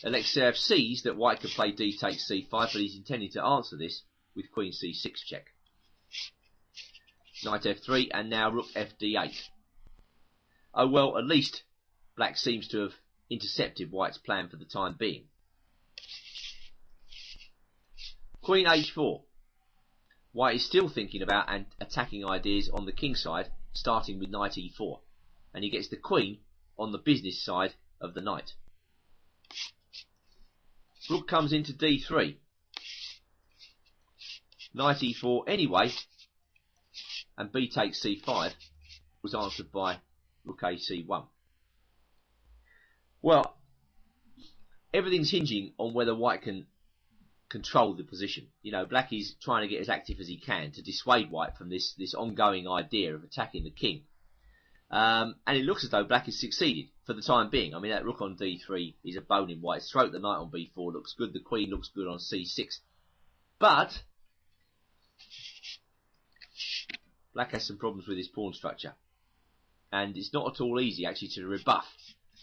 Alexeyev sees that white can play d takes c5, but he's intending to answer this with queen c6 check. Knight f3, and now rook fd8. Oh well, at least black seems to have intercepted white's plan for the time being. Queen h4. White is still thinking about and attacking ideas on the king side, starting with knight e4, and he gets the queen on the business side of the knight. Rook comes into d3. Knight e4 anyway, and b takes c5 was answered by rook a c1. Well, everything's hinging on whether white can control the position. You know, black is trying to get as active as he can to dissuade white from this ongoing idea of attacking the king. And it looks as though black has succeeded for the time being. I mean, that rook on d3 is a bone in white's throat. The knight on b4 looks good. The queen looks good on c6. But black has some problems with his pawn structure. And it's not at all easy, actually, to rebuff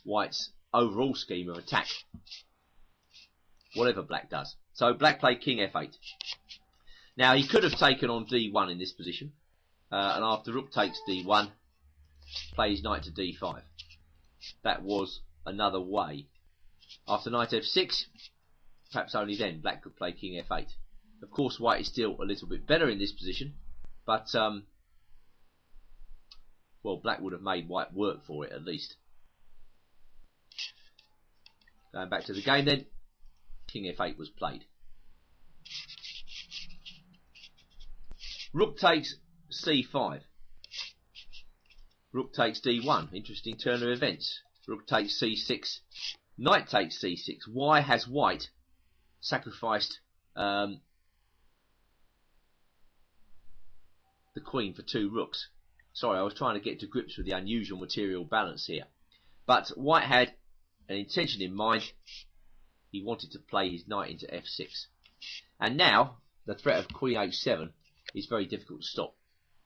white's overall scheme of attack, whatever black does. So black played king f8. Now, he could have taken on d1 in this position. And after rook takes d1, plays knight to d5. That was another way. After knight f6, perhaps only then, black could play king f8. Of course, white is still a little bit better in this position, but well, black would have made white work for it at least. Going back to the game then, king f8 was played. Rook takes c5. Rook takes d1. Interesting turn of events. Rook takes c6. Knight takes c6. Why has white sacrificed the queen for two rooks? Sorry, I was trying to get to grips with the unusual material balance here. But white had an intention in mind. He wanted to play his knight into f6. And now, the threat of queen h7 is very difficult to stop.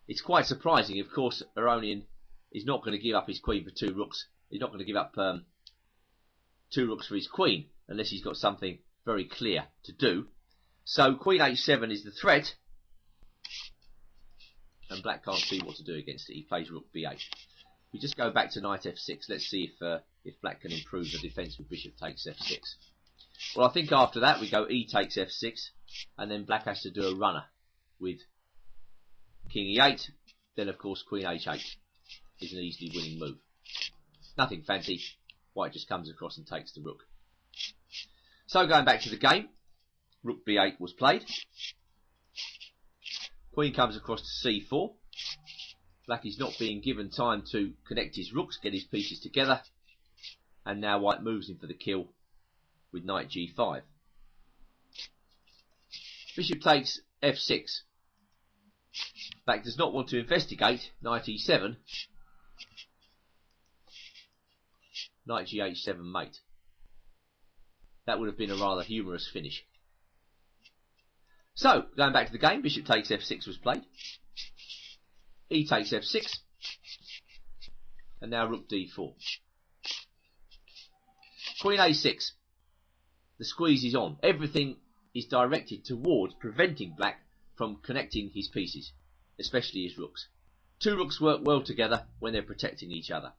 It's quite surprising, of course, Aronian is not going to give up his queen for two rooks. He's not going to give up two rooks for his queen, unless he's got something very clear to do. So queen h7 is the threat, and black can't see what to do against it. He plays rook b8. We just go back to knight f6. Let's see if black can improve the defence with bishop takes f6. Well, I think after that we go e takes f6, and then black has to do a runner with king e8. Then, of course, queen h8 is an easily winning move. Nothing fancy. White just comes across and takes the rook. So going back to the game, rook b8 was played. Queen comes across to c4. Black is not being given time to connect his rooks, get his pieces together. And now white moves in for the kill with knight g5. Bishop takes f6. Black does not want to investigate. Knight e7. Knight gh7 mate. That would have been a rather humorous finish. So, going back to the game, bishop takes f6 was played. E takes f6. And now rook d4. Queen a6. The squeeze is on. Everything is directed towards preventing black from connecting his pieces, especially his rooks. Two rooks work well together when they're protecting each other.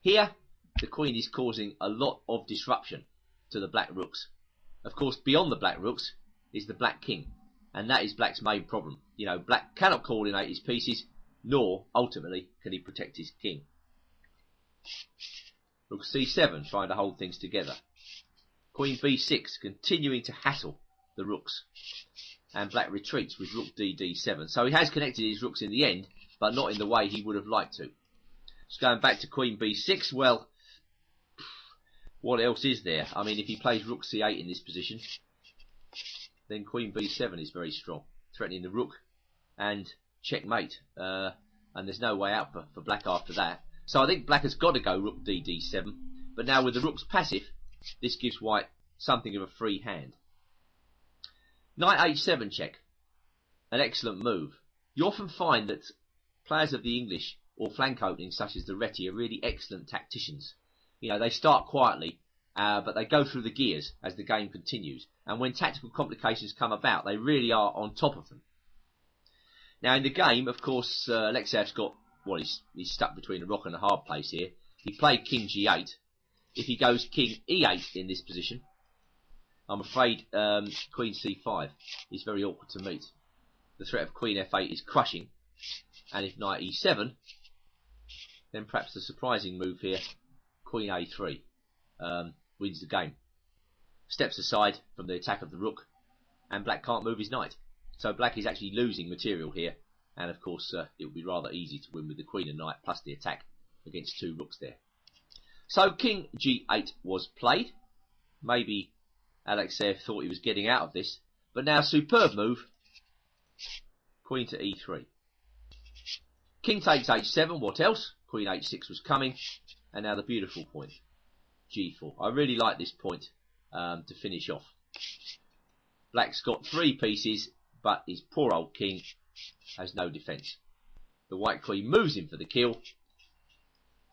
Here, the queen is causing a lot of disruption to the black rooks. Of course, beyond the black rooks is the black king, and that is black's main problem. You know, black cannot coordinate his pieces, nor, ultimately, can he protect his king. Rook c7, trying to hold things together. Queen b6, continuing to hassle the rooks. And black retreats with rook d7. So he has connected his rooks in the end, but not in the way he would have liked to. Just going back to queen b6, well, what else is there? I mean, if he plays rook c8 in this position, then queen b7 is very strong, threatening the rook and checkmate. And there's no way out for black after that. So I think black has got to go rook d7, but now with the rooks passive, this gives white something of a free hand. Knight h7 check, an excellent move. You often find that players of the English or flank openings such as the Reti are really excellent tacticians. You know, they start quietly, but they go through the gears as the game continues. And when tactical complications come about, they really are on top of them. Now in the game, of course, Alexeyev's got, well, he's stuck between a rock and a hard place here. He played king g8. If he goes king e8 in this position, I'm afraid queen c5 is very awkward to meet. The threat of queen f8 is crushing. And if knight e7, then perhaps the surprising move here, queen a3, wins the game. Steps aside from the attack of the rook, and black can't move his knight. So black is actually losing material here. And of course, it would be rather easy to win with the queen and knight, plus the attack against two rooks there. So king g8 was played. Maybe Alexeyev thought he was getting out of this. But now superb move. Queen to e3. King takes h7, what else? Queen h6 was coming, and now the beautiful point, g4. I really like this point to finish off. Black's got 3 pieces, but his poor old king has no defence. The white queen moves him for the kill,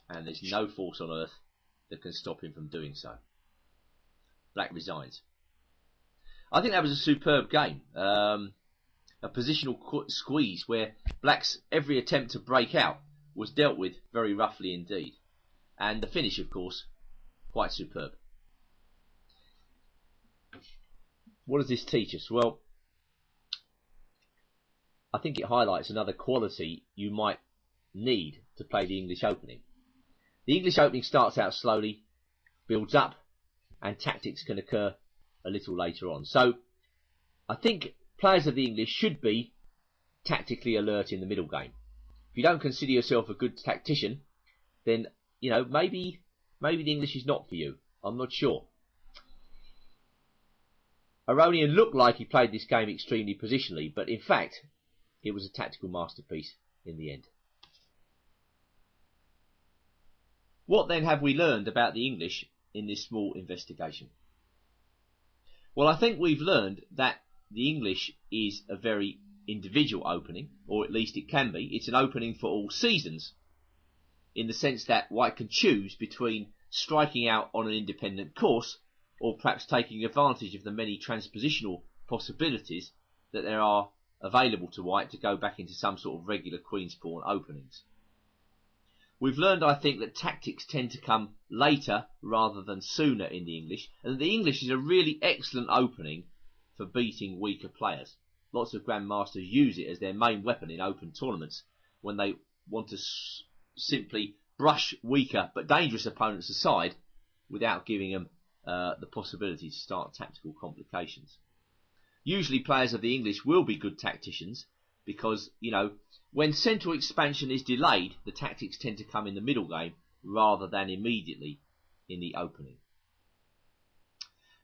and there's no force on earth that can stop him from doing so. Black resigns. I think that was a superb game. A positional squeeze where Black's every attempt to break out was dealt with very roughly indeed. And the finish, of course, quite superb. What does this teach us? Well, I think it highlights another quality you might need to play the English opening. The English opening starts out slowly, builds up, and tactics can occur a little later on. So I think players of the English should be tactically alert in the middle game. If you don't consider yourself a good tactician, then, you know, maybe the English is not for you. I'm not sure. Aronian looked like he played this game extremely positionally, but in fact, it was a tactical masterpiece in the end. What then have we learned about the English in this small investigation? Well, I think we've learned that the English is a very individual opening, or at least it can be. It's an opening for all seasons, in the sense that white can choose between striking out on an independent course or perhaps taking advantage of the many transpositional possibilities that there are available to white to go back into some sort of regular queen's pawn openings. We've learned, I think, that tactics tend to come later rather than sooner in the English, and that the English is a really excellent opening for beating weaker players. Lots of grandmasters use it as their main weapon in open tournaments when they want to simply brush weaker but dangerous opponents aside without giving them the possibility to start tactical complications. Usually players of the English will be good tacticians because, you know, when central expansion is delayed, the tactics tend to come in the middle game rather than immediately in the opening.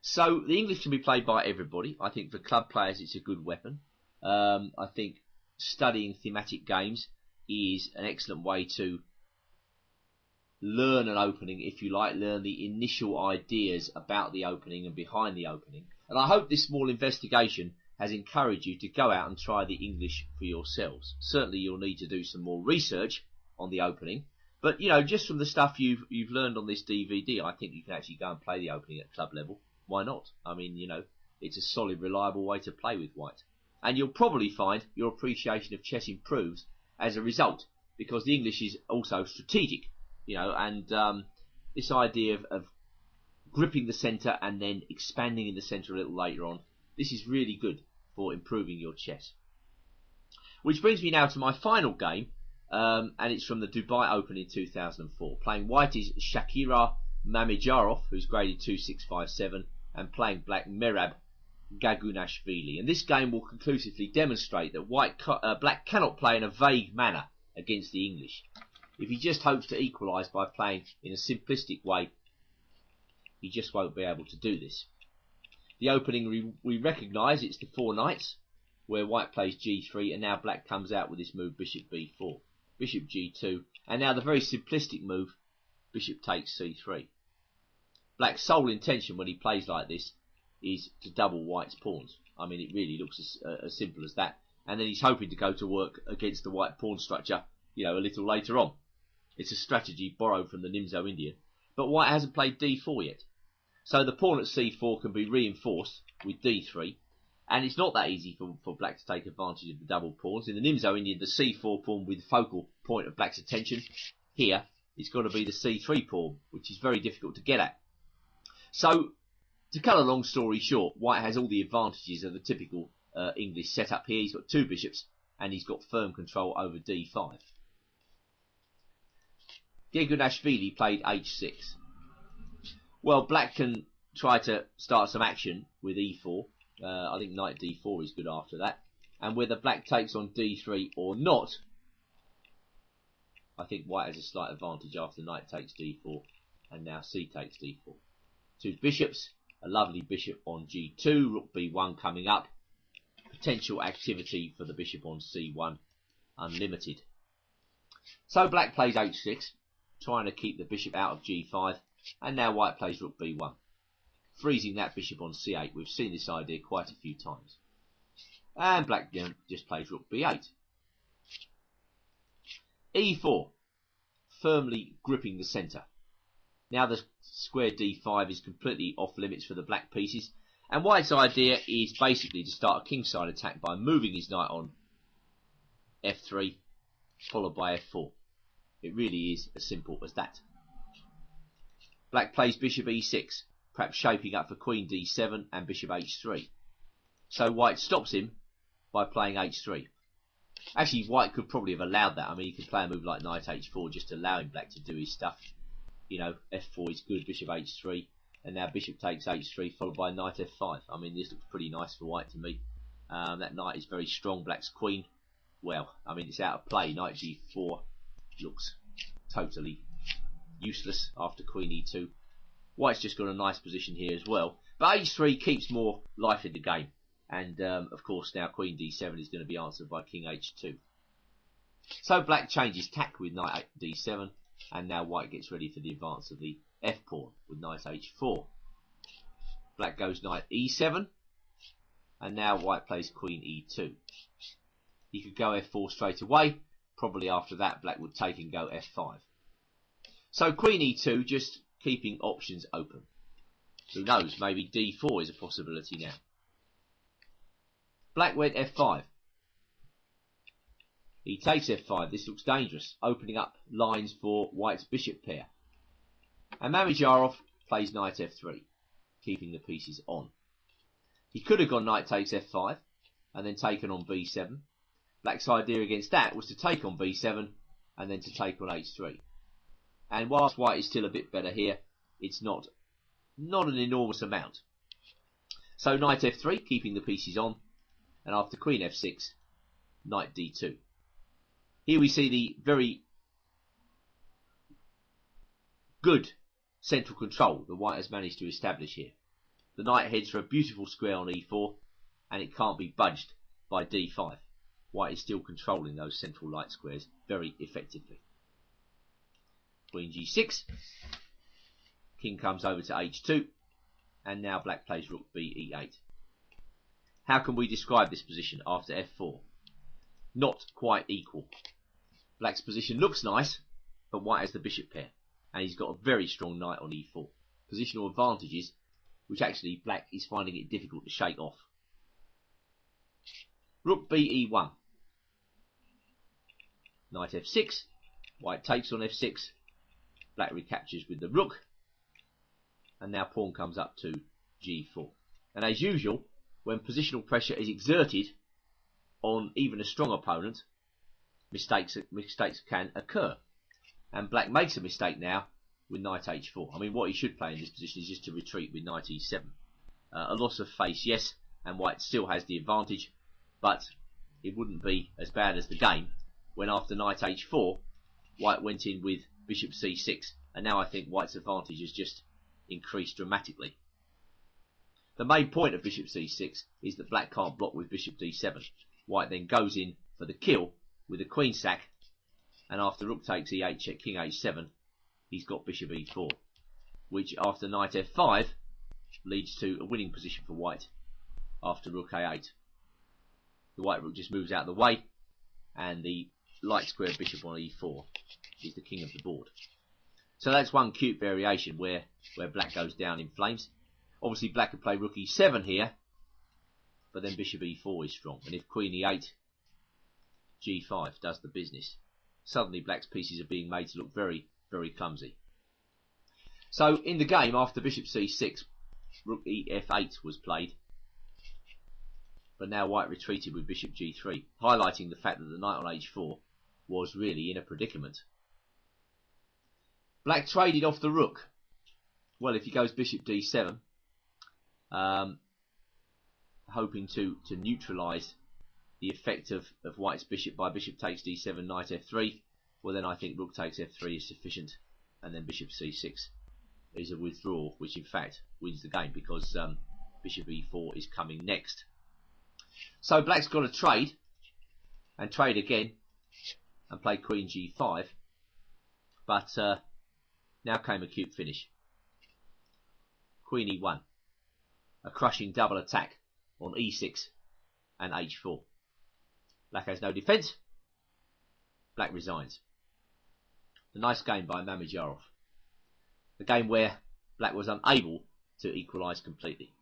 So the English can be played by everybody. I think for club players it's a good weapon. I think studying thematic games is an excellent way to learn an opening, if you like, learn the initial ideas about the opening and behind the opening. And I hope this small investigation has encouraged you to go out and try the English for yourselves. Certainly you'll need to do some more research on the opening, but, you know, just from the stuff you've learned on this DVD, I think you can actually go and play the opening at club level. Why not? I mean, you know, it's a solid, reliable way to play with white. And you'll probably find your appreciation of chess improves as a result, because the English is also strategic, you know, and this idea of gripping the centre and then expanding in the centre a little later on, this is really good for improving your chess. Which brings me now to my final game, and it's from the Dubai Open in 2004. Playing white is Shakira Mamijarov, who's graded 2657, and playing black Merab Gagunashvili. And this game will conclusively demonstrate that black cannot play in a vague manner against the English. If he just hopes to equalise by playing in a simplistic way, he just won't be able to do this. The opening we recognise, it's the 4 knights, where white plays g3, and now black comes out with this move bishop b4, bishop g2, and now the very simplistic move, bishop takes c3. Black's sole intention when he plays like this is to double white's pawns. I mean, it really looks as simple as that. And then he's hoping to go to work against the white pawn structure, you know, a little later on. It's a strategy borrowed from the Nimzo Indian. But white hasn't played d4 yet. So the pawn at c4 can be reinforced with d3. And it's not that easy for black to take advantage of the double pawns. In the Nimzo Indian, the c4 pawn with the focal point of black's attention. Here, it's got to be the c3 pawn, which is very difficult to get at. So, to cut a long story short, white has all the advantages of the typical English setup here. He's got 2 bishops, and he's got firm control over d5. Gegunashvili played h6. Well, black can try to start some action with e4. I think knight d4 is good after that. And whether black takes on d3 or not, I think white has a slight advantage after knight takes d4, and now c takes d4. 2 bishops, a lovely bishop on g2, rook b1 coming up. Potential activity for the bishop on c1, unlimited. So black plays h6, trying to keep the bishop out of g5, and now white plays rook b1, freezing that bishop on c8. We've seen this idea quite a few times. And black just plays rook b8. e4, firmly gripping the centre. Now the square d5 is completely off limits for the black pieces, and white's idea is basically to start a kingside attack by moving his knight on f3, followed by f4. It really is as simple as that. Black plays bishop e6, perhaps shaping up for queen d7 and bishop h3. So white stops him by playing h3. Actually, white could probably have allowed that. I mean, he could play a move like knight h4, just allowing black to do his stuff. You know, f4 is good, bishop h3, and now bishop takes h3, followed by knight f5. I mean, this looks pretty nice for white to me. That knight is very strong. Black's queen, well, I mean, it's out of play. Knight g4 looks totally useless after queen e2. White's just got a nice position here as well. But h3 keeps more life in the game. And, of course, now queen d7 is going to be answered by king h2. So black changes tack with knight d7. And now white gets ready for the advance of the f-pawn with knight h4. Black goes knight e7. And now white plays queen e2. He could go f4 straight away. Probably after that, black would take and go f5. So queen e2, just keeping options open. Who knows, maybe d4 is a possibility now. Black went f5. He takes f5. This looks dangerous, opening up lines for white's bishop pair. And Mamijarov plays knight f3, keeping the pieces on. He could have gone knight takes f5 and then taken on b7. Black's idea against that was to take on b7 and then to take on h3. And whilst white is still a bit better here, it's not an enormous amount. So knight f3, keeping the pieces on, and after queen f6, knight d2. Here we see the very good central control that white has managed to establish here. The knight heads for a beautiful square on e4, and it can't be budged by d5. White is still controlling those central light squares very effectively. Queen g6, king comes over to h2, and now black plays rook b e8. How can we describe this position after f4? Not quite equal. Black's position looks nice, but white has the bishop pair, and he's got a very strong knight on e4. Positional advantages, which actually black is finding it difficult to shake off. Rook b e1. Knight f6. White takes on f6. Black recaptures with the rook. And now pawn comes up to g4. And as usual, when positional pressure is exerted on even a strong opponent, mistakes can occur. And black makes a mistake now with knight h4. I mean, what he should play in this position is just to retreat with knight e7. A loss of face, yes, and white still has the advantage, but it wouldn't be as bad as the game when after knight h4, white went in with bishop c6, and now I think white's advantage has just increased dramatically. The main point of bishop c6 is that black can't block with bishop d7. White then goes in for the kill with a queen sack, and after rook takes e8 check king h7, he's got bishop e4, which after knight f5 leads to a winning position for white after rook a8. The white rook just moves out of the way, and the light square bishop on e4 is the king of the board. So that's one cute variation where black goes down in flames. Obviously black could play rook e7 here, but then bishop e4 is strong, and if queen e8, g5 does the business. Suddenly black's pieces are being made to look very, very clumsy. So in the game, after bishop c6, rook ef8 was played, but now white retreated with bishop g3, highlighting the fact that the knight on h4 was really in a predicament. Black traded off the rook. Well, if he goes bishop d7, hoping to neutralise the effect of white's bishop by bishop takes d7, knight f3, well then I think rook takes f3 is sufficient, and then bishop c6 is a withdrawal, which in fact wins the game because bishop e4 is coming next. So black's got to trade, and trade again, and played queen g5, but now came a cute finish. Queen e1, a crushing double attack on e6 and h4. Black has no defence. Black resigns. A nice game by Mamedyarov. A game where Black was unable to equalise completely.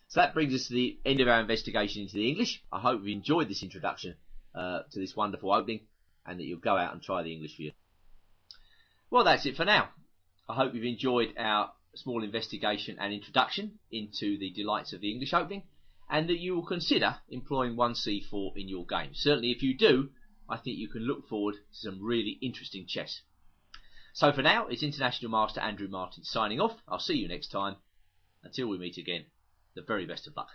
So that brings us to the end of our investigation into the English. I hope you enjoyed this introduction to this wonderful opening, and that you'll go out and try the English for you. Well, that's it for now. I hope you've enjoyed our small investigation and introduction into the delights of the English opening, and that you will consider employing 1c4 in your game. Certainly if you do, I think you can look forward to some really interesting chess. So for now, it's International Master Andrew Martin signing off. I'll see you next time. Until we meet again, the very best of luck.